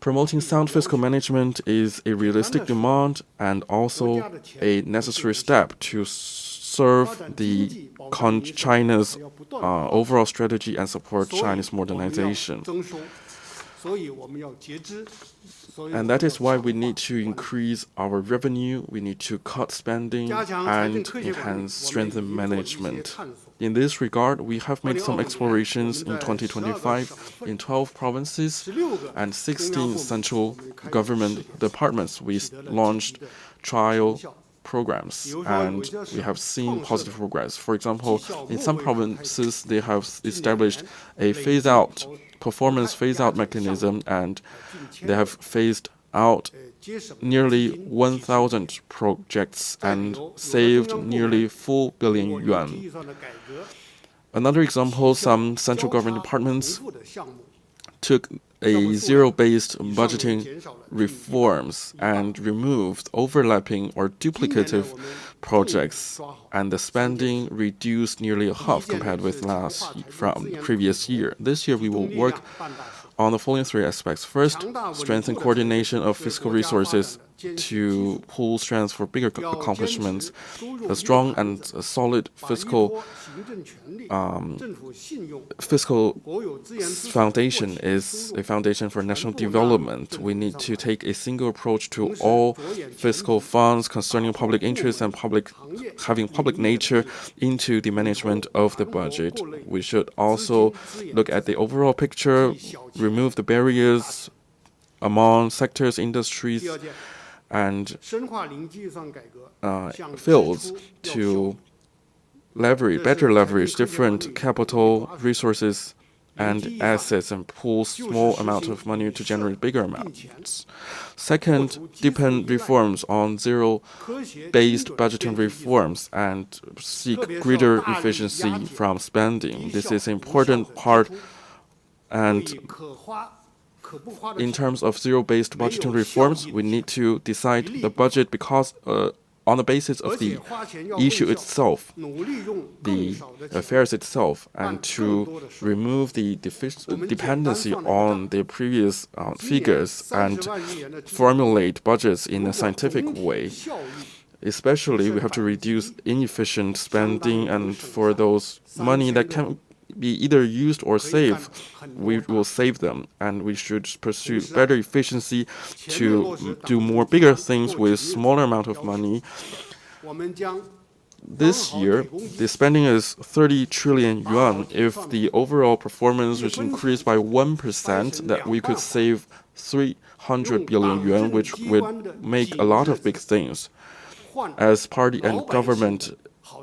S8: Promoting sound fiscal management is a realistic demand and also a necessary step to serve China's overall strategy and support Chinese modernization. And that is why we need to increase our revenue, we need to cut spending, and strengthen management. In this regard, we have made some explorations in 2025 in 12 provinces and 16 central government departments. We launched trial programs, and we have seen positive progress. For example, in some provinces, they have established a performance phase-out mechanism, and they have phased out nearly 1,000 projects and saved nearly 4 billion yuan. Another example, some central government departments took a zero-based budgeting reforms and removed overlapping or duplicative projects, and the spending reduced nearly a half compared with from the previous year. This year, we will work on the following three aspects. First, strengthen coordination of fiscal resources to pool strengths for bigger accomplishments. A strong and solid fiscal foundation is a foundation for national development. We need to take a single approach to all fiscal funds concerning public interest and having public nature into the management of the budget. We should also look at the overall picture, remove the barriers, among sectors, industries, and fields to better leverage different capital resources and assets and pool small amount of money to generate bigger amounts. Second, deepen reforms on zero-based budgeting reforms and seek greater efficiency from spending. This is an important part, and in terms of zero-based budgeting reforms, we need to decide the budget because on the basis of the issue itself, the affairs itself, and to remove the dependency on the previous figures and formulate budgets in a scientific way. Especially, we have to reduce inefficient spending, and for those money that can be either used or saved, we will save them, and we should pursue better efficiency to do more bigger things with smaller amount of money. This year, the spending is 30 trillion yuan. If the overall performance was increased by 1%, that we could save 300 billion yuan, which would make a lot of big things. As party and government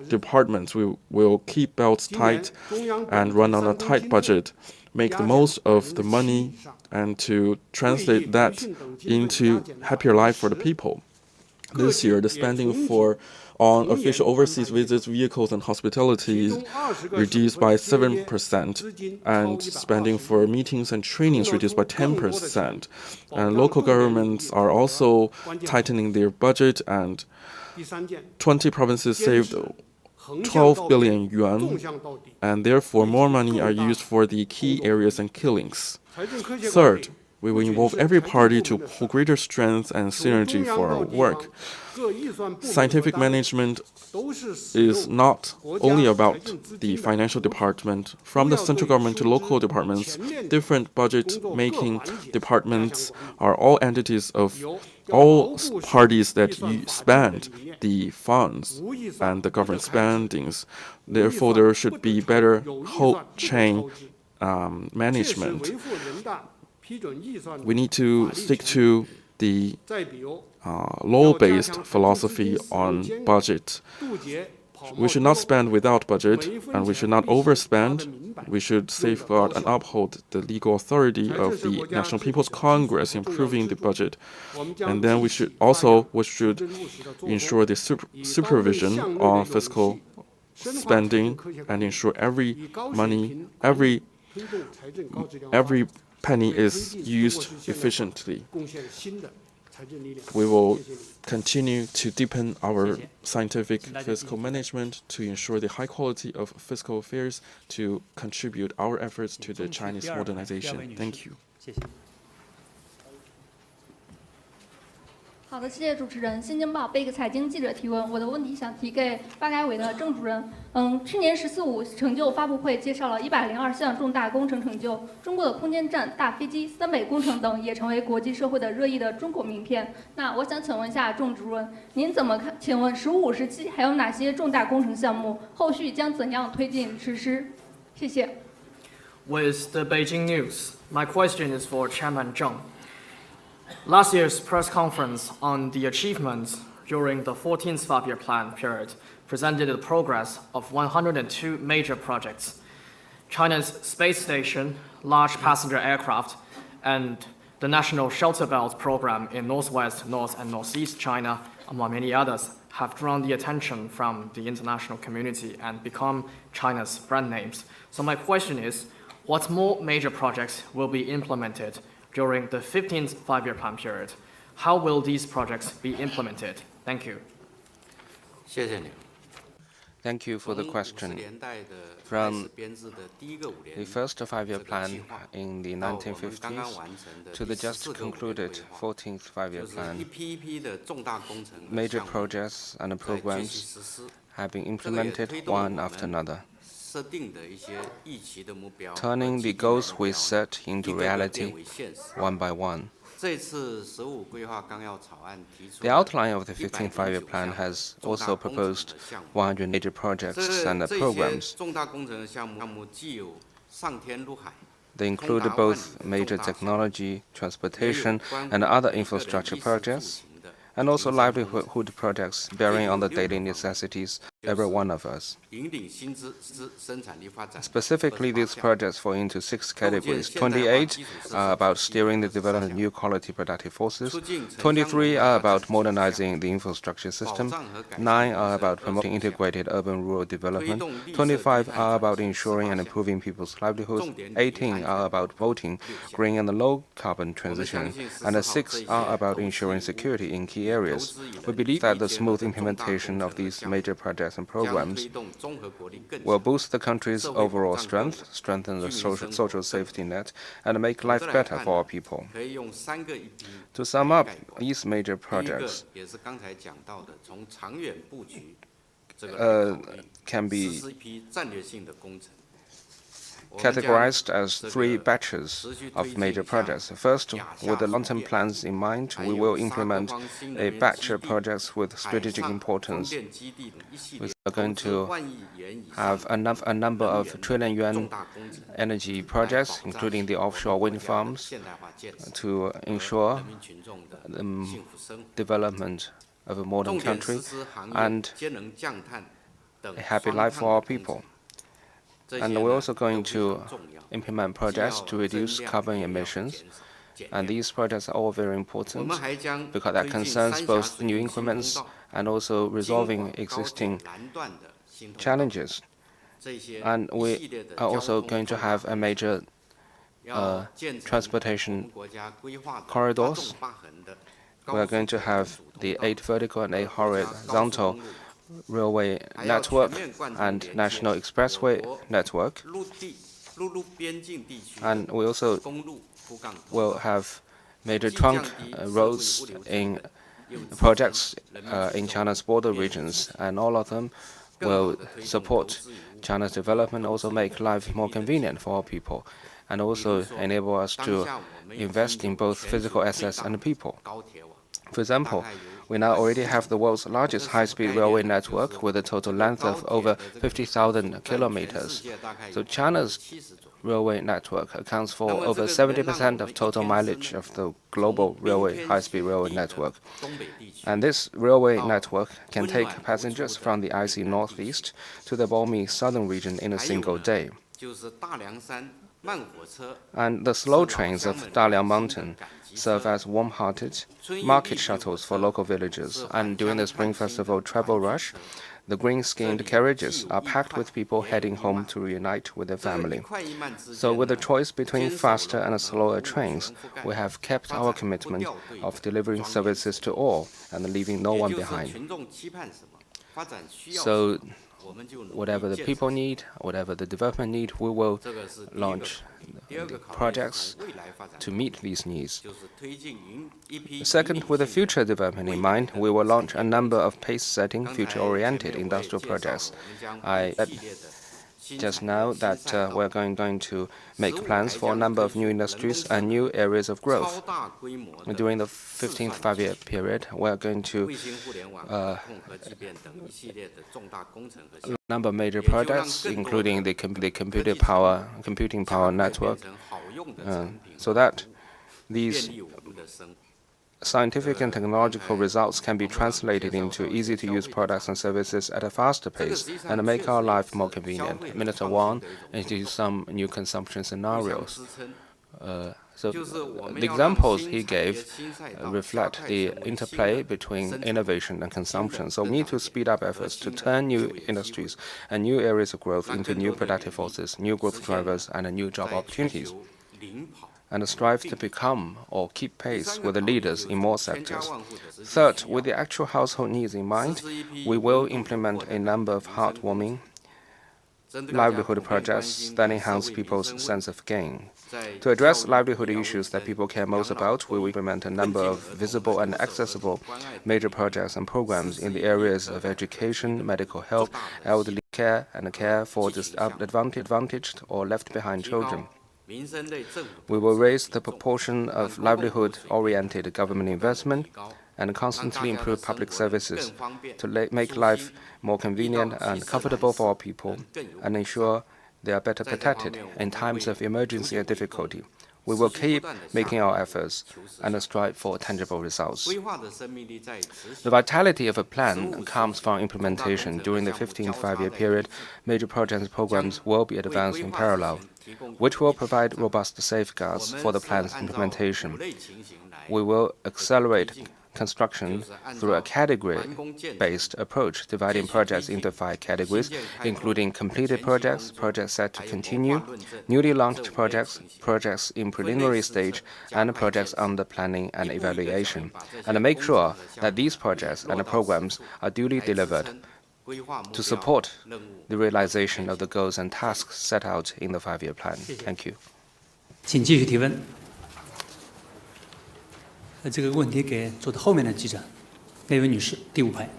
S8: departments, we will keep belts tight and run on a tight budget, make the most of the money, and to translate that into happier life for the people. This year, the spending on official overseas visits, vehicles, and hospitality is reduced by 7%, and spending for meetings and trainings reduced by 10%. And local governments are also tightening their budget, and 20 provinces saved 12 billion yuan, and therefore more money are used for the key areas and killings. Third, we will involve every party to pull greater strength and synergy for our work. Scientific management is not only about the financial department. From the central government to local departments, different budget-making departments are all entities of all parties that spend the funds and the government spendings. Therefore, there should be better whole chain management. We need to stick to the law-based philosophy on budget. We should not spend without budget, and we should not overspend. We should safeguard and uphold the legal authority of the National People's Congress, improving the budget. And then we should ensure the supervision on fiscal spending and ensure every penny is used efficiently. We will continue to deepen our scientific fiscal management to ensure the high quality of fiscal affairs to contribute our efforts to the Chinese modernization. Thank you.
S21: 好的，谢谢主持人。新京报贝克财经记者提问，我的问题想提给发改委的郑主任。去年“14.5”成就发布会介绍了102项重大工程成就，中国的空间站、大飞机、三北工程等也成为国际社会的热议的中国名片。那我想请问一下郑主任，您怎么看？请问“15时期还有哪些重大工程项目？后续将怎样推进实施？谢谢。
S3: With the Beijing news, my question is for Chairman Zheng. Last year's press conference on the achievements during the 14th five-year plan period presented the progress of 102 major projects. China's space station, large passenger aircraft, and the National Shelter Belt program in Northwest, North, and Northeast China, among many others, have drawn the attention from the international community and become China's brand names. So my question is, what more major projects will be implemented during the 15th five-year plan period? How will these projects be implemented? Thank you.
S2: Thank you for the question. From the first five-year plan in the 1950s to the just concluded 14th five-year plan, major projects and programs have been implemented one after another, turning the goals we set into reality one by one. The outline of the 15th five-year plan has also proposed 100 major projects and programs. They include both major technology, transportation, and other infrastructure projects, and also livelihood projects bearing on the daily necessities of every one of us. Specifically, these projects fall into 6 categories. 28 are about steering the development of new quality productive forces. 23 are about modernizing the infrastructure system. 9 are about promoting integrated urban-rural development. 25 are about ensuring and improving people's livelihoods. 18 are about promoting green and low-carbon transition. And 6 are about ensuring security in key areas. We believe that the smooth implementation of these major projects and programs will boost the country's overall strength, strengthen the social safety net, and make life better for our people. To sum up, these major projects can be categorized as 3 batches of major projects. First, with the long-term plans in mind, we will implement a batch of projects with strategic importance. We are going to have a number of trillion-yuan energy projects, including the offshore wind farms, to ensure the development of a modern country and a happy life for our people. And we're also going to implement projects to reduce carbon emissions. And these projects are all very important because that concerns both new increments and also resolving existing challenges. And we are also going to have a major transportation corridors. We are going to have the 8 vertical and 8 horizontal railway network and national expressway network. And we also will have major trunk roads in projects in China's border regions, and all of them will support China's development, also make life more convenient for our people, and also enable us to invest in both physical assets and people. For example, we now already have the world's largest high-speed railway network with a total length of over 50,000 kilometers. So China's railway network accounts for over 70% of total mileage of the global high-speed railway network. And this railway network can take passengers from the icy northeast to the balmy southern region in a single day. And the slow trains of Daliang Mountain serve as warm-hearted market shuttles for local villagers. And during the Spring Festival travel rush, the green-skinned carriages are packed with people heading home to reunite with their family. So with the choice between faster and slower trains, we have kept our commitment of delivering services to all and leaving no one behind. So whatever the people need, whatever the development need, we will launch the projects to meet these needs. Second, with the future development in mind, we will launch a number of pace-setting, future-oriented industrial projects. I said just now that we're going to make plans for a number of new industries and new areas of growth. During the 15th five-year period, we're going to a number of major projects, including the computing power network, so that these scientific and technological results can be translated into easy-to-use products and services at a faster pace and make our life more convenient. Minister Wang introduced some new consumption scenarios. So the examples he gave reflect the interplay between innovation and consumption. So we need to speed up efforts to turn new industries and new areas of growth into new productive forces, new growth drivers, and new job opportunities, and strive to become or keep pace with the leaders in more sectors. Third, with the actual household needs in mind, we will implement a number of heartwarming livelihood projects that enhance people's sense of gain. To address livelihood issues that people care most about, we will implement a number of visible and accessible major projects and programs in the areas of education, medical health, elderly care, and care for disadvantaged or left-behind children. We will raise the proportion of livelihood-oriented government investment and constantly improve public services to make life more convenient and comfortable for our people and ensure they are better protected in times of emergency and difficulty. We will keep making our efforts and strive for tangible results. The vitality of a plan comes from implementation. During the 15th five-year period, major projects and programs will be advanced in parallel, which will provide robust safeguards for the plan's implementation. We will accelerate construction through a category-based approach, dividing projects into 5 categories, including completed projects, projects set to continue, newly launched projects, projects in preliminary stage, and projects under planning and evaluation, and make sure that these projects and programs are duly delivered to support the realization of the goals and tasks set out in the 5-year plan. Thank you.
S1: 请继续提问。这个问题给坐在后面的记者，那位女士，第5排。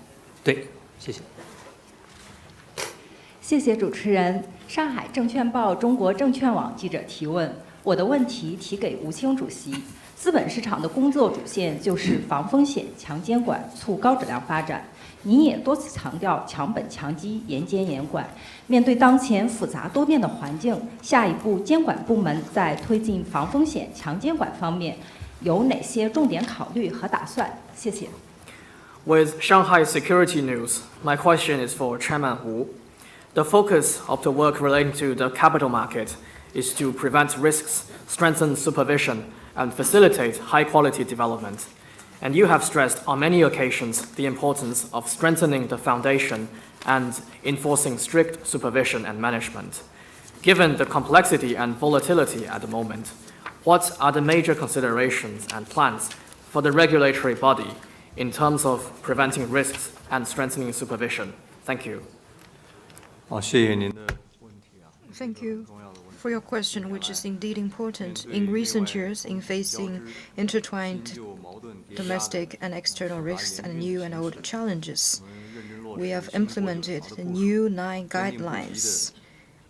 S1: 对，谢谢。
S16: 谢谢主持人。上海证券报中国证券网记者提问，我的问题提给吴清主席。资本市场的工作主线就是防风险、强监管、促高质量发展。您也多次强调强本强基、严监严管。面对当前复杂多变的环境，下一步监管部门在推进防风险、强监管方面有哪些重点考虑和打算？谢谢。
S3: With Shanghai Security News, my question is for Chairman Hu. The focus of the work relating to the capital market is to prevent risks, strengthen supervision, and facilitate high-quality development. And you have stressed on many occasions the importance of strengthening the foundation and enforcing strict supervision and management. Given the complexity and volatility at the moment, what are the major considerations and plans for the regulatory body in terms of preventing risks and strengthening supervision? Thank you.
S12: Thank you for your question, which is indeed important. In recent years, in facing intertwined domestic and external risks and new and old challenges, we have implemented the new 9 guidelines,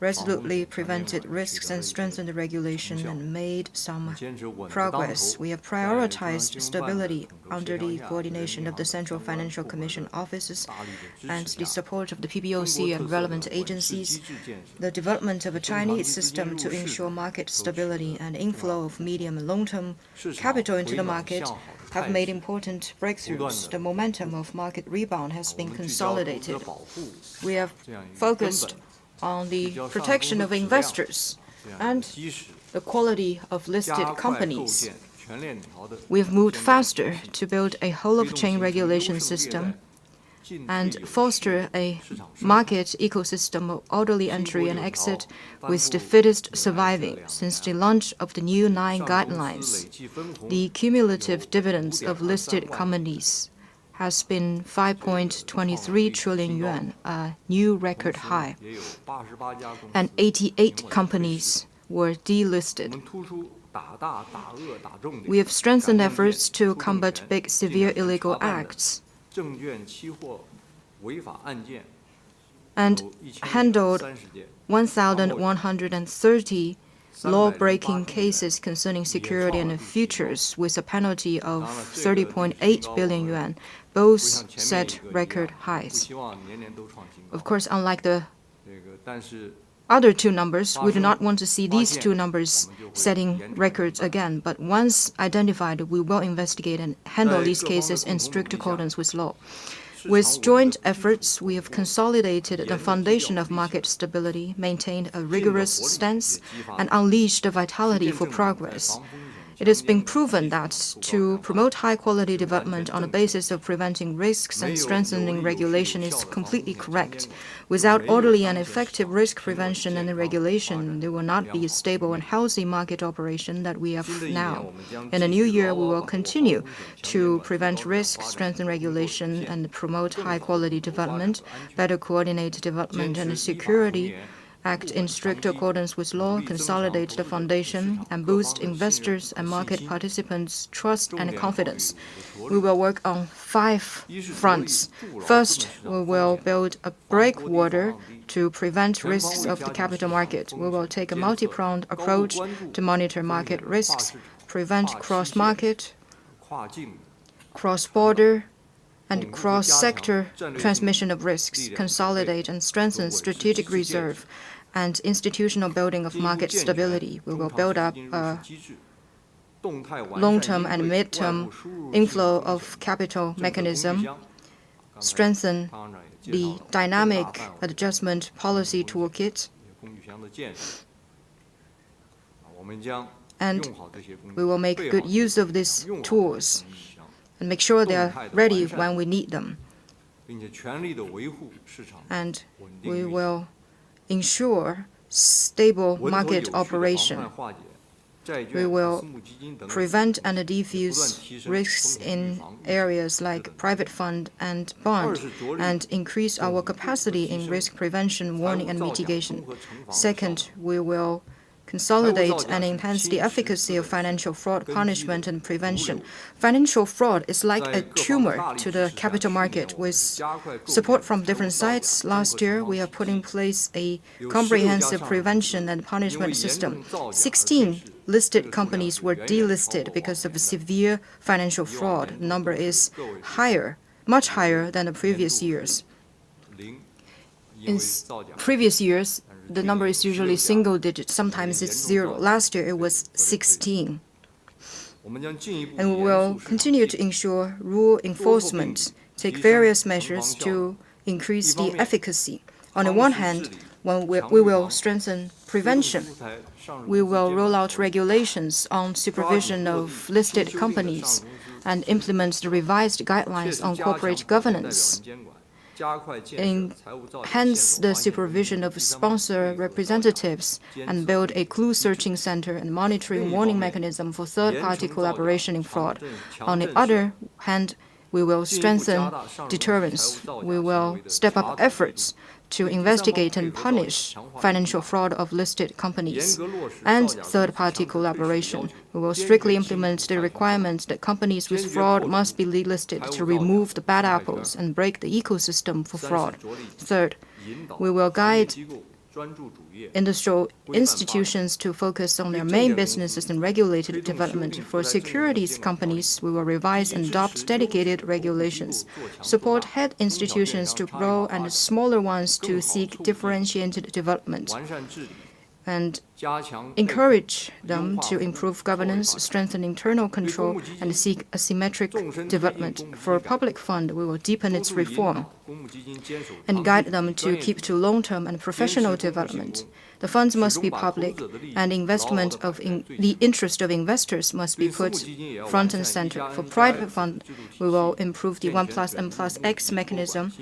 S12: resolutely prevented risks and strengthened the regulation and made some progress. We have prioritized stability under the coordination of the Central Financial Commission offices and the support of the PBOC and relevant agencies. The development of a Chinese system to ensure market stability and inflow of medium and long-term capital into the market have made important breakthroughs. The momentum of market rebound has been consolidated. We have focused on the protection of investors and the quality of listed companies. We have moved faster to build a whole-of-chain regulation system and foster a market ecosystem of orderly entry and exit with the fittest surviving. Since the launch of the new 9 guidelines, the cumulative dividends of listed companies has been 5.23 trillion yuan, a new record high, and 88 companies were delisted. We have strengthened efforts to combat big, severe illegal acts and handled 1,130 law-breaking cases concerning security and futures with a penalty of 30.8 billion yuan. Both set record highs. Of course, unlike the other 2 numbers, we do not want to see these 2 numbers setting records again, but once identified, we will investigate and handle these cases in strict accordance with law. With joint efforts, we have consolidated the foundation of market stability, maintained a rigorous stance, and unleashed the vitality for progress. It has been proven that to promote high-quality development on the basis of preventing risks and strengthening regulation is completely correct. Without orderly and effective risk prevention and regulation, there will not be a stable and healthy market operation that we have now. In the new year, we will continue to prevent risk, strengthen regulation, and promote high-quality development, better coordinate development and security, act in strict accordance with law, consolidate the foundation, and boost investors and market participants' trust and confidence. We will work on 5 fronts. First, we will build a breakwater to prevent risks of the capital market. We will take a multi-pronged approach to monitor market risks, prevent cross-market, cross-border, and cross-sector transmission of risks, consolidate and strengthen strategic reserve, and institutional building of market stability. We will build up a long-term and mid-term inflow of capital mechanism, strengthen the dynamic adjustment policy toolkit, and we will make good use of these tools and make sure they are ready when we need them. And we will ensure stable market operation. We will prevent and defuse risks in areas like private fund and bond, and increase our capacity in risk prevention, warning, and mitigation. Second, we will consolidate and enhance the efficacy of financial fraud punishment and prevention. Financial fraud is like a tumor to the capital market. With support from different sides, last year we have put in place a comprehensive prevention and punishment system. 16 listed companies were delisted because of severe financial fraud. The number is higher, much higher than the previous years. In previous years, the number is usually single digit. Sometimes it's 0. Last year it was 16. And we will continue to ensure rule enforcement, take various measures to increase the efficacy. On the one hand, we will strengthen prevention. We will roll out regulations on supervision of listed companies and implement the revised guidelines on corporate governance. Enhance the supervision of sponsor representatives and build a clue searching center and monitoring warning mechanism for third-party collaboration in fraud. On the other hand, we will strengthen deterrence. We will step up efforts to investigate and punish financial fraud of listed companies and third-party collaboration. We will strictly implement the requirement that companies with fraud must be delisted to remove the bad apples and break the ecosystem for fraud. Third, we will guide industrial institutions to focus on their main businesses and regulated development. For securities companies, we will revise and adopt dedicated regulations, support head institutions to grow and smaller ones to seek differentiated development, and encourage them to improve governance, strengthen internal control, and seek asymmetric development. For public fund, we will deepen its reform and guide them to keep to long-term and professional development. The funds must be public, and investment in the interest of investors must be put front and center. For private fund, we will improve the 1+N+X mechanism,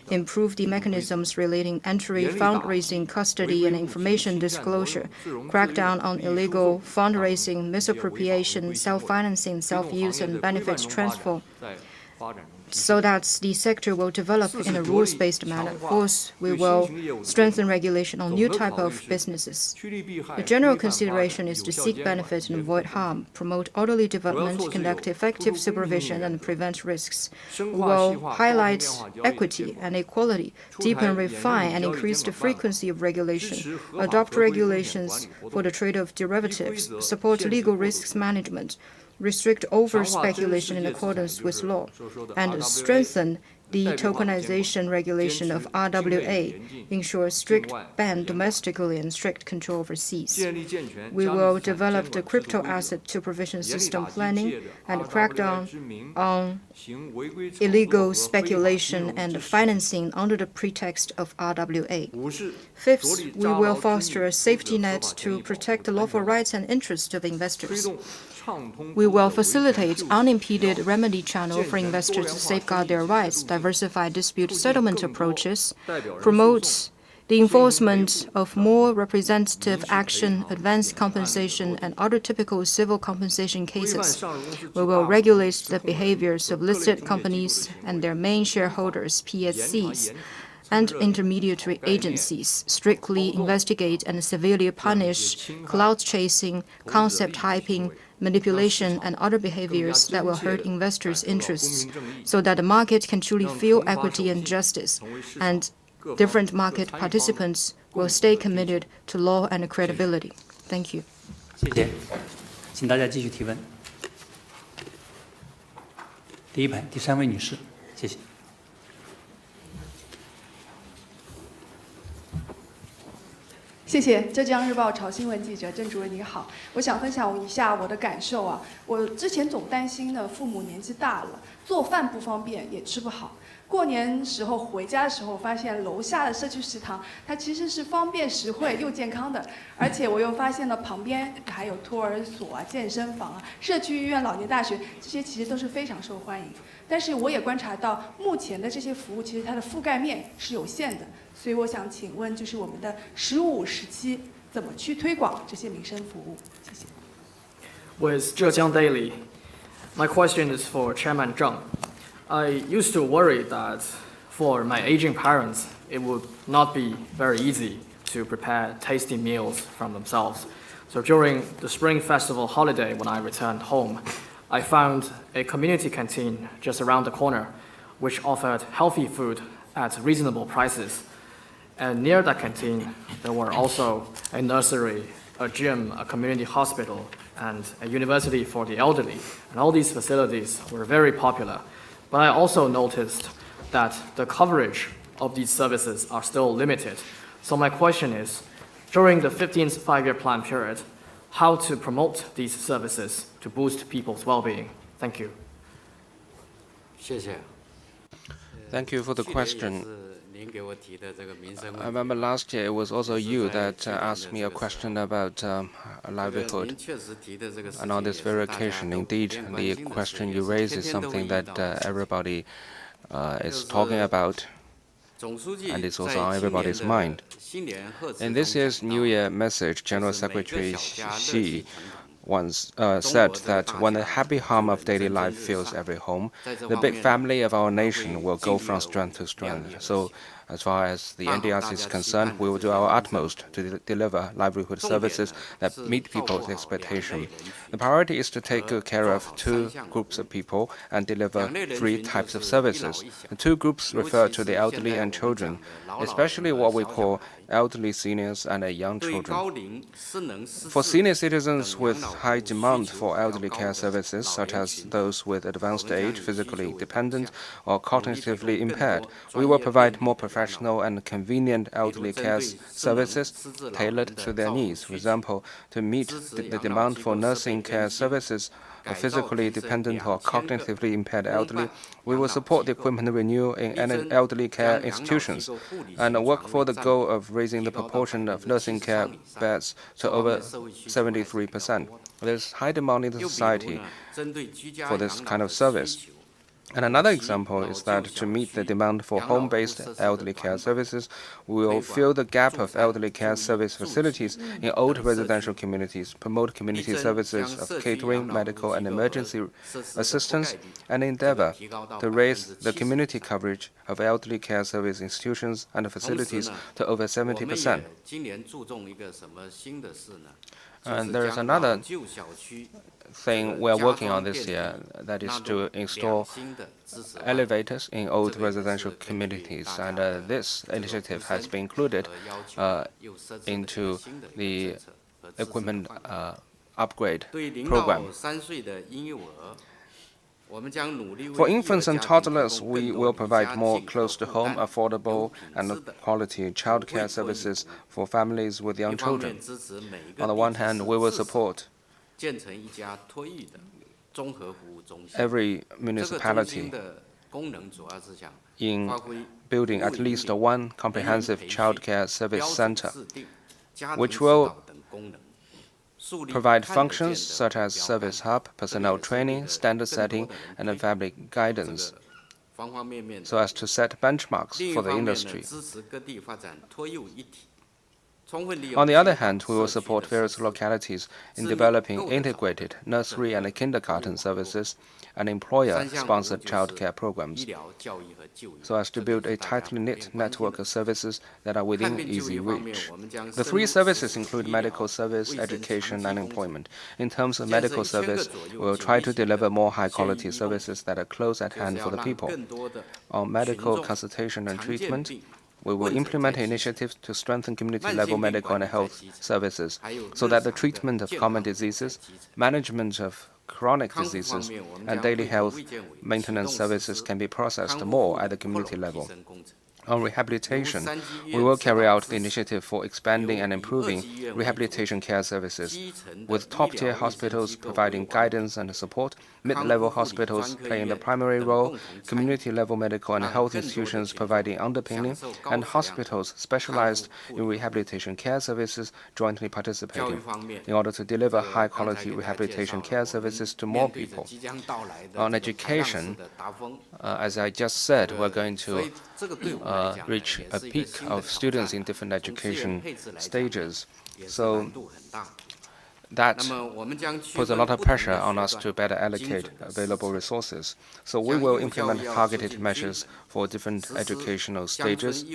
S12: improve the mechanisms relating entry, fundraising, custody, and information disclosure, crack down on illegal fundraising, misappropriation, self-financing, self-use, and benefits transfer, so that the sector will develop in a rules-based manner. Fourth, we will strengthen regulation on new type of businesses. The general consideration is to seek benefit and avoid harm, promote orderly development, conduct effective supervision, and prevent risks. We will highlight equity and equality, deepen, refine, and increase the frequency of regulation, adopt regulations for the trade of derivatives, support legal risks management, restrict over-speculation in accordance with law, and strengthen the tokenization regulation of RWA, ensure strict ban domestically and strict control overseas. We will develop the crypto asset supervision system planning and crack down on illegal speculation and financing under the pretext of RWA. Fifth, we will foster a safety net to protect the lawful rights and interests of investors. We will facilitate unimpeded remedy channel for investors to safeguard their rights, diversify dispute settlement approaches, promote the enforcement of more representative action, advanced compensation, and other typical civil compensation cases. We will regulate the behaviors of listed companies and their main shareholders, PSCs, and intermediary agencies, strictly investigate and severely punish cloud chasing, concept hyping, manipulation, and other behaviors that will hurt investors' interests, so that the market can truly feel equity and justice, and different market participants will stay committed to law and credibility. Thank you.
S1: 谢谢，请大家继续提问。第一排第3位女士，谢谢。
S6: 谢谢浙江日报潮新闻记者郑主任你好，我想分享一下我的感受啊。我之前总担心呢，父母年纪大了，做饭不方便，也吃不好。过年时候回家的时候，发现楼下的社区食堂，它其实是方便实惠又健康的，而且我又发现了旁边还有托儿所啊、健身房啊、社区医院、老年大学，这些其实都是非常受欢迎。但是我也观察到，目前的这些服务其实它的覆盖面是有限的，所以我想请问，就是我们的15、17怎么去推广这些民生服务？谢谢。
S3: With Zhejiang Daily, my question is for Chairman Zheng. I used to worry that for my aging parents, it would not be very easy to prepare tasty meals from themselves. So during the Spring Festival holiday, when I returned home, I found a community canteen just around the corner, which offered healthy food at reasonable prices. And near that canteen, there were also a nursery, a gym, a community hospital, and a university for the elderly. And all these facilities were very popular. But I also noticed that the coverage of these services are still limited. So my question is, during the 15th five-year plan period, how to promote these services to boost people's well-being? Thank you.
S5: 谢谢。
S2: Thank you for the question. I remember last year it was also you that asked me a question about livelihood. And on this very occasion, indeed, the question you raise is something that everybody is talking about, and it's also on everybody's mind. In this year's New Year message, General Secretary Xi once said that when the happy hum of daily life fills every home, the big family of our nation will go from strength to strength. So, as far as the NDRC is concerned, we will do our utmost to deliver livelihood services that meet people's expectation. The priority is to take good care of two groups of people and deliver 3 types of services. The 2 groups refer to the elderly and children, especially what we call elderly seniors and young children. For senior citizens with high demand for elderly care services, such as those with advanced age, physically dependent, or cognitively impaired, we will provide more professional and convenient elderly care services tailored to their needs. For example, to meet the demand for nursing care services of physically dependent or cognitively impaired elderly, we will support the equipment renewal in elderly care institutions and work for the goal of raising the proportion of nursing care beds to over 73%. There's high demand in the society for this kind of service. And another example is that to meet the demand for home-based elderly care services, we will fill the gap of elderly care service facilities in old residential communities, promote community services of catering, medical, and emergency assistance, and endeavor to raise the community coverage of elderly care service institutions and facilities to over 70%. And there is another thing we're working on this year, that is to install elevators in old residential communities, and this initiative has been included into the equipment upgrade program. For infants and toddlers, we will provide more close-to-home, affordable, and quality childcare services for families with young children. On the one hand, we will support every municipality in building at least one comprehensive childcare service center, which will provide functions such as service hub, personnel training, standard setting, and family guidance, so as to set benchmarks for the industry. On the other hand, we will support various localities in developing integrated nursery and kindergarten services and employer-sponsored childcare programs, so as to build a tightly knit network of services that are within easy reach. The 3 services include medical service, education, and employment. In terms of medical service, we will try to deliver more high-quality services that are close at hand for the people. On medical consultation and treatment, we will implement initiatives to strengthen community-level medical and health services so that the treatment of common diseases, management of chronic diseases, and daily health maintenance services can be processed more at the community level. On rehabilitation, we will carry out the initiative for expanding and improving rehabilitation care services, with top-tier hospitals providing guidance and support, mid-level hospitals playing the primary role, community-level medical and health institutions providing underpinning, and hospitals specialized in rehabilitation care services jointly participating in order to deliver high-quality rehabilitation care services to more people. On education, as I just said, we're going to reach a peak of students in different education stages. So that puts a lot of pressure on us to better allocate available resources. So we will implement targeted measures for different educational stages.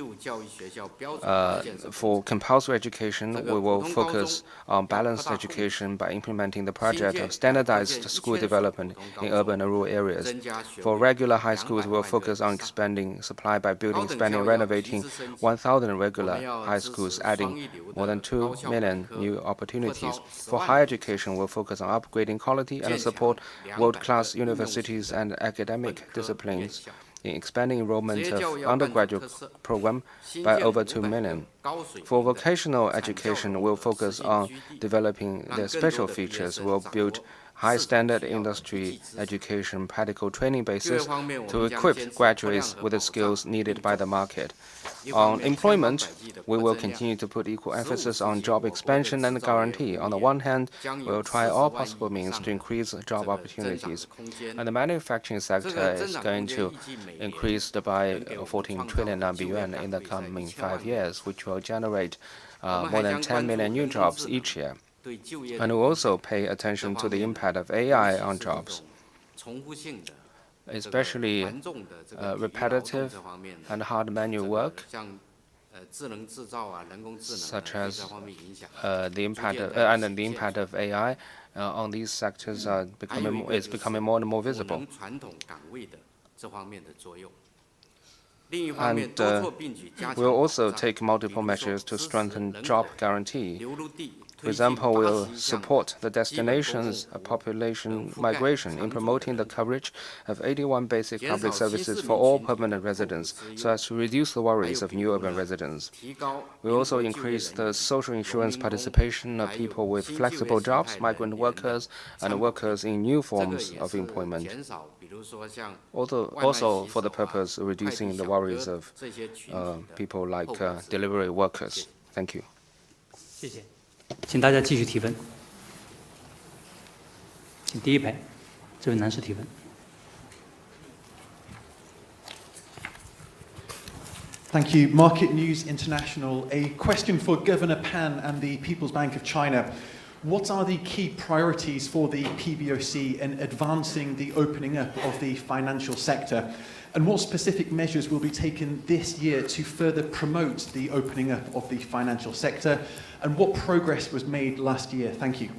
S2: For compulsory education, we will focus on balanced education by implementing the project of standardized school development in urban and rural areas. For regular high schools, we will focus on expanding supply by building, expanding, and renovating 1,000 regular high schools, adding more than 2 million new opportunities. For higher education, we'll focus on upgrading quality and support world-class universities and academic disciplines in expanding enrollment of undergraduate program by over 2 million. For vocational education, we'll focus on developing their special features. We'll build high-standard industry education practical training basis to equip graduates with the skills needed by the market. On employment, we will continue to put equal emphasis on job expansion and guarantee. On the one hand, we will try all possible means to increase job opportunities. And the manufacturing sector is going to increase by 14 trillion yuan in the coming 5 years, which will generate more than 10 million new jobs each year. And we'll also pay attention to the impact of AI on jobs, especially repetitive and hard manual work, such as the impact of AI on these sectors is becoming more and more visible. And we'll also take multiple measures to strengthen job guarantee. For example, we'll support the destinations of population migration in promoting the coverage of 81 basic public services for all permanent residents, so as to reduce the worries of new urban residents. We also increase the social insurance participation of people with flexible jobs, migrant workers, and workers in new forms of employment. Also for the purpose of reducing the worries of people like delivery workers. Thank you.
S1: 谢谢，请大家继续提问。请第一排这位男士提问。
S9: Thank you. Market News International. A question for Governor Pan and the People's Bank of China. What are the key priorities for the PBOC in advancing the opening up of the financial sector? And what specific measures will be taken this year to further promote the opening up of the financial sector? And what progress was made last year? Thank you.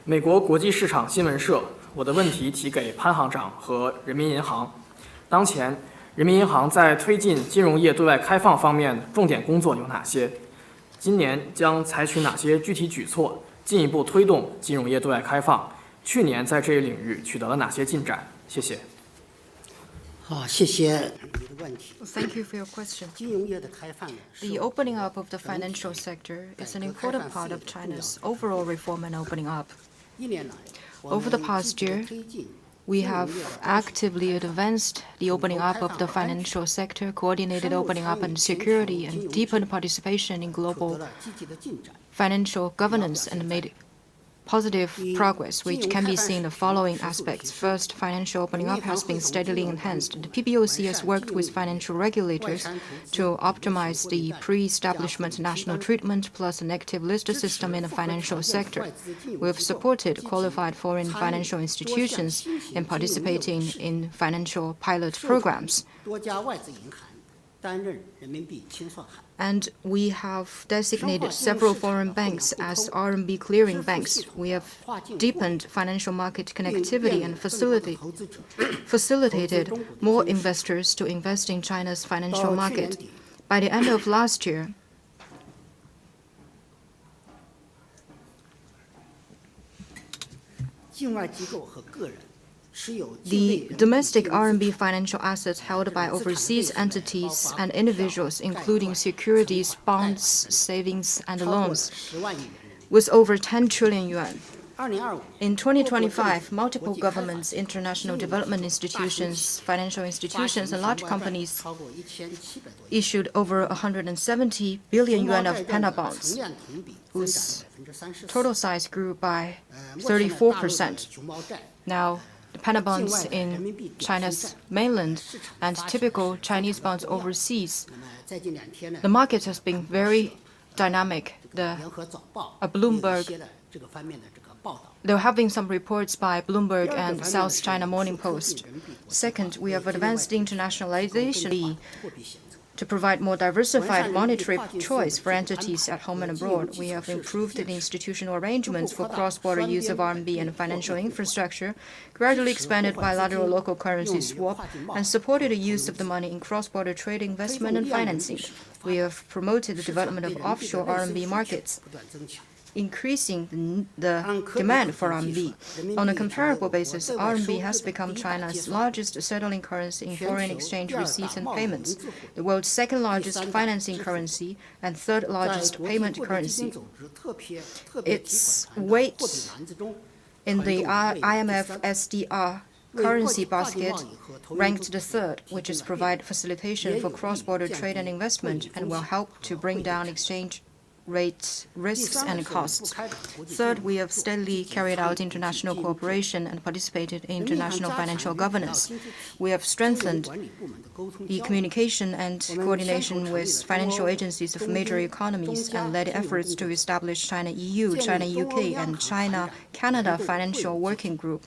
S3: 美国国际市场新闻社，我的问题提给潘行长和人民银行。当前，人民银行在推进金融业对外开放方面重点工作有哪些？今年将采取哪些具体举措，进一步推动金融业对外开放？去年在这一领域取得了哪些进展？谢谢。
S22: 好，谢谢你的问题。
S12: Thank you for your question.
S22: 金融业的开放呢，
S12: The opening up of the financial sector is an important part of China's overall reform and opening up.
S22: 一年来，
S12: Over the past year, we have actively advanced the opening up of the financial sector, coordinated opening up and security, and deepened participation in global financial governance, and made positive progress, which can be seen in the following aspects. First, financial opening up has been steadily enhanced. The PBOC has worked with financial regulators to optimize the pre-establishment national treatment plus an active list system in the financial sector. We have supported qualified foreign financial institutions in participating in financial pilot programs. And we have designated several foreign banks as RMB clearing banks. We have deepened financial market connectivity and facilitated more investors to invest in China's financial market. By the end of last year, The domestic RMB financial assets held by overseas entities and individuals, including securities, bonds, savings, and loans, was over 10 trillion yuan. In 2025, multiple governments, international development institutions, financial institutions, and large companies issued over 170 billion yuan of PANA bonds, whose total size grew by 34%. Now, the PANA bonds in China's mainland and typical Chinese bonds overseas, the market has been very dynamic. There have been some reports by Bloomberg and South China Morning Post. Second, we have advanced internationalization to provide more diversified monetary choice for entities at home and abroad. We have improved the institutional arrangements for cross-border use of RMB and financial infrastructure, gradually expanded bilateral local currency swap, and supported the use of the money in cross-border trade, investment, and financing. We have promoted the development of offshore RMB markets, increasing the demand for RMB. On a comparable basis, RMB has become China's largest settling currency in foreign exchange receipts and payments, the world's second largest financing currency, and third largest payment currency. Its weight in the IMF SDR currency basket ranked the third, which is provide facilitation for cross-border trade and investment and will help to bring down exchange rate risks and costs. Third, we have steadily carried out international cooperation and participated in international financial governance. We have strengthened the communication and coordination with financial agencies of major economies and led efforts to establish China-EU, China-UK, and China-Canada Financial Working Group,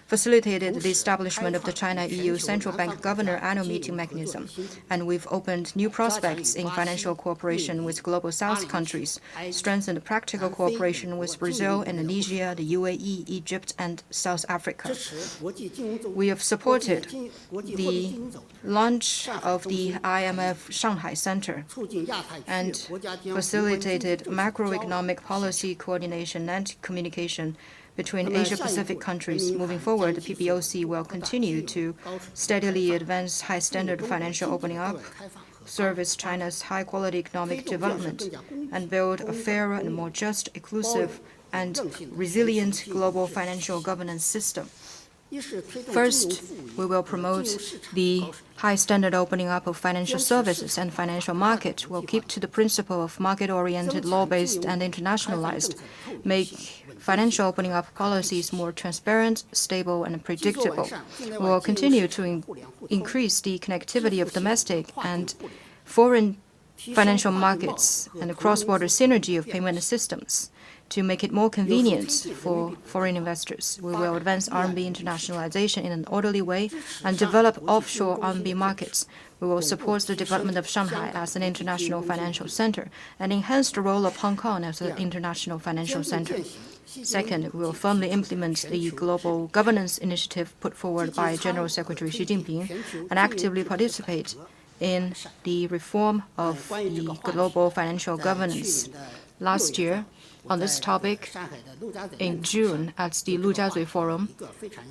S12: facilitated the establishment of the China-EU Central Bank Governor Annual Meeting Mechanism, and we've opened new prospects in financial cooperation with Global South countries, strengthened practical cooperation with Brazil, Indonesia, the UAE, Egypt, and South Africa. We have supported the launch of the IMF Shanghai Center and facilitated macroeconomic policy coordination and communication between Asia-Pacific countries. Moving forward, the PBOC will continue to steadily advance high-standard financial opening up, service China's high-quality economic development, and build a fairer and more just, inclusive, and resilient global financial governance system. First, we will promote the high-standard opening up of financial services and financial market. We'll keep to the principle of market-oriented, law-based, and internationalized, make financial opening up policies more transparent, stable, and predictable. We will continue to increase the connectivity of domestic and foreign financial markets and the cross-border synergy of payment systems to make it more convenient for foreign investors. We will advance RMB internationalization in an orderly way and develop offshore RMB markets. We will support the development of Shanghai as an international financial center and enhance the role of Hong Kong as an international financial center. Second, we will firmly implement the global governance initiative put forward by General Secretary Xi Jinping and actively participate in the reform of the global financial governance. Last year, on this topic, in June at the Lujiazui Forum,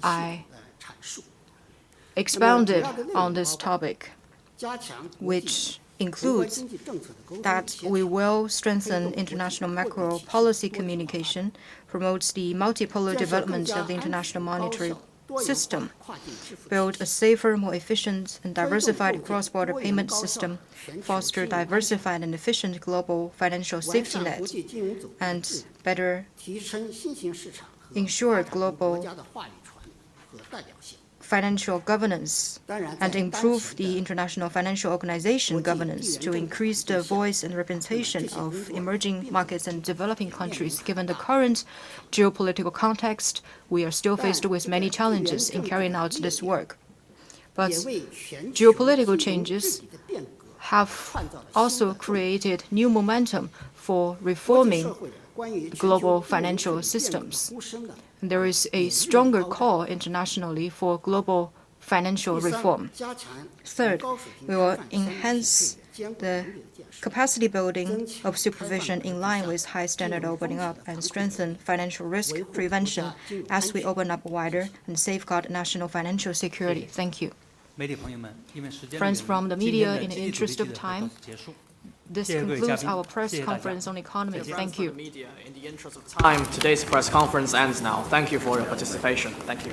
S12: I expounded on this topic, which includes that we will strengthen international macro policy communication, promotes the multipolar development of the international monetary system, build a safer, more efficient, and diversified cross-border payment system, foster diversified and efficient global financial safety net, and better ensure global financial governance and improve the international financial organization governance to increase the voice and representation of emerging markets and developing countries. Given the current geopolitical context, we are still faced with many challenges in carrying out this work. But geopolitical changes have also created new momentum for reforming global financial systems. There is a stronger call internationally for global financial reform. Third, we will enhance the capacity building of supervision in line with high standard opening up and strengthen financial risk prevention as we open up wider and safeguard national financial security. Thank you. Friends from the media, in the interest of time, this concludes our press conference on economy. Thank you.
S3: In the interest of time, today's press conference ends now. Thank you for your participation. Thank you.